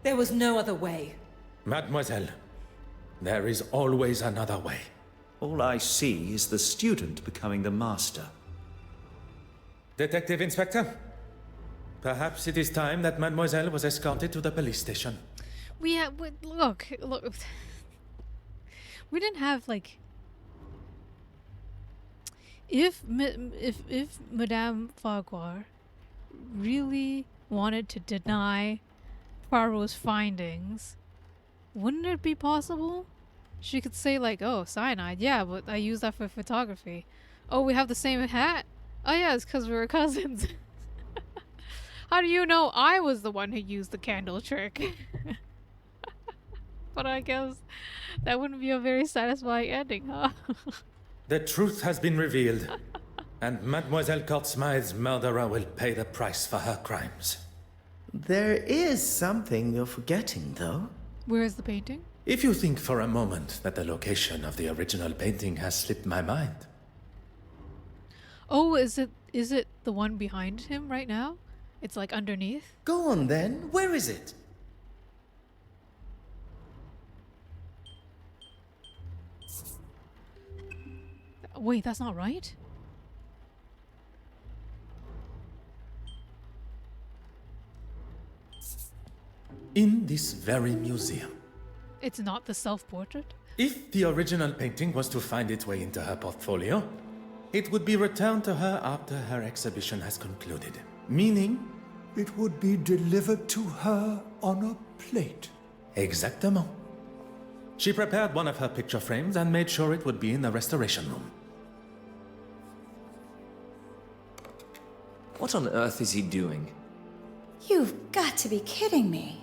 There was no other way. Mademoiselle, there is always another way. All I see is the student becoming the master. Detective Inspector, perhaps it is time that Mademoiselle was escorted to the police station. Look. We didn't have, like... If Madame Farquhar really wanted to deny Poirot's findings, wouldn't it be possible? She could say like, oh, cyanide, yeah, but I used that for photography. Oh, we have the same hat? Oh yeah, it's because we were cousins. How do you know I was the one who used the candle trick? But I guess that wouldn't be a very satisfying ending, huh? The truth has been revealed, and Mademoiselle Courtsmythe's murderer will pay the price for her crimes. There is something you're forgetting, though. Where is the painting? If you think for a moment that the location of the original painting has slipped my mind. Oh, is it the one behind him right now? It's like underneath? Go on then, where is it? Wait, that's not right? In this very museum. It's not the self-portrait? If the original painting was to find its way into her portfolio, it would be returned to her after her exhibition has concluded. Meaning... It would be delivered to her on a plate. Exactement. She prepared one of her picture frames and made sure it would be in the restoration room. What on earth is he doing? You've got to be kidding me.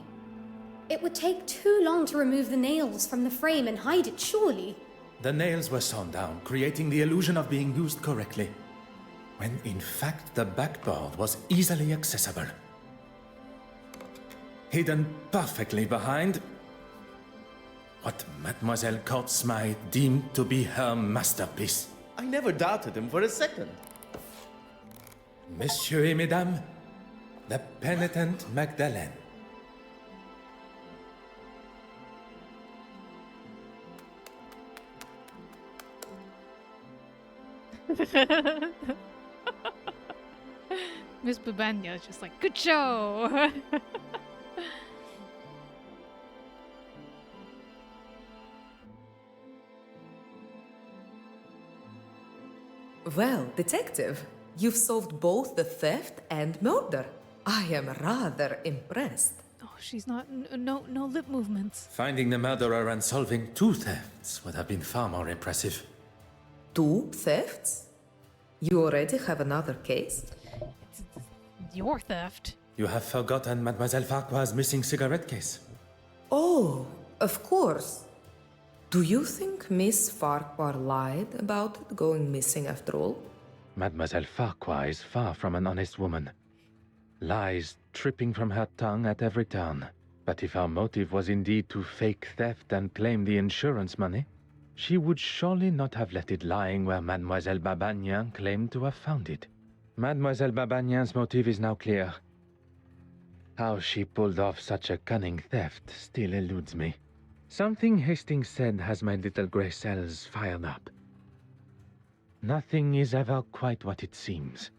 It would take too long to remove the nails from the frame and hide it, surely. The nails were sewn down, creating the illusion of being used correctly, when in fact the backboard was easily accessible. Hidden perfectly behind what Mademoiselle Courtsmythe deemed to be her masterpiece. I never doubted him for a second. Messieurs et Mesdames, the penitent Magdalene. Miss Babanya is just like, good show! Well, detective, you've solved both the theft and murder. I am rather impressed. Oh, she's not. No lip movements. Finding the murderer and solving 2 thefts would have been far more impressive. 2 thefts? You already have another case? It's your theft. You have forgotten Mademoiselle Farquhar's missing cigarette case. Oh, of course. Do you think Miss Farquhar lied about it going missing after all? Mademoiselle Farquhar is far from an honest woman. Lies tripping from her tongue at every turn. But if our motive was indeed to fake theft and claim the insurance money, she would surely not have let it lying where Mademoiselle Babagnan claimed to have found it. Mademoiselle Babagnan's motive is now clear. How she pulled off such a cunning theft still eludes me. Something Hastings said has my little grey cells fired up. Nothing is ever quite what it seems.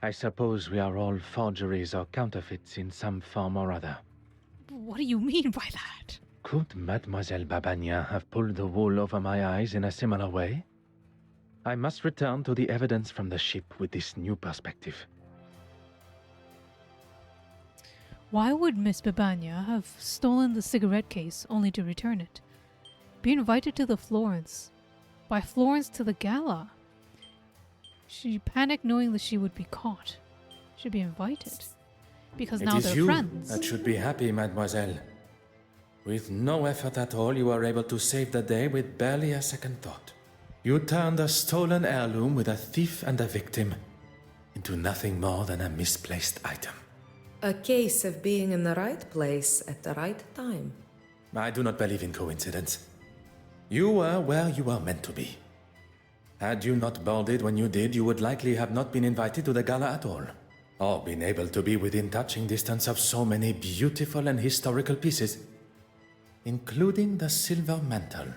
I suppose we are all forgeries or counterfeits in some form or other. What do you mean by that? Could Mademoiselle Babagnan have pulled the wool over my eyes in a similar way? I must return to the evidence from the ship with this new perspective. Why would Miss Babagnan have stolen the cigarette case only to return it? Be invited to the Florence. By Florence to the gala. She panicked knowing that she would be caught. Should be invited. Because now they're friends. That should be happy, mademoiselle. With no effort at all, you were able to save the day with barely a second thought. You turned a stolen heirloom with a thief and a victim into nothing more than a misplaced item. A case of being in the right place at the right time. I do not believe in coincidence. You were where you were meant to be. Had you not boarded when you did, you would likely have not been invited to the gala at all, or been able to be within touching distance of so many beautiful and historical pieces, including the silver mantle.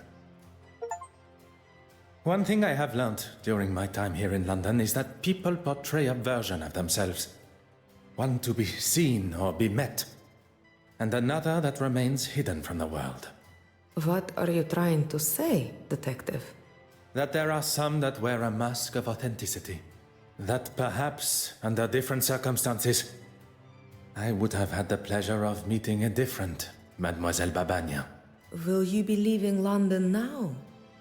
One thing I have learnt during my time here in London is that people portray a version of themselves. One to be seen or be met, and another that remains hidden from the world. What are you trying to say, detective? That there are some that wear a mask of authenticity. That perhaps, under different circumstances, I would have had the pleasure of meeting a different Mademoiselle Babagnan. Will you be leaving London now?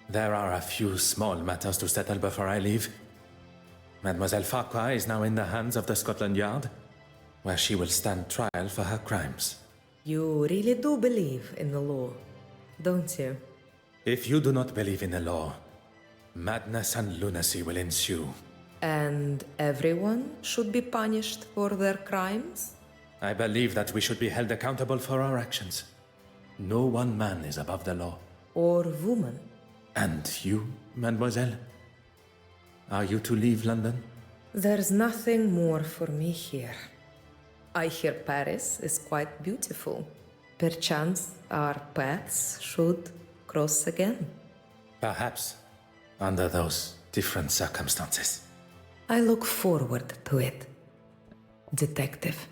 There are a few small matters to settle before I leave. Mademoiselle Farquhar is now in the hands of the Scotland Yard, where she will stand trial for her crimes. You really do believe in the law, don't you? If you do not believe in the law, madness and lunacy will ensue. And everyone should be punished for their crimes? I believe that we should be held accountable for our actions. No one man is above the law. Or woman. And you, mademoiselle? Are you to leave London? There's nothing more for me here. I hear Paris is quite beautiful. Perchance our paths should cross again. Perhaps, under those different circumstances. I look forward to it, detective.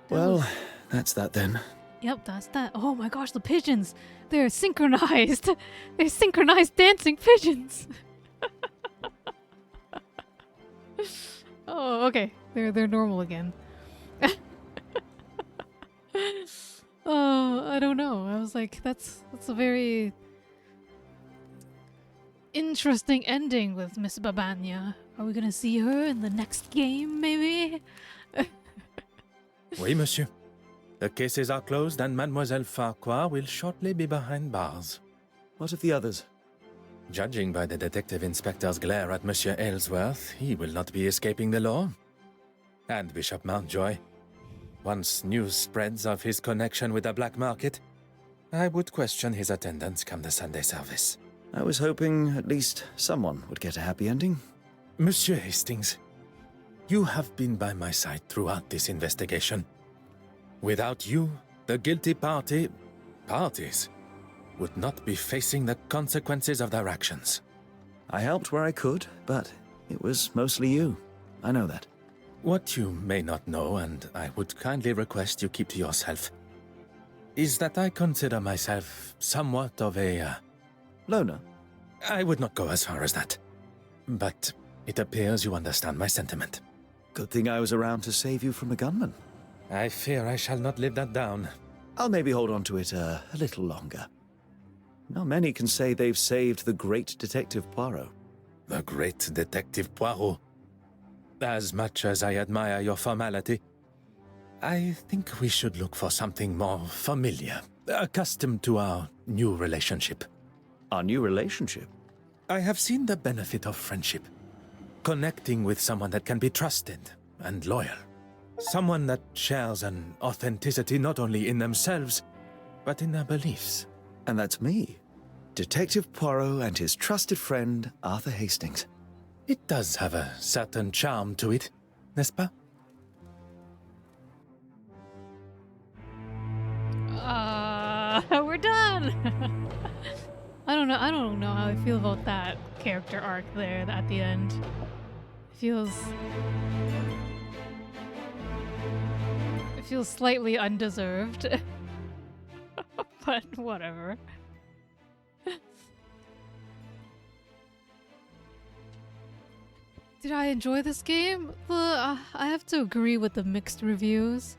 Well, that's that then. Yep, that's that. Oh my gosh, the pigeons! They're synchronized! They're synchronized dancing pigeons! Oh, okay. They're normal again. Oh, I don't know. I was like, that's a very interesting ending with Miss Babagnan. Are we gonna see her in the next game, maybe? Oui, monsieur. The cases are closed and Mademoiselle Farquhar will shortly be behind bars. What of the others? Judging by the detective inspector's glare at Monsieur Aylesworth, he will not be escaping the law. And Bishop Mountjoy. Once news spreads of his connection with the black market, I would question his attendance come the Sunday service. I was hoping at least someone would get a happy ending. Monsieur Hastings, you have been by my side throughout this investigation. Without you, the guilty parties would not be facing the consequences of their actions. I helped where I could, but it was mostly you. I know that. What you may not know, and I would kindly request you keep to yourself, is that I consider myself somewhat of a... Loner? I would not go as far as that. But it appears you understand my sentiment. Good thing I was around to save you from a gunman. I fear I shall not live that down. I'll maybe hold on to it a little longer. Not many can say they've saved the great Detective Poirot. The great Detective Poirot. As much as I admire your formality, I think we should look for something more familiar, accustomed to our new relationship. Our new relationship? I have seen the benefit of friendship. Connecting with someone that can be trusted and loyal. Someone that shares an authenticity not only in themselves, but in their beliefs. And that's me. Detective Poirot and his trusted friend, Arthur Hastings. It does have a certain charm to it, n'est-ce pas? We're done! I don't know how I feel about that character arc there at the end. It feels slightly undeserved. But whatever. Did I enjoy this game? I have to agree with the mixed reviews.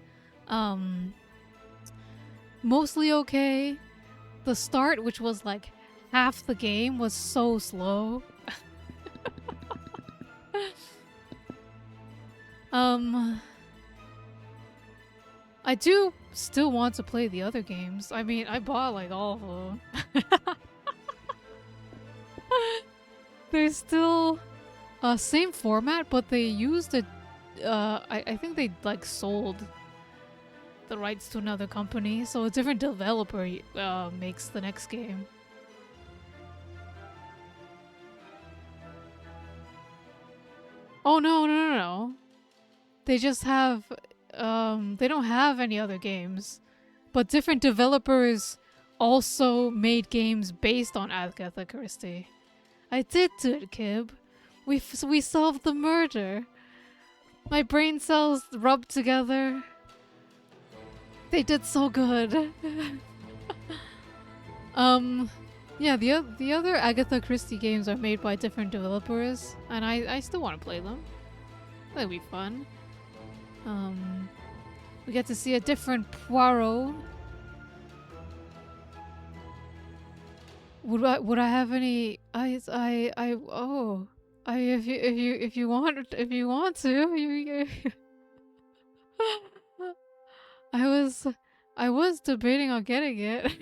Mostly okay. The start, which was like half the game, was so slow. I do still want to play the other games. I mean, I bought like all of them. They're still same format, but they used it. I think they like sold the rights to another company, so a different developer makes the next game. Oh no. They just have they don't have any other games, but different developers also made games based on Agatha Christie. I did do it, Kib. We solved the murder. My brain cells rubbed together. They did so good. Yeah, the other Agatha Christie games are made by different developers, and I still want to play them. That'd be fun. We get to see a different Poirot. Would I have any? If you want to, you I was debating on getting it.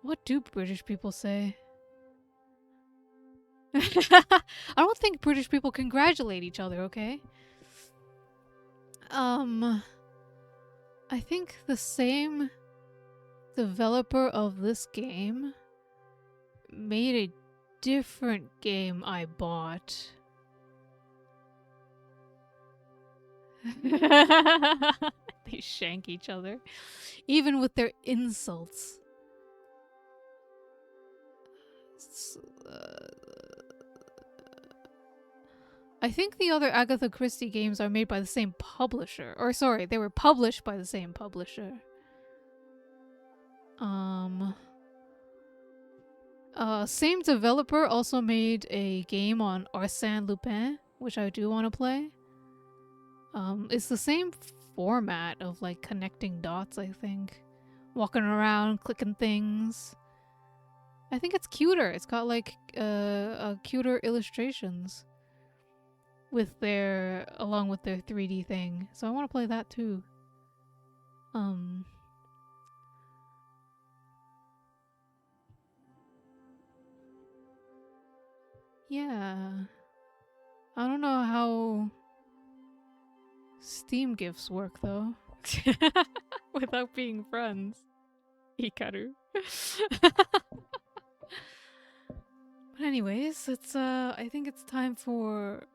What do British people say? I don't think British people congratulate each other, okay? I think the same developer of this game made a different game I bought. They shank each other, even with their insults. I think the other Agatha Christie games are made by the same publisher. Or sorry, they were published by the same publisher. Same developer also made a game on Arsène Lupin, which I do want to play. It's the same format of like connecting dots, I think. Walking around, clicking things. I think it's cuter. It's got like cuter illustrations along with their 3D thing. So I want to play that too. Yeah. I don't know how Steam gifts work though. Without being friends. Hikaru. But anyways, it's I think it's time for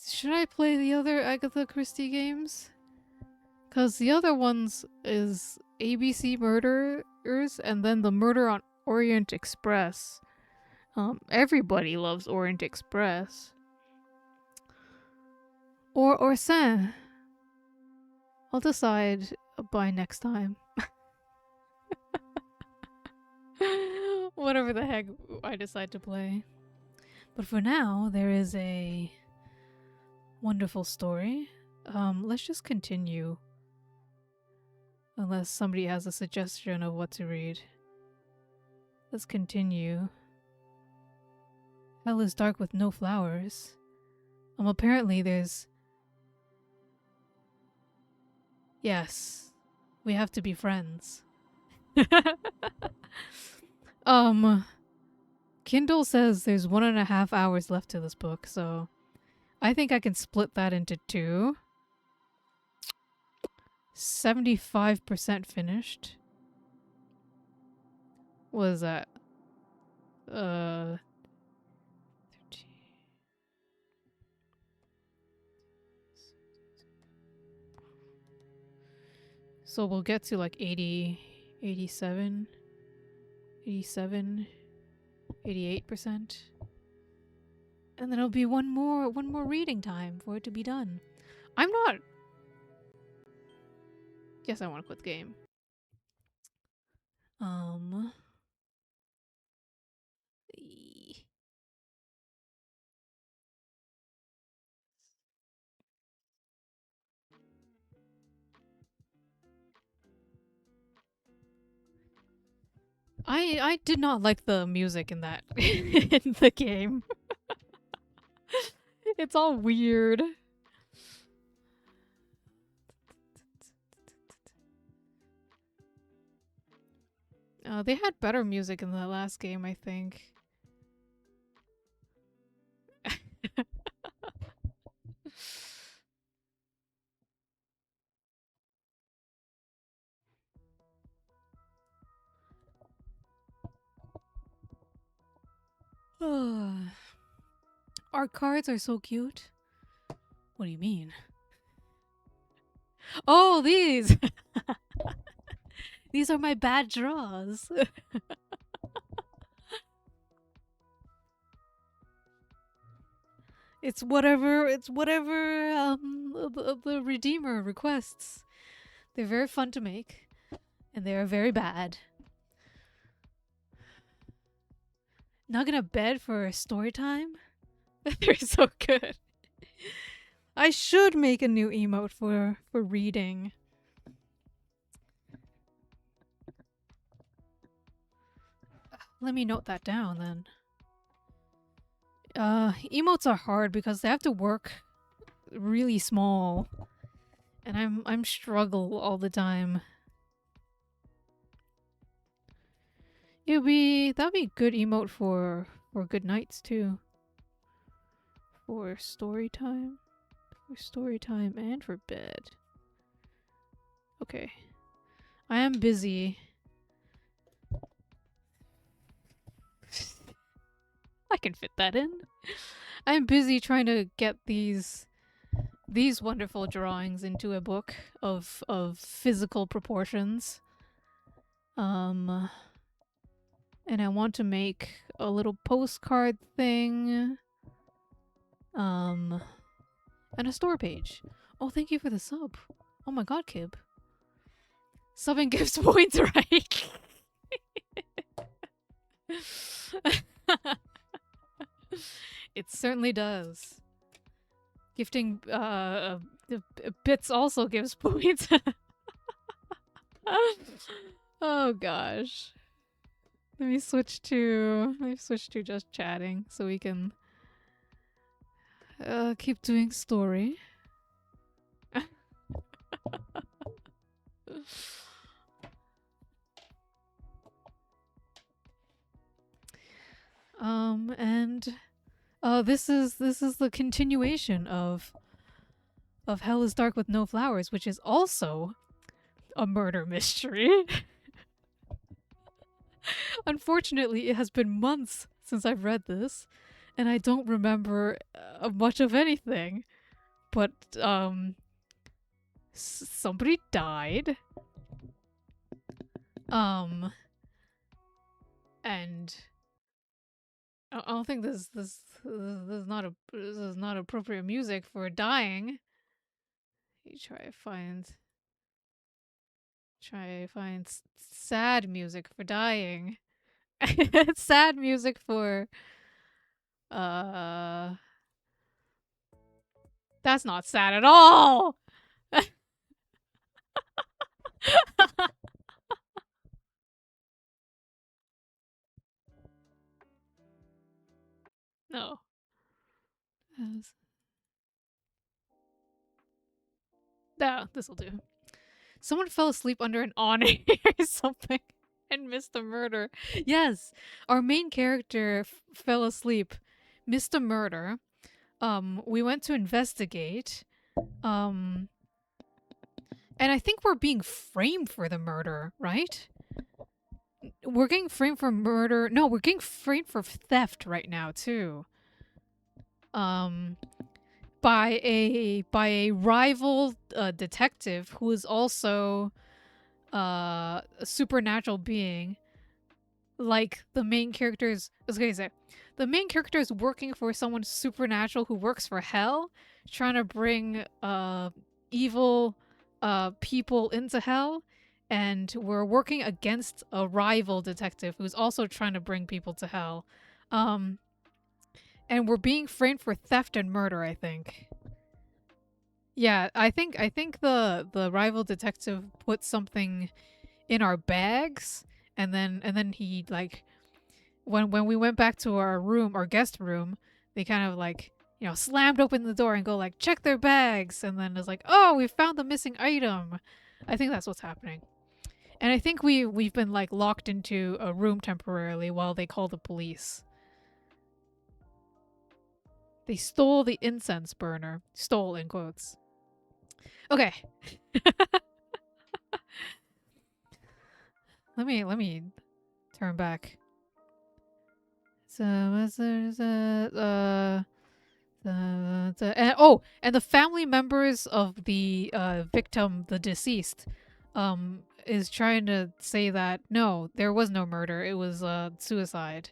Should I play the other Agatha Christie games? Because the other ones is ABC Murderers and then the Murder on Orient Express. Everybody loves Orient Express. Or Orsin. I'll decide by next time. Whatever the heck I decide to play. But for now, there is a wonderful story. Let's just continue. Unless somebody has a suggestion of what to read. Let's continue. Hell is dark with no flowers. Apparently there's... Yes. We have to be friends. Kindle says there's 1.5 hours left to this book, so I think I can split that into 2. 75% finished. What is that? 13. So we'll get to like 80, 87, 87, 88%. And then it'll be one more reading time for it to be done. I'm not... Guess I want to quit the game. I did not like the music in that in the game. It's all weird. They had better music in the last game, I think. Our cards are so cute. What do you mean? Oh, these! These are my bad draws. It's whatever the Redeemer requests. They're very fun to make, and they are very bad. Not gonna bed for a story time? They're so good. I should make a new emote for reading. Let me note that down then. Emotes are hard because they have to work really small. And I'm struggle all the time. That'd be a good emote for good nights too. For story time. For story time and for bed. Okay. I am busy. I can fit that in. I'm busy trying to get these wonderful drawings into a book of physical proportions. And I want to make a little postcard thing. And a store page. Oh, thank you for the sub. Oh my god, Kib. Subbing gives points, right? It certainly does. Gifting bits also gives points. Oh gosh. Let me switch to just chatting so we can keep doing story. This is the continuation of Hell is Dark with No Flowers, which is also a murder mystery. Unfortunately, it has been months since I've read this, and I don't remember much of anything. But somebody died. And I don't think this is not appropriate music for dying. You try to find sad music for dying. Sad music for that's not sad at all. No. No, this'll do. Someone fell asleep under an awning or something and missed a murder. Yes, our main character fell asleep, missed a murder. We went to investigate. And I think we're being framed for the murder, right? We're getting framed for murder. No, we're getting framed for theft right now too. By a rival detective who is also a supernatural being. Like the main character's, I was gonna say, the main character is working for someone supernatural who works for hell, trying to bring evil people into hell, and we're working against a rival detective who's also trying to bring people to hell. And we're being framed for theft and murder, I think. Yeah, I think the rival detective put something in our bags, and then he, like, when we went back to our room, our guest room, they kind of, like, you know, slammed open the door and go like, check their bags, and then it's like, oh, we found the missing item. I think that's what's happening. And I think we've been, like, locked into a room temporarily while they call the police. They stole the incense burner. Stole in quotes. Okay. Let me turn back. So and the family members of the victim, the deceased, is trying to say that no, there was no murder. It was suicide.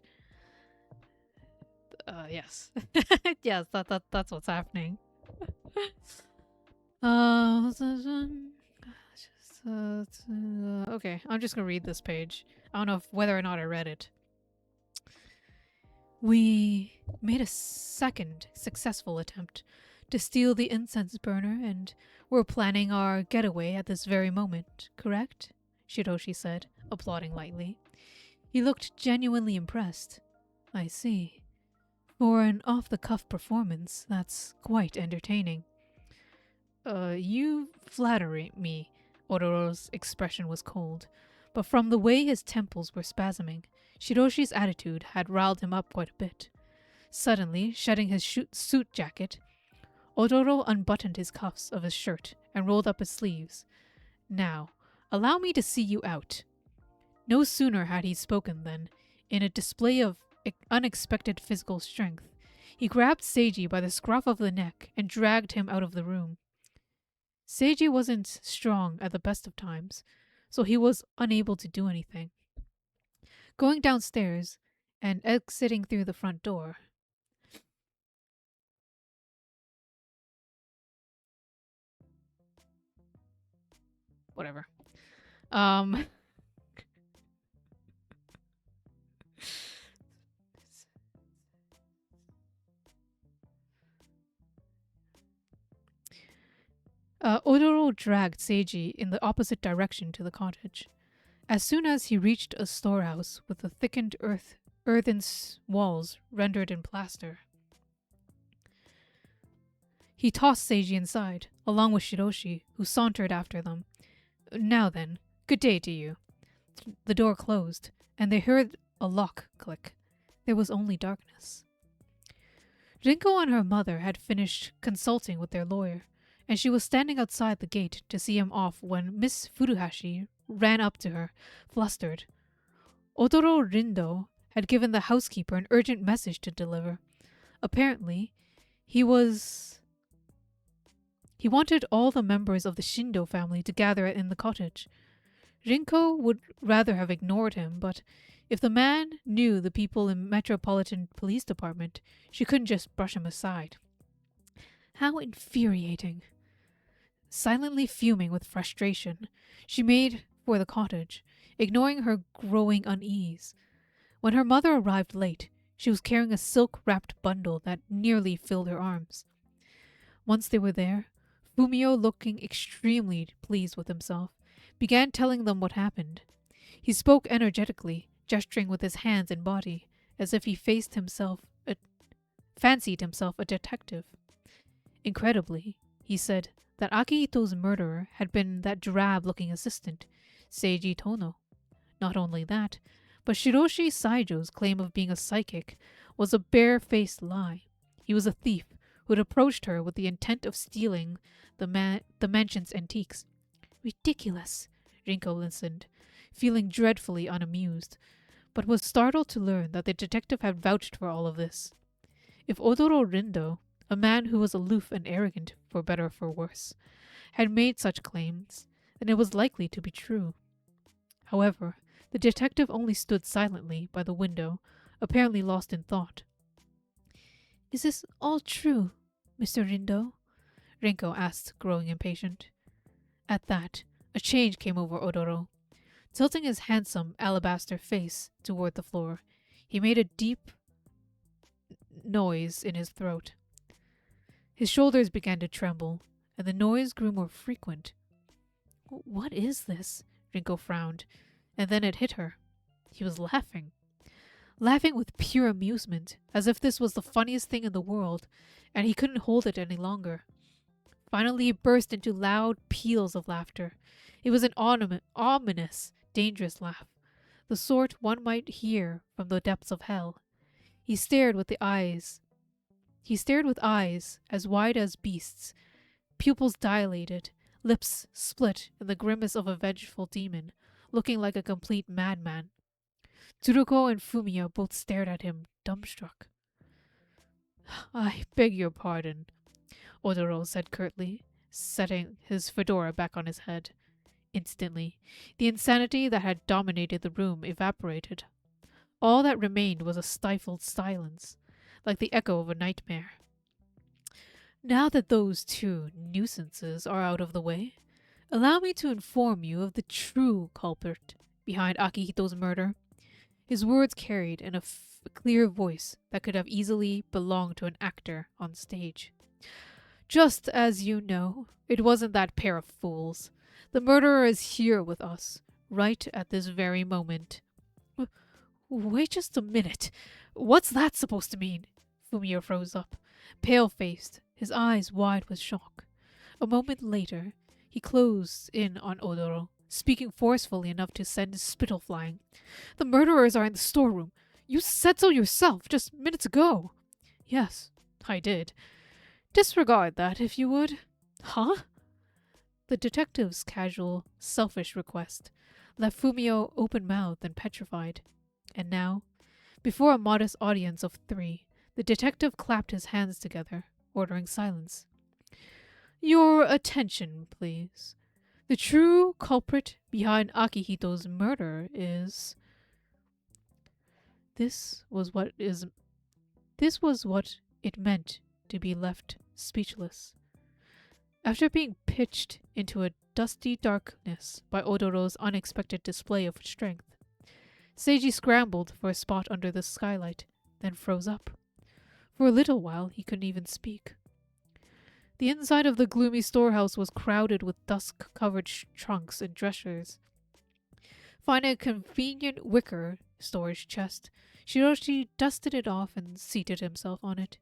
Yes. Yes, that's what's happening. Okay, I'm just gonna read this page. I don't know whether or not I read it. We made a second successful attempt to steal the incense burner, and we're planning our getaway at this very moment, correct? Shiroshi said, applauding lightly. He looked genuinely impressed. I see. For an off-the-cuff performance, that's quite entertaining. You flatter me. Ororo's expression was cold, but from the way his temples were spasming, Shiroshi's attitude had riled him up quite a bit. Suddenly, shedding his suit jacket, Ororo unbuttoned his cuffs of his shirt and rolled up his sleeves. Now, allow me to see you out. No sooner had he spoken than, in a display of unexpected physical strength, he grabbed Seiji by the scruff of the neck and dragged him out of the room. Seiji wasn't strong at the best of times, so he was unable to do anything. Going downstairs and exiting through the front door, whatever. Odoro dragged Seiji in the opposite direction to the cottage. As soon as he reached a storehouse with the thickened earthen walls rendered in plaster, he tossed Seiji inside, along with Shiroshi, who sauntered after them. Now then, good day to you. The door closed, and they heard a lock click. There was only darkness. Rinko and her mother had finished consulting with their lawyer, and she was standing outside the gate to see him off when Miss Furuhashi ran up to her, flustered. Odoro Rindo had given the housekeeper an urgent message to deliver. Apparently, he was He wanted all the members of the Shindo family to gather in the cottage. Rinko would rather have ignored him, but if the man knew the people in Metropolitan Police Department, she couldn't just brush him aside. How infuriating. Silently fuming with frustration, she made for the cottage, ignoring her growing unease. When her mother arrived late, she was carrying a silk-wrapped bundle that nearly filled her arms. Once they were there, Fumio, looking extremely pleased with himself, began telling them what happened. He spoke energetically, gesturing with his hands and body, as if he fancied himself a detective. Incredibly, he said that Akihito's murderer had been that drab-looking assistant, Seiji Tono. Not only that, but Shiroshi Saijo's claim of being a psychic was a bare-faced lie. He was a thief who had approached her with the intent of stealing the mansion's antiques. Ridiculous, Rinko listened, feeling dreadfully unamused, but was startled to learn that the detective had vouched for all of this. If Odoro Rindo, a man who was aloof and arrogant, for better or for worse, had made such claims, then it was likely to be true. However, the detective only stood silently by the window, apparently lost in thought. "Is this all true, Mr. Rindo?" Rinko asked, growing impatient. At that, a change came over Odoro. Tilting his handsome alabaster face toward the floor, he made a deep noise in his throat. His shoulders began to tremble, and the noise grew more frequent. "What is this?" Rinko frowned, and then it hit her. He was laughing. Laughing with pure amusement, as if this was the funniest thing in the world, and he couldn't hold it any longer. Finally he burst into loud peals of laughter. It was an ominous, dangerous laugh, the sort one might hear from the depths of hell. He stared with eyes as wide as beasts, pupils dilated, lips split in the grimace of a vengeful demon, looking like a complete madman. Tsuruko and Fumio both stared at him, dumbstruck. "I beg your pardon," Odoro said curtly, setting his fedora back on his head. Instantly, the insanity that had dominated the room evaporated. All that remained was a stifled silence, like the echo of a nightmare. "Now that those two nuisances are out of the way, allow me to inform you of the true culprit behind Akihito's murder." His words carried in a clear voice that could have easily belonged to an actor on stage. "Just as you know, it wasn't that pair of fools. The murderer is here with us, right at this very moment." Wait just a minute. What's that supposed to mean?" Fumio froze up, pale-faced, his eyes wide with shock. A moment later, he closed in on Odoro, speaking forcefully enough to send his spittle flying. "The murderers are in the storeroom. You said so yourself just minutes ago." "Yes, I did. Disregard that, if you would." "Huh?" The detective's casual, selfish request left Fumio open-mouthed and petrified. And now, before a modest audience of 3, the detective clapped his hands together, ordering silence. "Your attention, please. The true culprit behind Akihito's murder is..." This was what it meant to be left speechless. After being pitched into a dusty darkness by Odoro's unexpected display of strength, Seiji scrambled for a spot under the skylight, then froze up. For a little while he couldn't even speak. The inside of the gloomy storehouse was crowded with dust-covered trunks and dressers. Finding a convenient wicker storage chest, Shiroshi dusted it off and seated himself on it.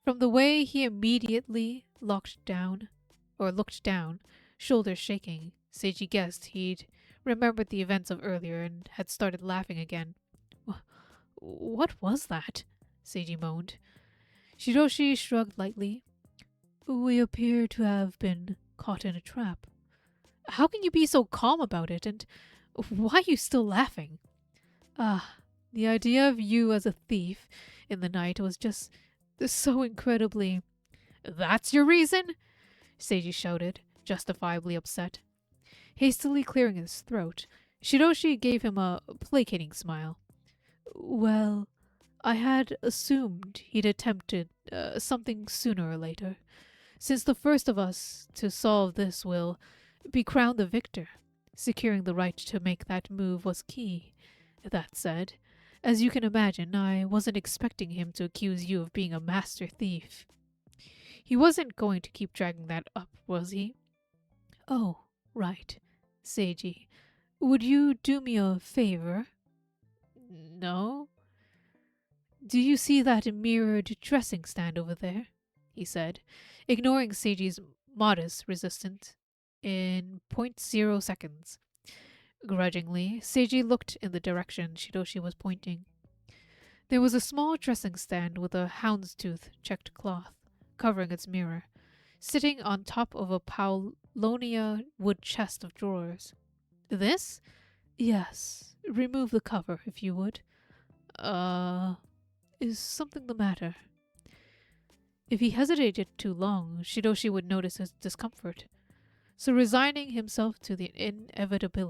From the way he immediately looked down, shoulders shaking, Seiji guessed he'd remembered the events of earlier and had started laughing again. "What was that?" Seiji moaned. Shiroshi shrugged lightly. "We appear to have been caught in a trap. How can you be so calm about it, and why are you still laughing?" The idea of you as a thief in the night was just so incredibly..." "That's your reason?" Seiji shouted, justifiably upset. Hastily clearing his throat, Shiroshi gave him a placating smile. Well, I had assumed he'd attempted something sooner or later, since the first of us to solve this will be crowned the victor. Securing the right to make that move was key. That said, as you can imagine, I wasn't expecting him to accuse you of being a master thief. He wasn't going to keep dragging that up, was he? Oh, right. Seiji, would you do me a favor? No? Do you see that mirrored dressing stand over there? He said, ignoring Seiji's modest resistance. In 0.0 seconds. Grudgingly, Seiji looked in the direction Shiroshi was pointing. There was a small dressing stand with a houndstooth checked cloth covering its mirror, sitting on top of a Paulonia wood chest of drawers. This? Yes. Remove the cover, if you would. Is something the matter? If he hesitated too long, Shiroshi would notice his discomfort. So resigning himself to the inevitable,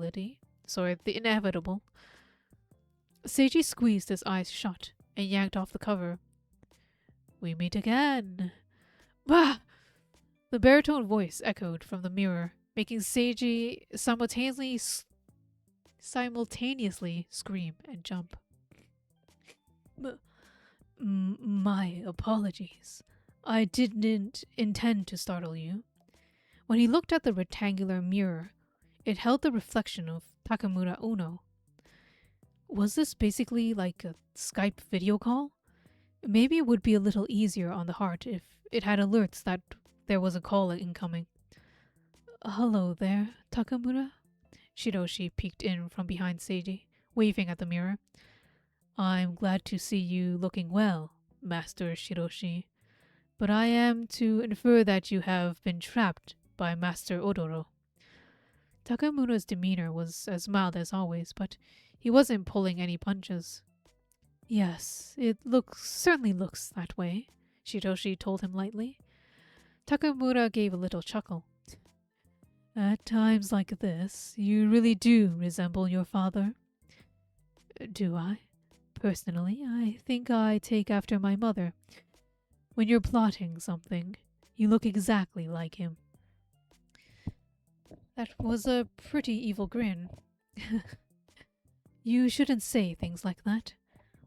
Seiji squeezed his eyes shut and yanked off the cover. We meet again. Bah! The baritone voice echoed from the mirror, making Seiji simultaneously scream and jump. My apologies. I didn't intend to startle you. When he looked at the rectangular mirror, it held the reflection of Takamura Uno. Was this basically like a Skype video call? Maybe it would be a little easier on the heart if it had alerts that there was a call incoming. Hello there, Takamura? Shiroshi peeked in from behind Seiji, waving at the mirror. I'm glad to see you looking well, Master Shiroshi. But I am to infer that you have been trapped by Master Odoro. Takamura's demeanor was as mild as always, but he wasn't pulling any punches. Yes, it certainly looks that way, Shiroshi told him lightly. Takamura gave a little chuckle. At times like this, you really do resemble your father. Do I? Personally, I think I take after my mother. When you're plotting something, you look exactly like him. That was a pretty evil grin. You shouldn't say things like that.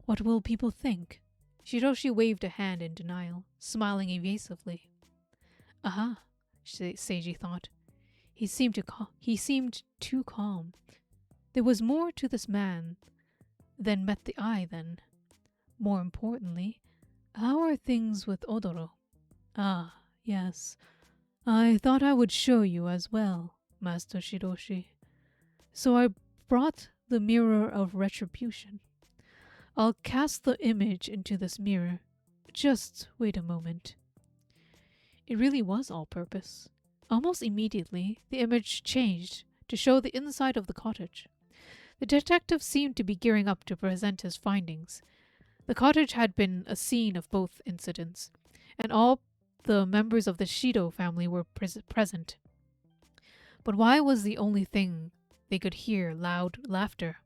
What will people think? Shiroshi waved a hand in denial, smiling evasively. Aha, Seiji thought. He seemed too calm. There was more to this man than met the eye, then. More importantly, how are things with Odoro? Ah, yes. I thought I would show you as well, Master Shiroshi. So I brought the mirror of retribution. I'll cast the image into this mirror. Just wait a moment. It really was all-purpose. Almost immediately, the image changed to show the inside of the cottage. The detective seemed to be gearing up to present his findings. The cottage had been a scene of both incidents, and all the members of the Shido family were present. But why was the only thing they could hear loud laughter?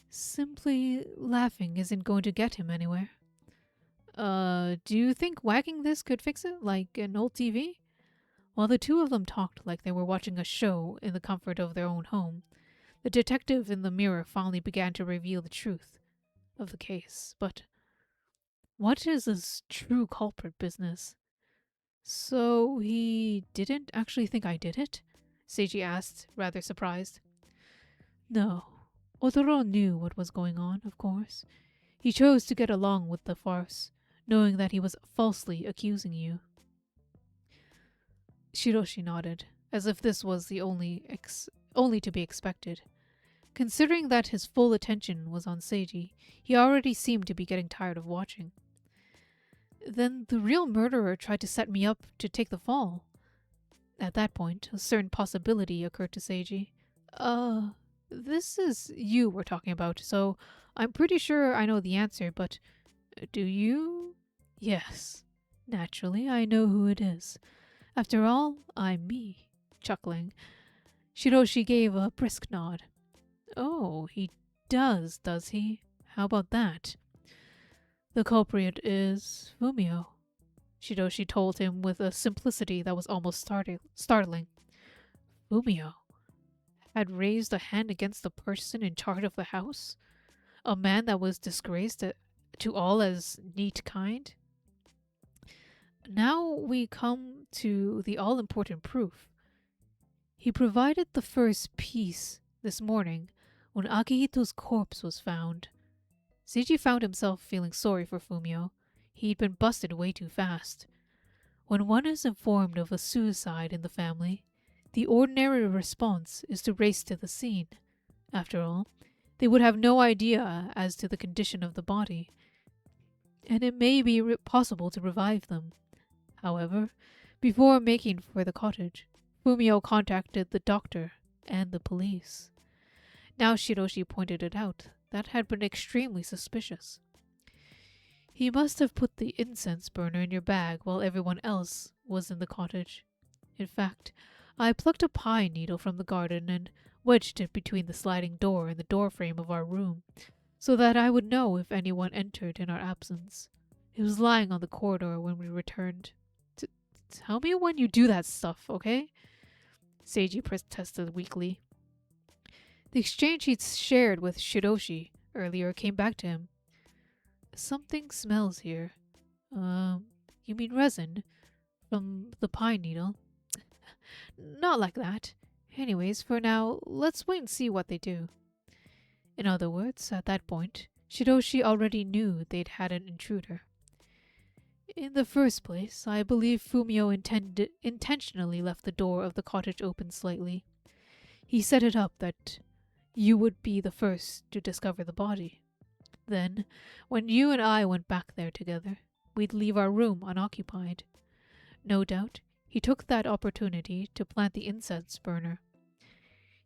Simply laughing isn't going to get him anywhere. Do you think whacking this could fix it, like an old TV? While the two of them talked like they were watching a show in the comfort of their own home, the detective in the mirror finally began to reveal the truth of the case. But what is this true culprit business? So he didn't actually think I did it? Seiji asked, rather surprised. No. Odoro knew what was going on, of course. He chose to get along with the farce, knowing that he was falsely accusing you. Shiroshi nodded, as if this was the only to be expected. Considering that his full attention was on Seiji, he already seemed to be getting tired of watching. Then the real murderer tried to set me up to take the fall. At that point, a certain possibility occurred to Seiji. This is you we're talking about, so I'm pretty sure I know the answer, but do you? Yes. Naturally, I know who it is. After all, I'm me. Chuckling, Shiroshi gave a brisk nod. Oh, he does he? How about that? The culprit is Fumio, Shiroshi told him with a simplicity that was almost startling. Fumio had raised a hand against the person in charge of the house? A man that was disgraced to all as neat kind? Now we come to the all-important proof. He provided the first piece this morning when Akihito's corpse was found. Seiji found himself feeling sorry for Fumio. He'd been busted way too fast. When one is informed of a suicide in the family, the ordinary response is to race to the scene. After all, they would have no idea as to the condition of the body, and it may be possible to revive them. However, before making for the cottage, Fumio contacted the doctor and the police. Now Shiroshi pointed it out. That had been extremely suspicious. He must have put the incense burner in your bag while everyone else was in the cottage. In fact, I plucked a pine needle from the garden and wedged it between the sliding door and the doorframe of our room, so that I would know if anyone entered in our absence. It was lying on the corridor when we returned. Tell me when you do that stuff, okay? Seiji protested weakly. The exchange he'd shared with Shiroshi earlier came back to him. Something smells here. You mean resin? From the pine needle? Not like that. Anyways, for now, let's wait and see what they do. In other words, at that point, Shiroshi already knew they'd had an intruder. In the first place, I believe Fumio intentionally left the door of the cottage open slightly. He set it up that you would be the first to discover the body. Then, when you and I went back there together, we'd leave our room unoccupied. No doubt, he took that opportunity to plant the incense burner.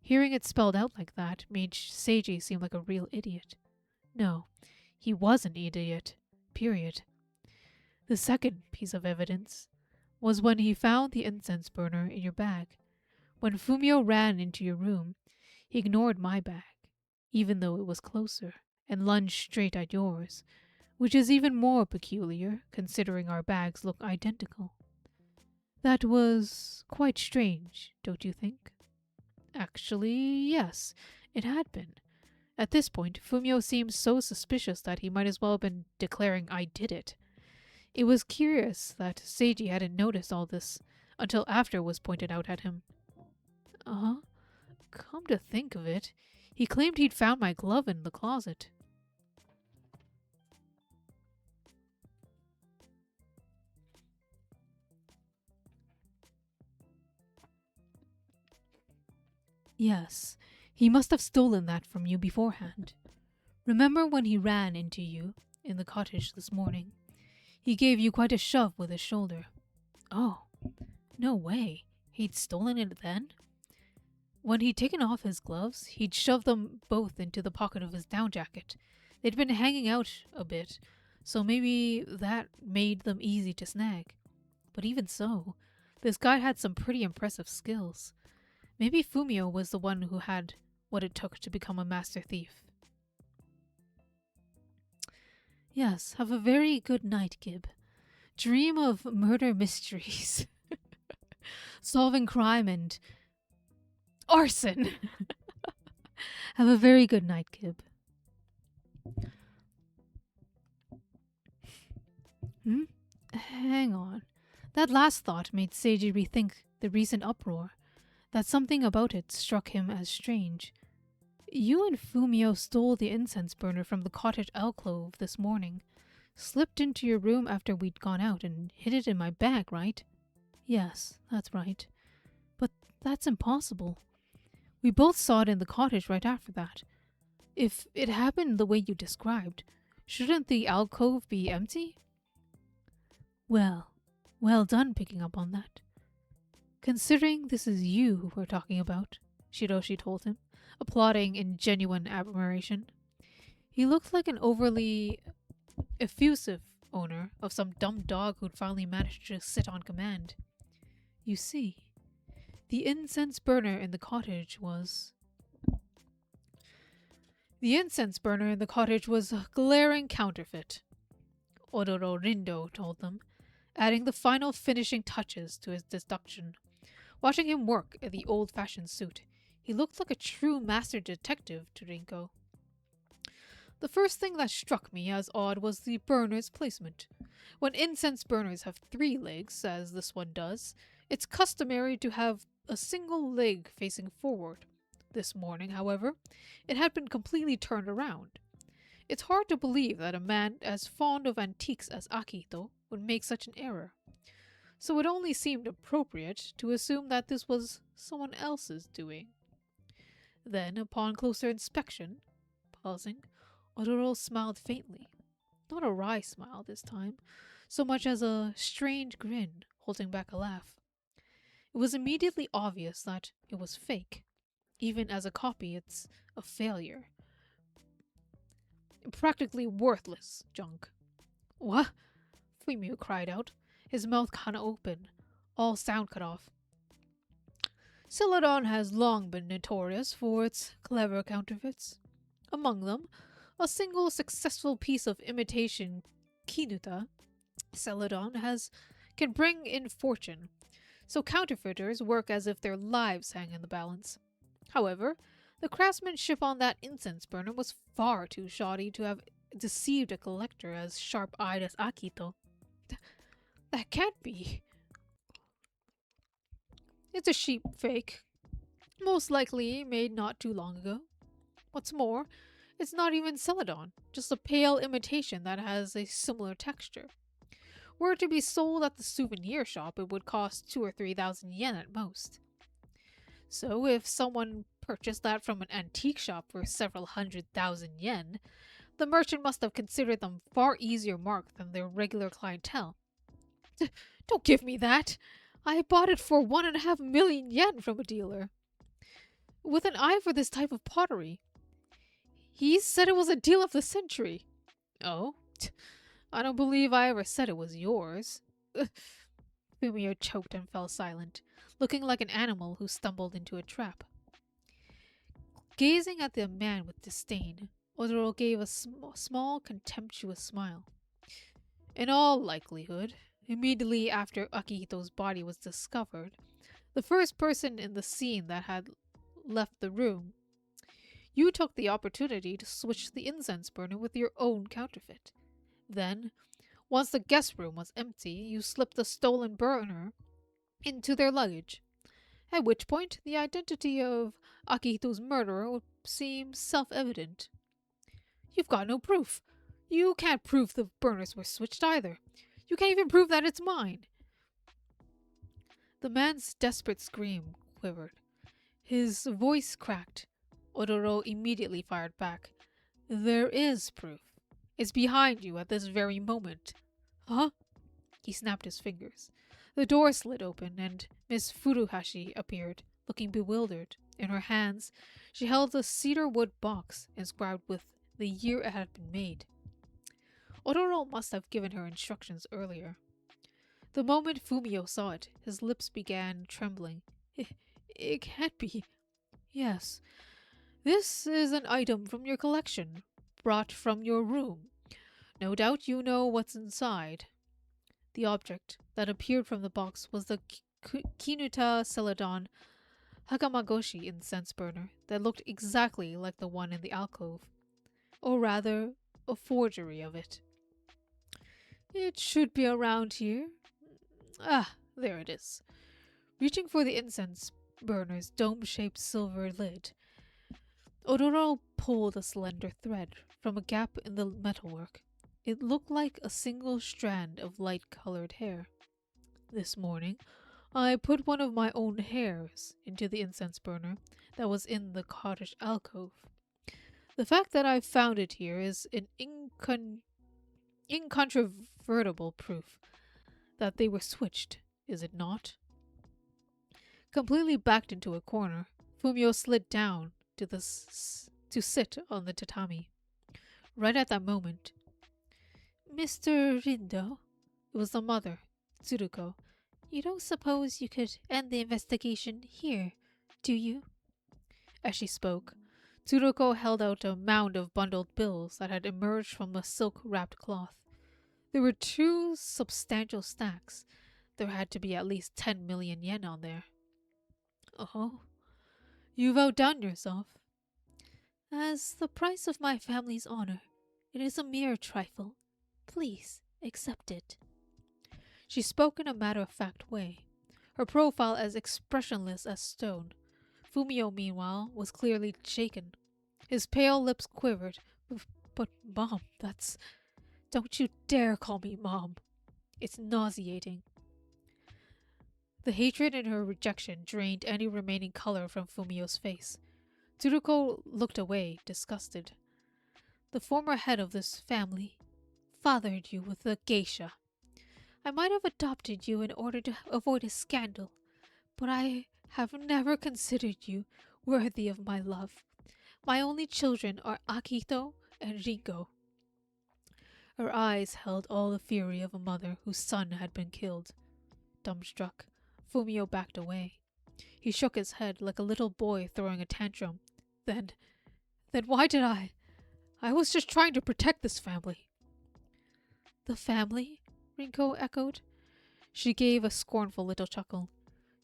Hearing it spelled out like that made Seiji seem like a real idiot. No, he was an idiot. Period. The second piece of evidence was when he found the incense burner in your bag. When Fumio ran into your room, he ignored my bag, even though it was closer, and lunged straight at yours, which is even more peculiar considering our bags look identical. That was quite strange, don't you think? Actually, yes, it had been. At this point, Fumio seemed so suspicious that he might as well have been declaring I did it. It was curious that Seiji hadn't noticed all this until after it was pointed out at him. Come to think of it, he claimed he'd found my glove in the closet. Yes, he must have stolen that from you beforehand. Remember when he ran into you in the cottage this morning? He gave you quite a shove with his shoulder. Oh, no way. He'd stolen it then? When he'd taken off his gloves, he'd shoved them both into the pocket of his down jacket. They'd been hanging out a bit, so maybe that made them easy to snag. But even so, this guy had some pretty impressive skills. Maybe Fumio was the one who had what it took to become a master thief. Yes, have a very good night, Gib. Dream of murder mysteries. Solving crime and arson. Have a very good night, Gib. Hang on. That last thought made Seiji rethink the recent uproar. That something about it struck him as strange. You and Fumio stole the incense burner from the cottage alcove this morning, slipped into your room after we'd gone out, and hid it in my bag, right? Yes, that's right. But that's impossible. We both saw it in the cottage right after that. If it happened the way you described, shouldn't the alcove be empty? Well done picking up on that. Considering this is you who we're talking about, Shiroshi told him, applauding in genuine admiration. He looked like an overly effusive owner of some dumb dog who'd finally managed to sit on command. You see, the incense burner in the cottage was... The incense burner in the cottage was a glaring counterfeit, Odoro Rindo told them, adding the final finishing touches to his deduction. Watching him work in the old-fashioned suit, he looked like a true master detective to Rinko. The first thing that struck me as odd was the burner's placement. When incense burners have 3 legs, as this one does, it's customary to have a single leg facing forward. This morning, however, it had been completely turned around. It's hard to believe that a man as fond of antiques as Akito would make such an error. So it only seemed appropriate to assume that this was someone else's doing. Then, upon closer inspection, pausing, Odoro smiled faintly. Not a wry smile this time, so much as a strange grin holding back a laugh. It was immediately obvious that it was fake. Even as a copy, it's a failure. Practically worthless junk. What? Fumio cried out, his mouth kinda open, all sound cut off. Celadon has long been notorious for its clever counterfeits. Among them, a single successful piece of imitation kinuta Celadon can bring in fortune, so counterfeiters work as if their lives hang in the balance. However, the craftsmanship on that incense burner was far too shoddy to have deceived a collector as sharp-eyed as Akito. That can't be. It's a cheap fake, most likely made not too long ago. What's more, it's not even Celadon, just a pale imitation that has a similar texture. Were it to be sold at the souvenir shop, it would cost 2,000 or 3,000 yen at most. So if someone purchased that from an antique shop for several 100,000 yen, the merchant must have considered them far easier marked than their regular clientele. Don't give me that! I bought it for 1.5 million yen from a dealer. With an eye for this type of pottery. He said it was a deal of the century. Oh? I don't believe I ever said it was yours. Fumio choked and fell silent, looking like an animal who stumbled into a trap. Gazing at the man with disdain, Odoro gave a small, contemptuous smile. In all likelihood, immediately after Akihito's body was discovered, the first person in the scene that had left the room, you took the opportunity to switch the incense burner with your own counterfeit. Then, once the guest room was empty, you slipped the stolen burner into their luggage, at which point the identity of Akihito's murderer would seem self-evident. You've got no proof. You can't prove the burners were switched either. You can't even prove that it's mine. The man's desperate scream quivered. His voice cracked. Odoro immediately fired back. There is proof. It's behind you at this very moment. Huh? He snapped his fingers. The door slid open, and Miss Furuhashi appeared, looking bewildered. In her hands, she held a cedar wood box inscribed with the year it had been made. Odoro must have given her instructions earlier. The moment Fumio saw it, his lips began trembling. It can't be. Yes. This is an item from your collection, brought from your room. No doubt you know what's inside. The object that appeared from the box was the Kinuta Celadon Hakamagoshi incense burner that looked exactly like the one in the alcove. Or rather, a forgery of it. It should be around here. Ah, there it is. Reaching for the incense burner's dome-shaped silver lid, Odoro pulled a slender thread from a gap in the metalwork. It looked like a single strand of light-colored hair. This morning, I put one of my own hairs into the incense burner that was in the cottage alcove. The fact that I found it here is an incontrovertible proof that they were switched, is it not? Completely backed into a corner, Fumio slid down to sit on the tatami. Right at that moment, Mr. Rindo, it was the mother, Tsuruko, You don't suppose you could end the investigation here, do you? As she spoke, Tsuruko held out a mound of bundled bills that had emerged from a silk-wrapped cloth. There were 2 substantial stacks. There had to be at least 10 million yen on there. Oh, you've outdone yourself. As the price of my family's honor, it is a mere trifle. Please accept it. She spoke in a matter-of-fact way, her profile as expressionless as stone. Fumio, meanwhile, was clearly shaken. His pale lips quivered. But Mom, that's... Don't you dare call me Mom. It's nauseating. The hatred in her rejection drained any remaining color from Fumio's face. Tsuruko looked away, disgusted. The former head of this family fathered you with a geisha. I might have adopted you in order to avoid a scandal, but I have never considered you worthy of my love. My only children are Akito and Ringo. Her eyes held all the fury of a mother whose son had been killed. Dumbstruck, Fumio backed away. He shook his head like a little boy throwing a tantrum. Then why did I? I was just trying to protect this family. The family? Rinko echoed. She gave a scornful little chuckle.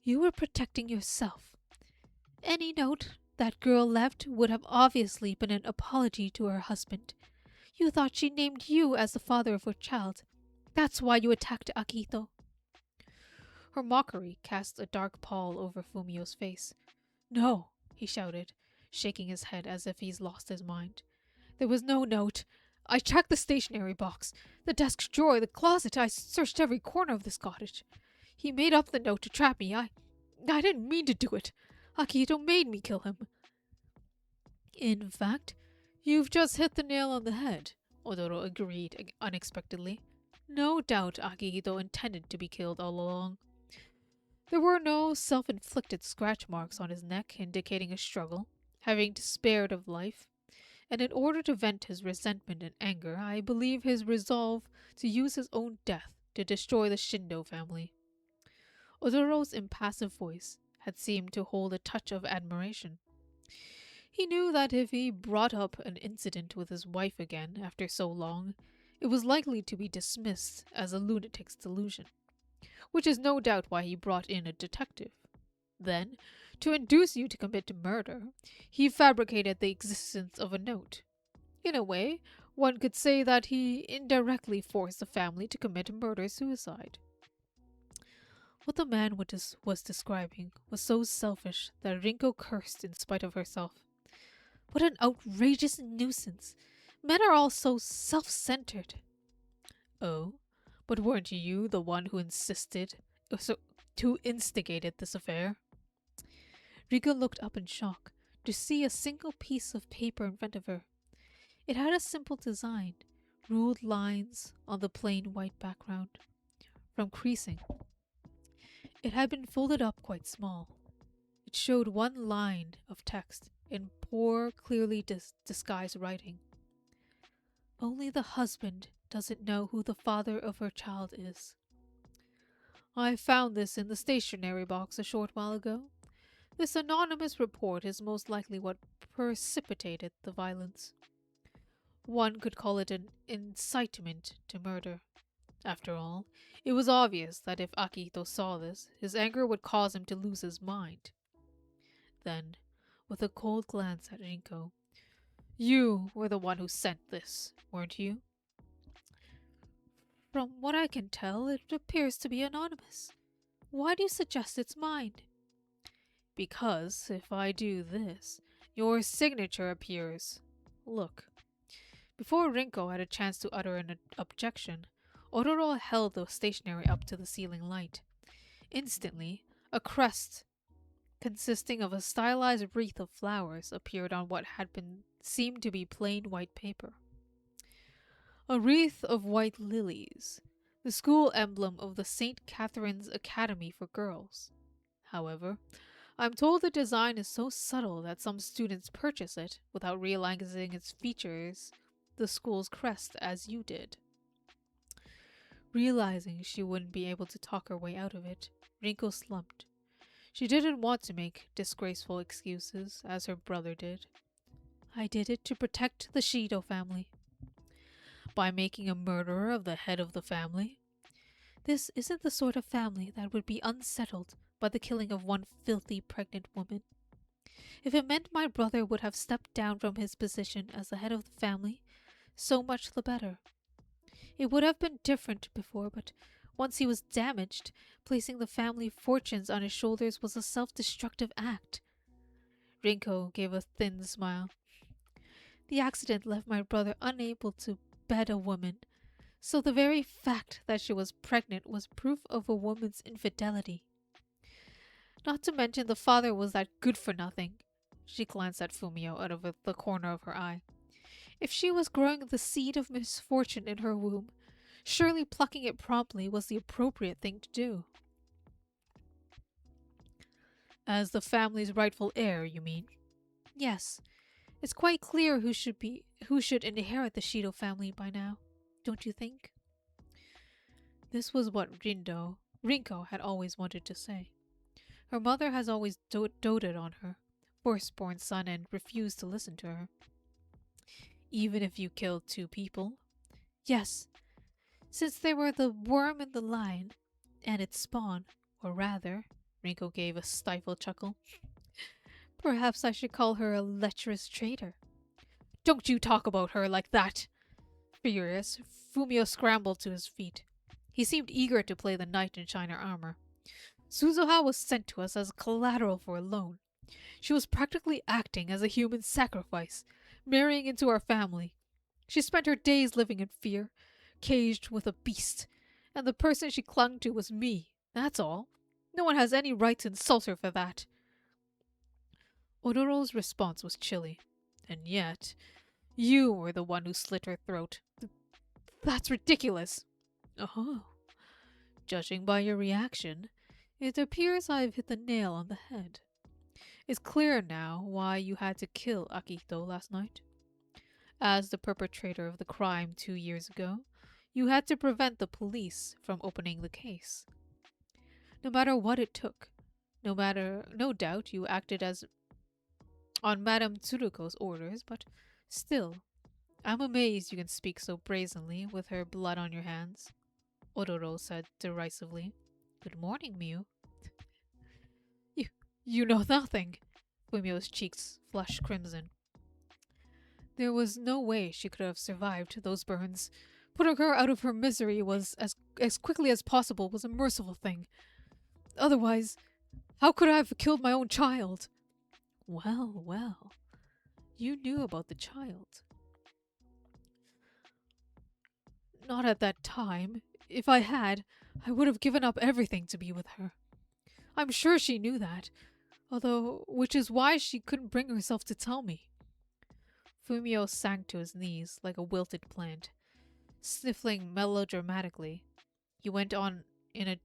You were protecting yourself. Any note that girl left would have obviously been an apology to her husband. You thought she named you as the father of her child. That's why you attacked Akito. Her mockery cast a dark pall over Fumio's face. No, he shouted, shaking his head as if he's lost his mind. There was no note. I checked the stationery box, the desk drawer, the closet. I searched every corner of this cottage. He made up the note to trap me. I didn't mean to do it. Akito made me kill him. In fact, you've just hit the nail on the head, Odoro agreed unexpectedly. No doubt Akito intended to be killed all along. There were no self-inflicted scratch marks on his neck indicating a struggle, having despaired of life, and in order to vent his resentment and anger, I believe his resolve to use his own death to destroy the Shindo family. Odoro's impassive voice had seemed to hold a touch of admiration. He knew that if he brought up an incident with his wife again after so long, it was likely to be dismissed as a lunatic's delusion, which is no doubt why he brought in a detective. Then, to induce you to commit murder, he fabricated the existence of a note. In a way, one could say that he indirectly forced the family to commit murder-suicide. What the man was describing was so selfish that Rinko cursed in spite of herself. What an outrageous nuisance! Men are all so self-centered. Oh, but weren't you the one who instigated this affair? Rika looked up in shock to see a single piece of paper in front of her. It had a simple design, ruled lines on the plain white background. From creasing. It had been folded up quite small. It showed one line of text in poor, clearly disguised writing. Only the husband doesn't know who the father of her child is. I found this in the stationery box a short while ago. This anonymous report is most likely what precipitated the violence. One could call it an incitement to murder. After all, it was obvious that if Akito saw this, his anger would cause him to lose his mind. Then, with a cold glance at Rinko, you were the one who sent this, weren't you? From what I can tell, it appears to be anonymous. Why do you suggest it's mine? Because if I do this, your signature appears. Look. Before Rinko had a chance to utter an objection, Ororo held the stationery up to the ceiling light. Instantly, a crest consisting of a stylized wreath of flowers appeared on what had seemed to be plain white paper. A wreath of white lilies, the school emblem of the St. Catherine's Academy for Girls. However, I'm told the design is so subtle that some students purchase it without realizing its features the school's crest as you did. Realizing she wouldn't be able to talk her way out of it, Rinko slumped. She didn't want to make disgraceful excuses, as her brother did. I did it to protect the Shido family. By making a murderer of the head of the family? This isn't the sort of family that would be unsettled by the killing of one filthy pregnant woman. If it meant my brother would have stepped down from his position as the head of the family, so much the better. It would have been different before, but once he was damaged, placing the family fortunes on his shoulders was a self-destructive act. Rinko gave a thin smile. The accident left my brother unable to bed a woman, so the very fact that she was pregnant was proof of a woman's infidelity. Not to mention the father was that good-for-nothing. She glanced at Fumio out of the corner of her eye. If she was growing the seed of misfortune in her womb, surely plucking it promptly was the appropriate thing to do. As the family's rightful heir, you mean? Yes. It's quite clear who should inherit the Shido family by now, don't you think? This was what Rinko had always wanted to say. Her mother has always doted on her, firstborn son, and refused to listen to her. Even if you killed 2 people? Yes, since they were the worm in the lion, and its spawn, or rather, Rinko gave a stifled chuckle. Perhaps I should call her a lecherous traitor. Don't you talk about her like that! Furious, Fumio scrambled to his feet. He seemed eager to play the knight in shiner armor. Suzuha was sent to us as collateral for a loan. She was practically acting as a human sacrifice, marrying into our family. She spent her days living in fear, caged with a beast, and the person she clung to was me, that's all. No one has any right to insult her for that. Odoro's response was chilly. And yet, you were the one who slit her throat. That's ridiculous. Oh. Judging by your reaction, it appears I've hit the nail on the head. It's clear now why you had to kill Akito last night. As the perpetrator of the crime 2 years ago, you had to prevent the police from opening the case. No matter what it took, no doubt you acted as on Madame Tsuruko's orders, but still, I'm amazed you can speak so brazenly with her blood on your hands, Odoro said derisively. Good morning, Miu. You know nothing. Fumio's cheeks flushed crimson. There was no way she could have survived those burns. Putting her out of her misery was as quickly as possible was a merciful thing. Otherwise, how could I have killed my own child? Well, you knew about the child. Not at that time. If I had, I would have given up everything to be with her. I'm sure she knew that, which is why she couldn't bring herself to tell me. Fumio sank to his knees like a wilted plant, sniffling melodramatically. He went on in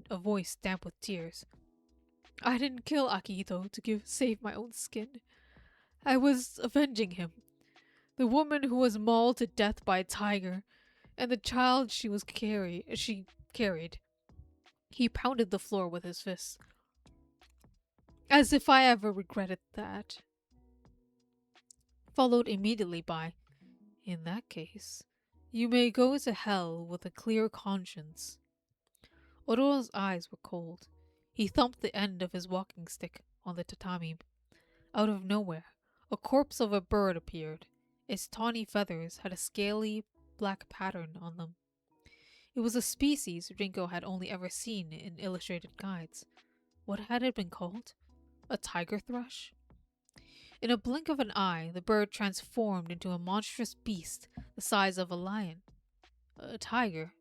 a voice damp with tears. I didn't kill Akito to save my own skin. I was avenging him. The woman who was mauled to death by a tiger, and the child she carried. He pounded the floor with his fists. As if I ever regretted that. Followed immediately by, in that case, you may go to hell with a clear conscience. Odoro's eyes were cold. He thumped the end of his walking stick on the tatami. Out of nowhere, a corpse of a bird appeared. Its tawny feathers had a scaly black pattern on them. It was a species Rinko had only ever seen in illustrated guides. What had it been called? A tiger thrush? In a blink of an eye, the bird transformed into a monstrous beast the size of a lion. A tiger?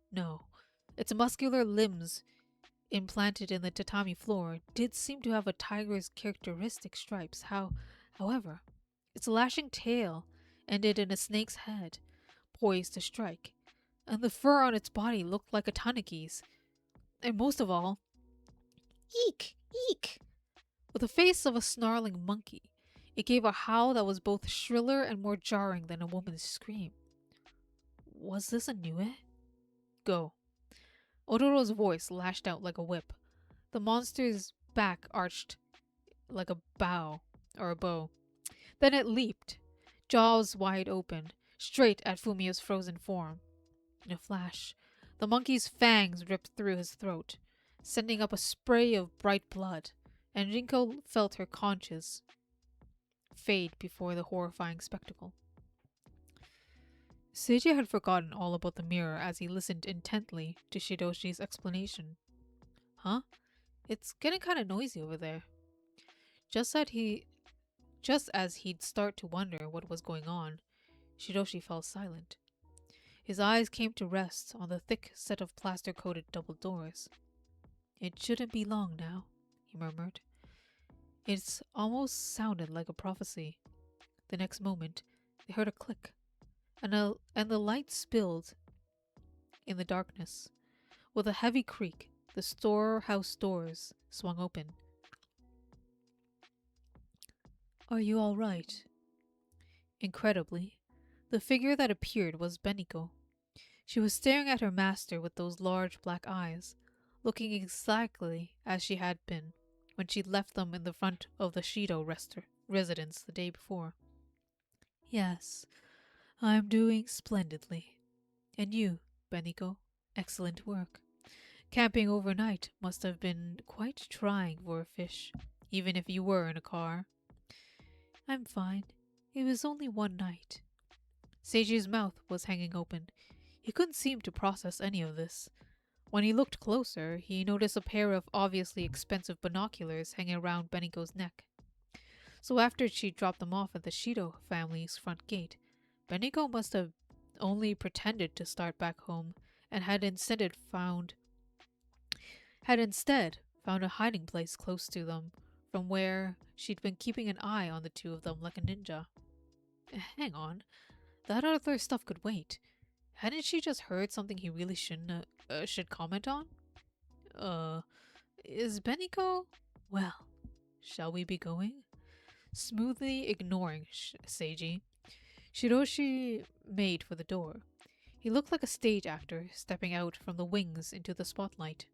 No. Its muscular limbs, implanted in the tatami floor, did seem to have a tiger's characteristic stripes. However, its lashing tail ended in a snake's head, poised to strike, and the fur on its body looked like a tanuki's. And most of all, eek! Eek! With the face of a snarling monkey, it gave a howl that was both shriller and more jarring than a woman's scream. Was this a Nue? Go. Odoro's voice lashed out like a whip. The monster's back arched like a bow or a bow. Then it leaped, jaws wide open, straight at Fumio's frozen form. In a flash, the monkey's fangs ripped through his throat, sending up a spray of bright blood, and Rinko felt her conscience fade before the horrifying spectacle. Seiji had forgotten all about the mirror as he listened intently to Shidoshi's explanation. Huh? It's getting kind of noisy over there. Just as he'd start to wonder what was going on, Shidoshi fell silent. His eyes came to rest on the thick set of plaster-coated double doors. It shouldn't be long now, he murmured. It almost sounded like a prophecy. The next moment, they heard a click, and the light spilled in the darkness. With a heavy creak, the storehouse doors swung open. Are you all right? Incredibly, the figure that appeared was Beniko. She was staring at her master with those large black eyes, looking exactly as she had been when she left them in the front of the Shido residence the day before. Yes, I'm doing splendidly. And you, Beniko, excellent work. Camping overnight must have been quite trying for a fish, even if you were in a car. I'm fine. It was only one night. Seiji's mouth was hanging open. He couldn't seem to process any of this. When he looked closer, he noticed a pair of obviously expensive binoculars hanging around Beniko's neck. So after she dropped them off at the Shido family's front gate, Beniko must have only pretended to start back home and had instead found a hiding place close to them, from where she'd been keeping an eye on the two of them like a ninja. Hang on, that other stuff could wait. Hadn't she just heard something he really should comment on? Is Beniko? Well, shall we be going? Smoothly ignoring Seiji, Shiroshi made for the door. He looked like a stage actor stepping out from the wings into the spotlight.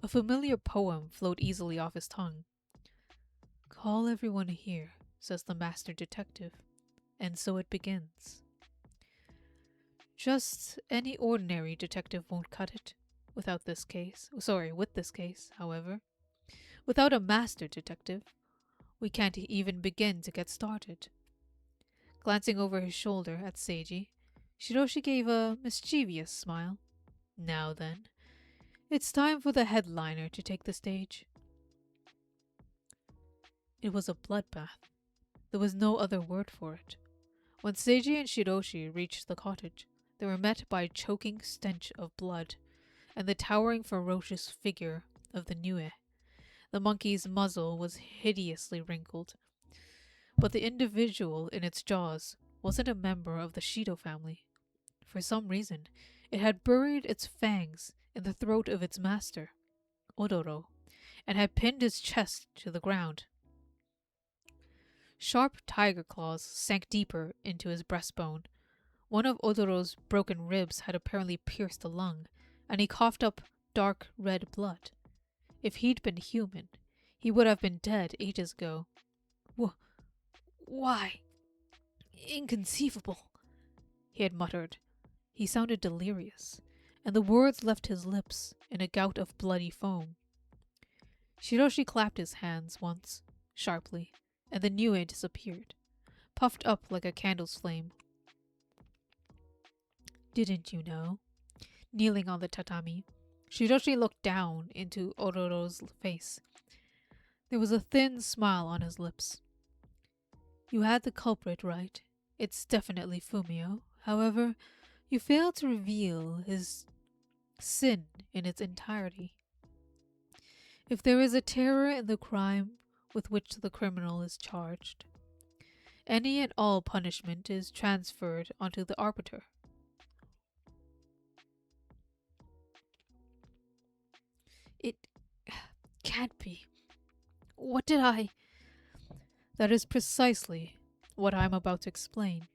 A familiar poem flowed easily off his tongue. Call everyone here, says the master detective, and so it begins. Just any ordinary detective won't cut it. With this case, however. Without a master detective, we can't even begin to get started. Glancing over his shoulder at Seiji, Shiroshi gave a mischievous smile. Now then, it's time for the headliner to take the stage. It was a bloodbath. There was no other word for it. When Seiji and Shiroshi reached the cottage, they were met by a choking stench of blood and the towering ferocious figure of the Nue. The monkey's muzzle was hideously wrinkled, but the individual in its jaws wasn't a member of the Shido family. For some reason, it had buried its fangs in the throat of its master, Odoro, and had pinned his chest to the ground. Sharp tiger claws sank deeper into his breastbone. One of Odoro's broken ribs had apparently pierced a lung, and he coughed up dark red blood. If he'd been human, he would have been dead ages ago. Why? Inconceivable, he had muttered. He sounded delirious, and the words left his lips in a gout of bloody foam. Shiroshi clapped his hands once, sharply, and the Nue disappeared, puffed up like a candle's flame. Didn't you know? Kneeling on the tatami, Shiroshi looked down into Odoro's face. There was a thin smile on his lips. You had the culprit right. It's definitely Fumio. However, you failed to reveal his sin in its entirety. If there is a terror in the crime with which the criminal is charged, any and all punishment is transferred onto the arbiter. It can't be. What did I... That is precisely what I am about to explain.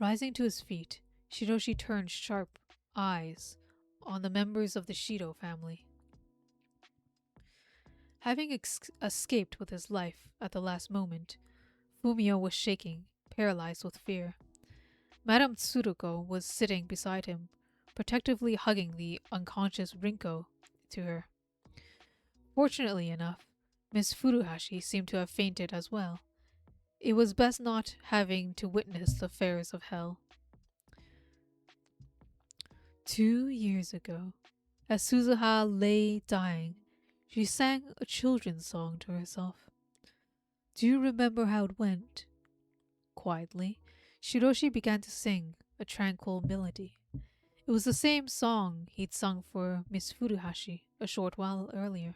Rising to his feet, Shiroshi turned sharp eyes on the members of the Shido family. Having escaped with his life at the last moment, Fumio was shaking, paralyzed with fear. Madame Tsuruko was sitting beside him, protectively hugging the unconscious Rinko to her. Fortunately enough, Miss Furuhashi seemed to have fainted as well. It was best not having to witness the affairs of hell. 2 years ago, as Suzuha lay dying, she sang a children's song to herself. Do you remember how it went? Quietly, Shiroshi began to sing a tranquil melody. It was the same song he'd sung for Miss Furuhashi a short while earlier.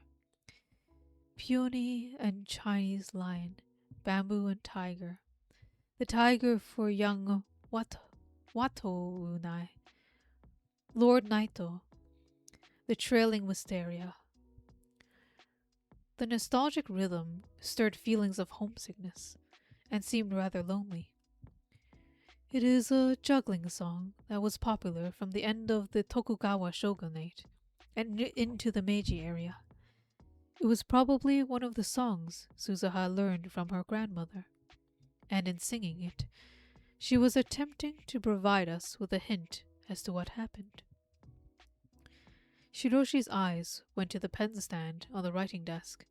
Peony and Chinese lion, bamboo and tiger. The tiger for young Wato-unai. Lord Naito. The trailing wisteria. The nostalgic rhythm stirred feelings of homesickness and seemed rather lonely. It is a juggling song that was popular from the end of the Tokugawa shogunate and into the Meiji area. It was probably one of the songs Suzuha learned from her grandmother, and in singing it, she was attempting to provide us with a hint as to what happened. Shiroshi's eyes went to the pen stand on the writing desk,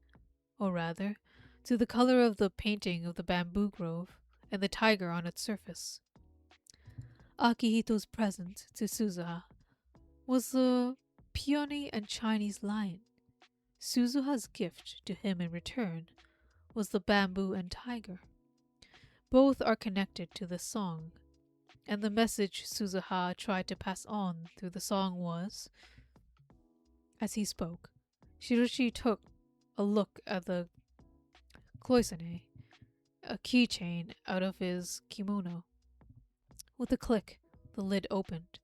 or rather, to the color of the painting of the bamboo grove and the tiger on its surface. Akihito's present to Suzuha was the peony and Chinese lion. Suzuha's gift to him in return was the bamboo and tiger. Both are connected to the song, and the message Suzuha tried to pass on through the song was... As he spoke, Shiroshi took a look at the cloisonne, a keychain, out of his kimono. With a click, the lid opened.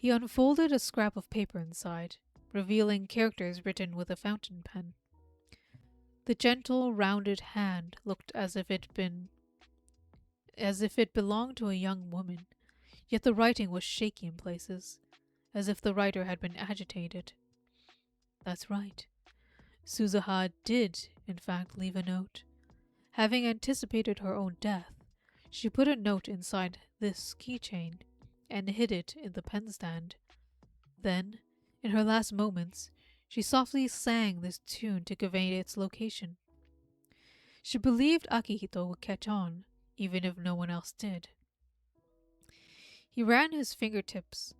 He unfolded a scrap of paper inside, revealing characters written with a fountain pen. The gentle, rounded hand looked as if it belonged to a young woman, yet the writing was shaky in places, as if the writer had been agitated. That's right. Suzuha did, in fact, leave a note. Having anticipated her own death, she put a note inside this keychain and hid it in the pen stand. Then, in her last moments, she softly sang this tune to convey its location. She believed Akihito would catch on, even if no one else did. He ran his fingertips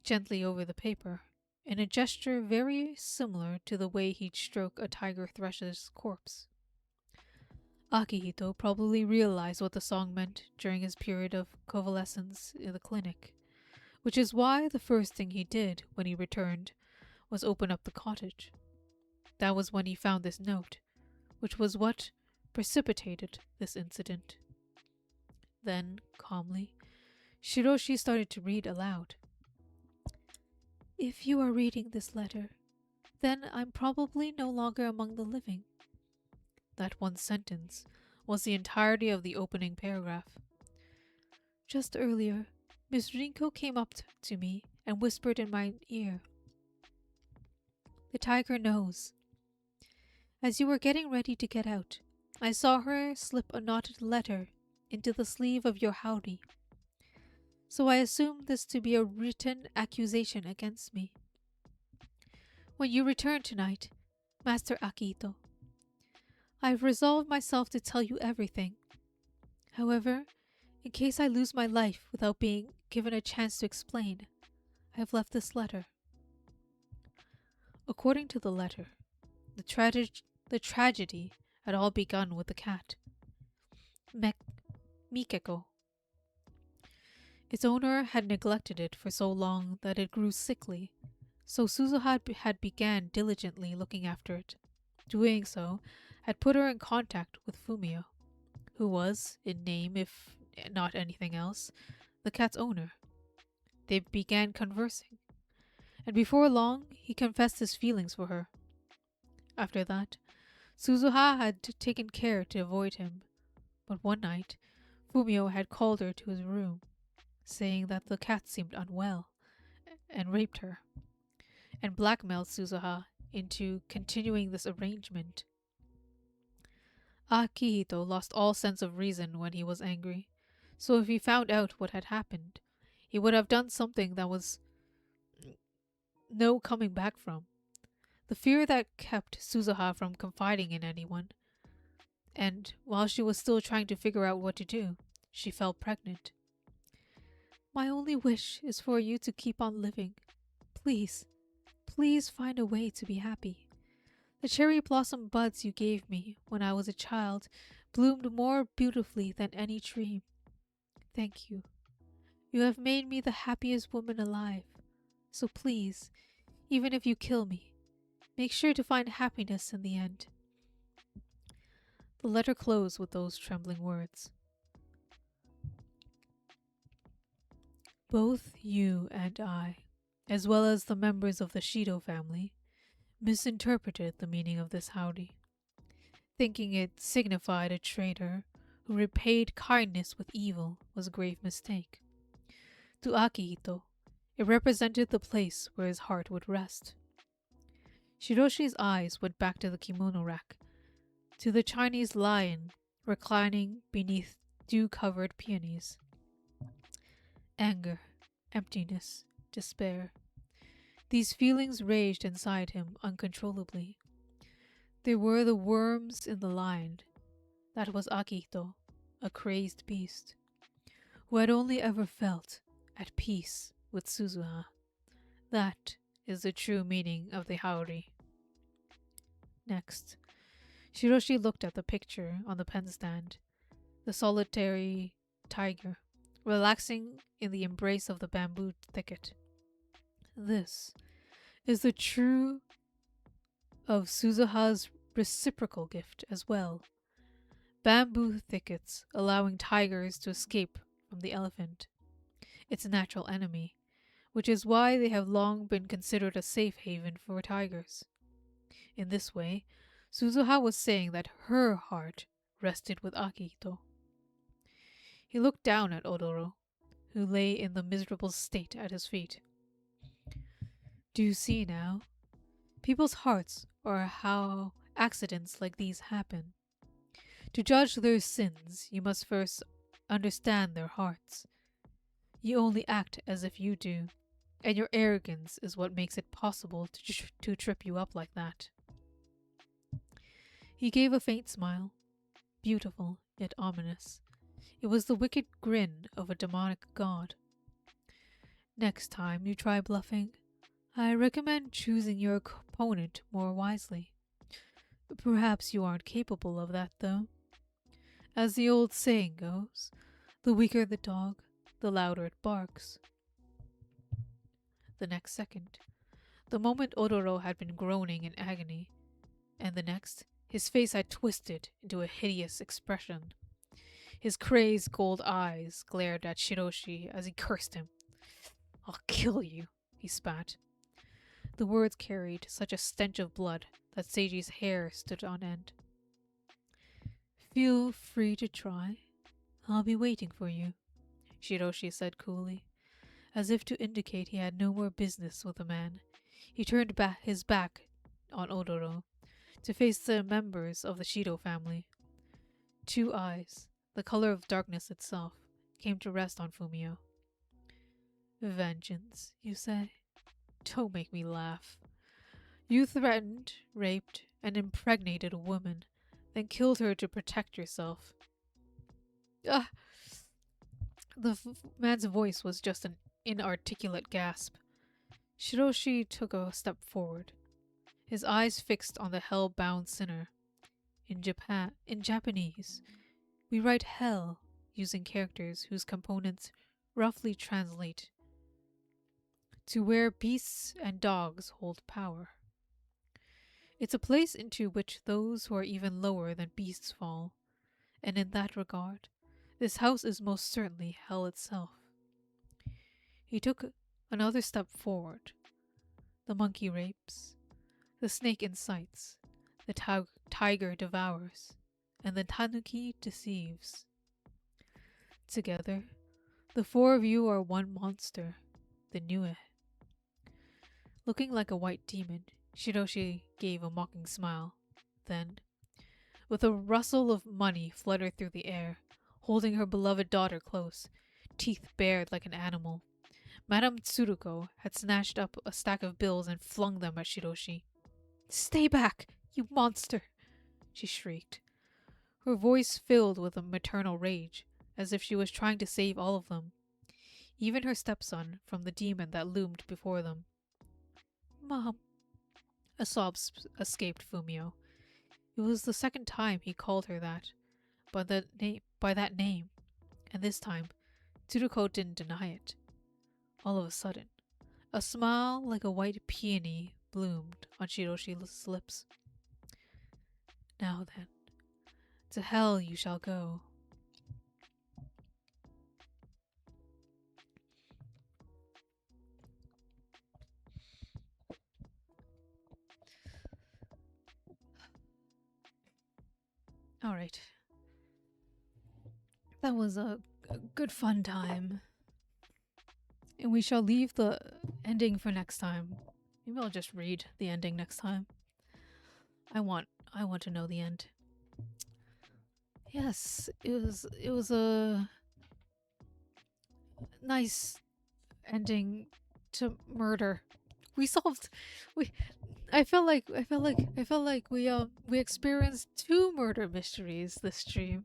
gently over the paper, in a gesture very similar to the way he'd stroke a tiger thrush's corpse. Akihito probably realized what the song meant during his period of convalescence in the clinic, which is why the first thing he did when he returned was open up the cottage. That was when he found this note, which was what precipitated this incident. Then, calmly, Shiroshi started to read aloud. If you are reading this letter, then I'm probably no longer among the living. That one sentence was the entirety of the opening paragraph. Just earlier, Miss Rinko came up to me and whispered in my ear. The tiger knows. As you were getting ready to get out, I saw her slip a knotted letter into the sleeve of your howdy. So I assumed this to be a written accusation against me. When you return tonight, Master Akihito, I've resolved myself to tell you everything. However, in case I lose my life without being given a chance to explain, I have left this letter. According to the letter, the tragedy had all begun with the cat, Mikeko. Its owner had neglected it for so long that it grew sickly, so Suzuha had began diligently looking after it. Doing so had put her in contact with Fumio, who was, in name if not anything else, the cat's owner. They began conversing, and before long he confessed his feelings for her. After that, Suzuha had taken care to avoid him, but one night Fumio had called her to his room, saying that the cat seemed unwell, and raped her, and blackmailed Suzuha into continuing this arrangement. Akihito lost all sense of reason when he was angry, so if he found out what had happened, he would have done something that was no coming back from. The fear that kept Suzuha from confiding in anyone, and while she was still trying to figure out what to do, she fell pregnant. My only wish is for you to keep on living. Please, please find a way to be happy. The cherry blossom buds you gave me when I was a child bloomed more beautifully than any tree. Thank you. You have made me the happiest woman alive. So please, even if you kill me, make sure to find happiness in the end. The letter closed with those trembling words. Both you and I, as well as the members of the Shido family, misinterpreted the meaning of this howdy, thinking it signified a traitor who repaid kindness with evil was a grave mistake. To Akihito, it represented the place where his heart would rest. Shiroshi's eyes went back to the kimono rack, to the Chinese lion reclining beneath dew-covered peonies. Anger, emptiness, despair. These feelings raged inside him uncontrollably. There were the worms in the lion. That was Akihito, a crazed beast, who had only ever felt at peace with Suzuha. That is the true meaning of the Haori. Next, Shiroshi looked at the picture on the pen stand, the solitary tiger, relaxing in the embrace of the bamboo thicket. This is the true of Suzuha's reciprocal gift as well. Bamboo thickets allowing tigers to escape from the elephant, its natural enemy, which is why they have long been considered a safe haven for tigers. In this way, Suzuha was saying that her heart rested with Akihito. He looked down at Odoro, who lay in the miserable state at his feet. Do you see now? People's hearts are how accidents like these happen. To judge their sins, you must first understand their hearts. You only act as if you do, and your arrogance is what makes it possible to trip you up like that. He gave a faint smile, beautiful yet ominous. It was the wicked grin of a demonic god. Next time you try bluffing, I recommend choosing your opponent more wisely. Perhaps you aren't capable of that, though. As the old saying goes, the weaker the dog, the louder it barks. The next second, the moment Odoro had been groaning in agony, and the next, his face had twisted into a hideous expression. His crazed gold eyes glared at Shiroshi as he cursed him. I'll kill you, he spat. The words carried such a stench of blood that Seiji's hair stood on end. Feel free to try. I'll be waiting for you, Shiroshi said coolly. As if to indicate he had no more business with the man, he turned his back on Odoro to face the members of the Shido family. Two eyes, the color of darkness itself, came to rest on Fumio. Vengeance, you say? Don't make me laugh. You threatened, raped, and impregnated a woman, then killed her to protect yourself. The man's voice was just an inarticulate gasp. Shiroshi took a step forward, his eyes fixed on the hell-bound sinner. In Japanese, we write hell using characters whose components roughly translate to where beasts and dogs hold power. It's a place into which those who are even lower than beasts fall, and in that regard, this house is most certainly hell itself. He took another step forward. The monkey rapes, the snake incites, the tiger devours, and the tanuki deceives. Together, The four of you are one monster, the Nue. Looking like a white demon, Shiroshi gave a mocking smile. Then, with a rustle of money fluttered through the air, holding her beloved daughter close, teeth bared like an animal, Madame Tsuruko had snatched up a stack of bills and flung them at Shiroshi. "Stay back, you monster!" she shrieked, her voice filled with a maternal rage, as if she was trying to save all of them, even her stepson from the demon that loomed before them. "Mom," a sob escaped Fumio. It was the second time he called her that, by that name, and this time, Tsuruko didn't deny it. All of a sudden, a smile like a white peony bloomed on Shiroshi's lips. "Now then, to hell you shall go." Alright. That was a good fun time. And we shall leave the ending for next time. Maybe I'll just read the ending next time. I want to know the end. Yes, it was a nice ending to murder. I felt like we experienced 2 murder mysteries this stream.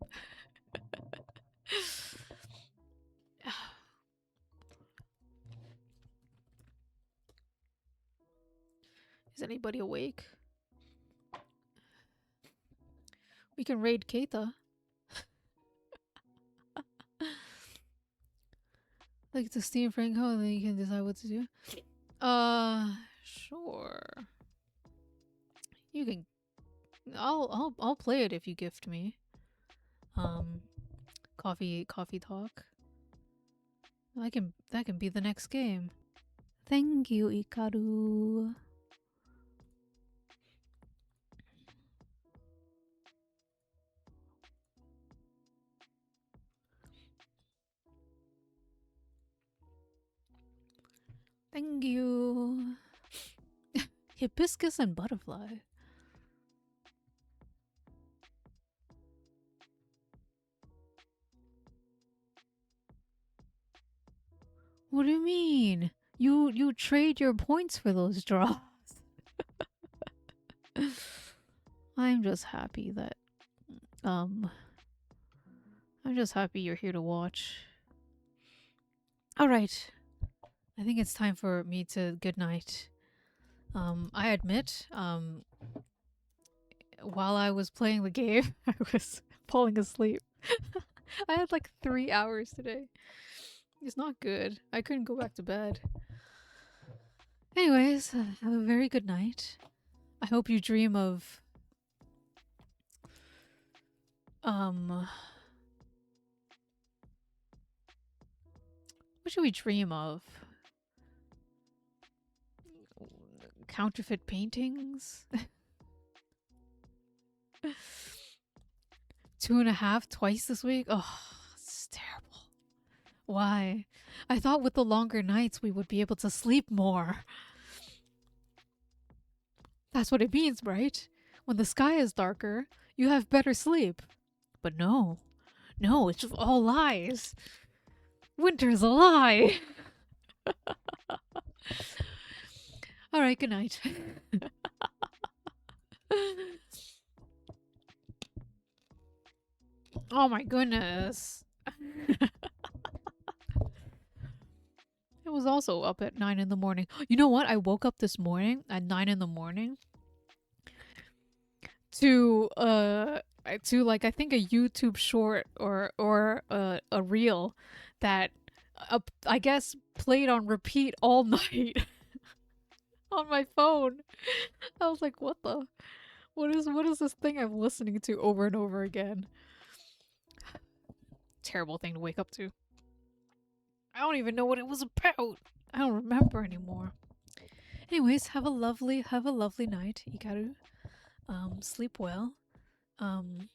Is anybody awake? We can raid Keita. Like to Steam Franco, and then you can decide what to do. Sure. You can. I'll play it if you gift me. Coffee talk. That can be the next game. Thank you, Ikaru. Thank you. Hibiscus and butterfly. What do you mean? You trade your points for those draws. I'm just happy that I'm just happy you're here to watch. All right. I think it's time for me to good night. I admit, while I was playing the game, I was falling asleep. I had like 3 hours today. It's not good. I couldn't go back to bed. Anyways, have a very good night. I hope you dream of what should we dream of? Counterfeit paintings? 2.5 twice this week? Oh, it's terrible. Why? I thought with the longer nights we would be able to sleep more. That's what it means, right? When the sky is darker, you have better sleep. But no. No, it's just all lies. Winter's a lie. Alright, good night. Oh my goodness. I was also up at 9 in the morning. You know what? I woke up this morning at 9 in the morning to like I think a YouTube short or a reel that I guess played on repeat all night on my phone. I was like, what is this thing I'm listening to over and over again? Terrible thing to wake up to. I don't even know what it was about. I don't remember anymore. Anyways, have a lovely night, Ikaru. Sleep well. And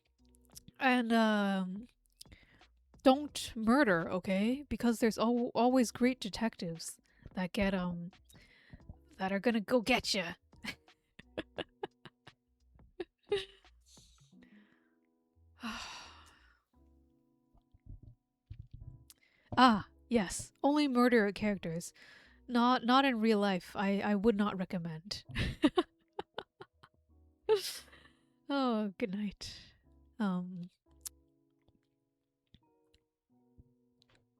don't murder, okay? Because there's always great detectives that get that are gonna go get you. Ah, yes, only murder characters. Not in real life. I would not recommend. Oh, good night.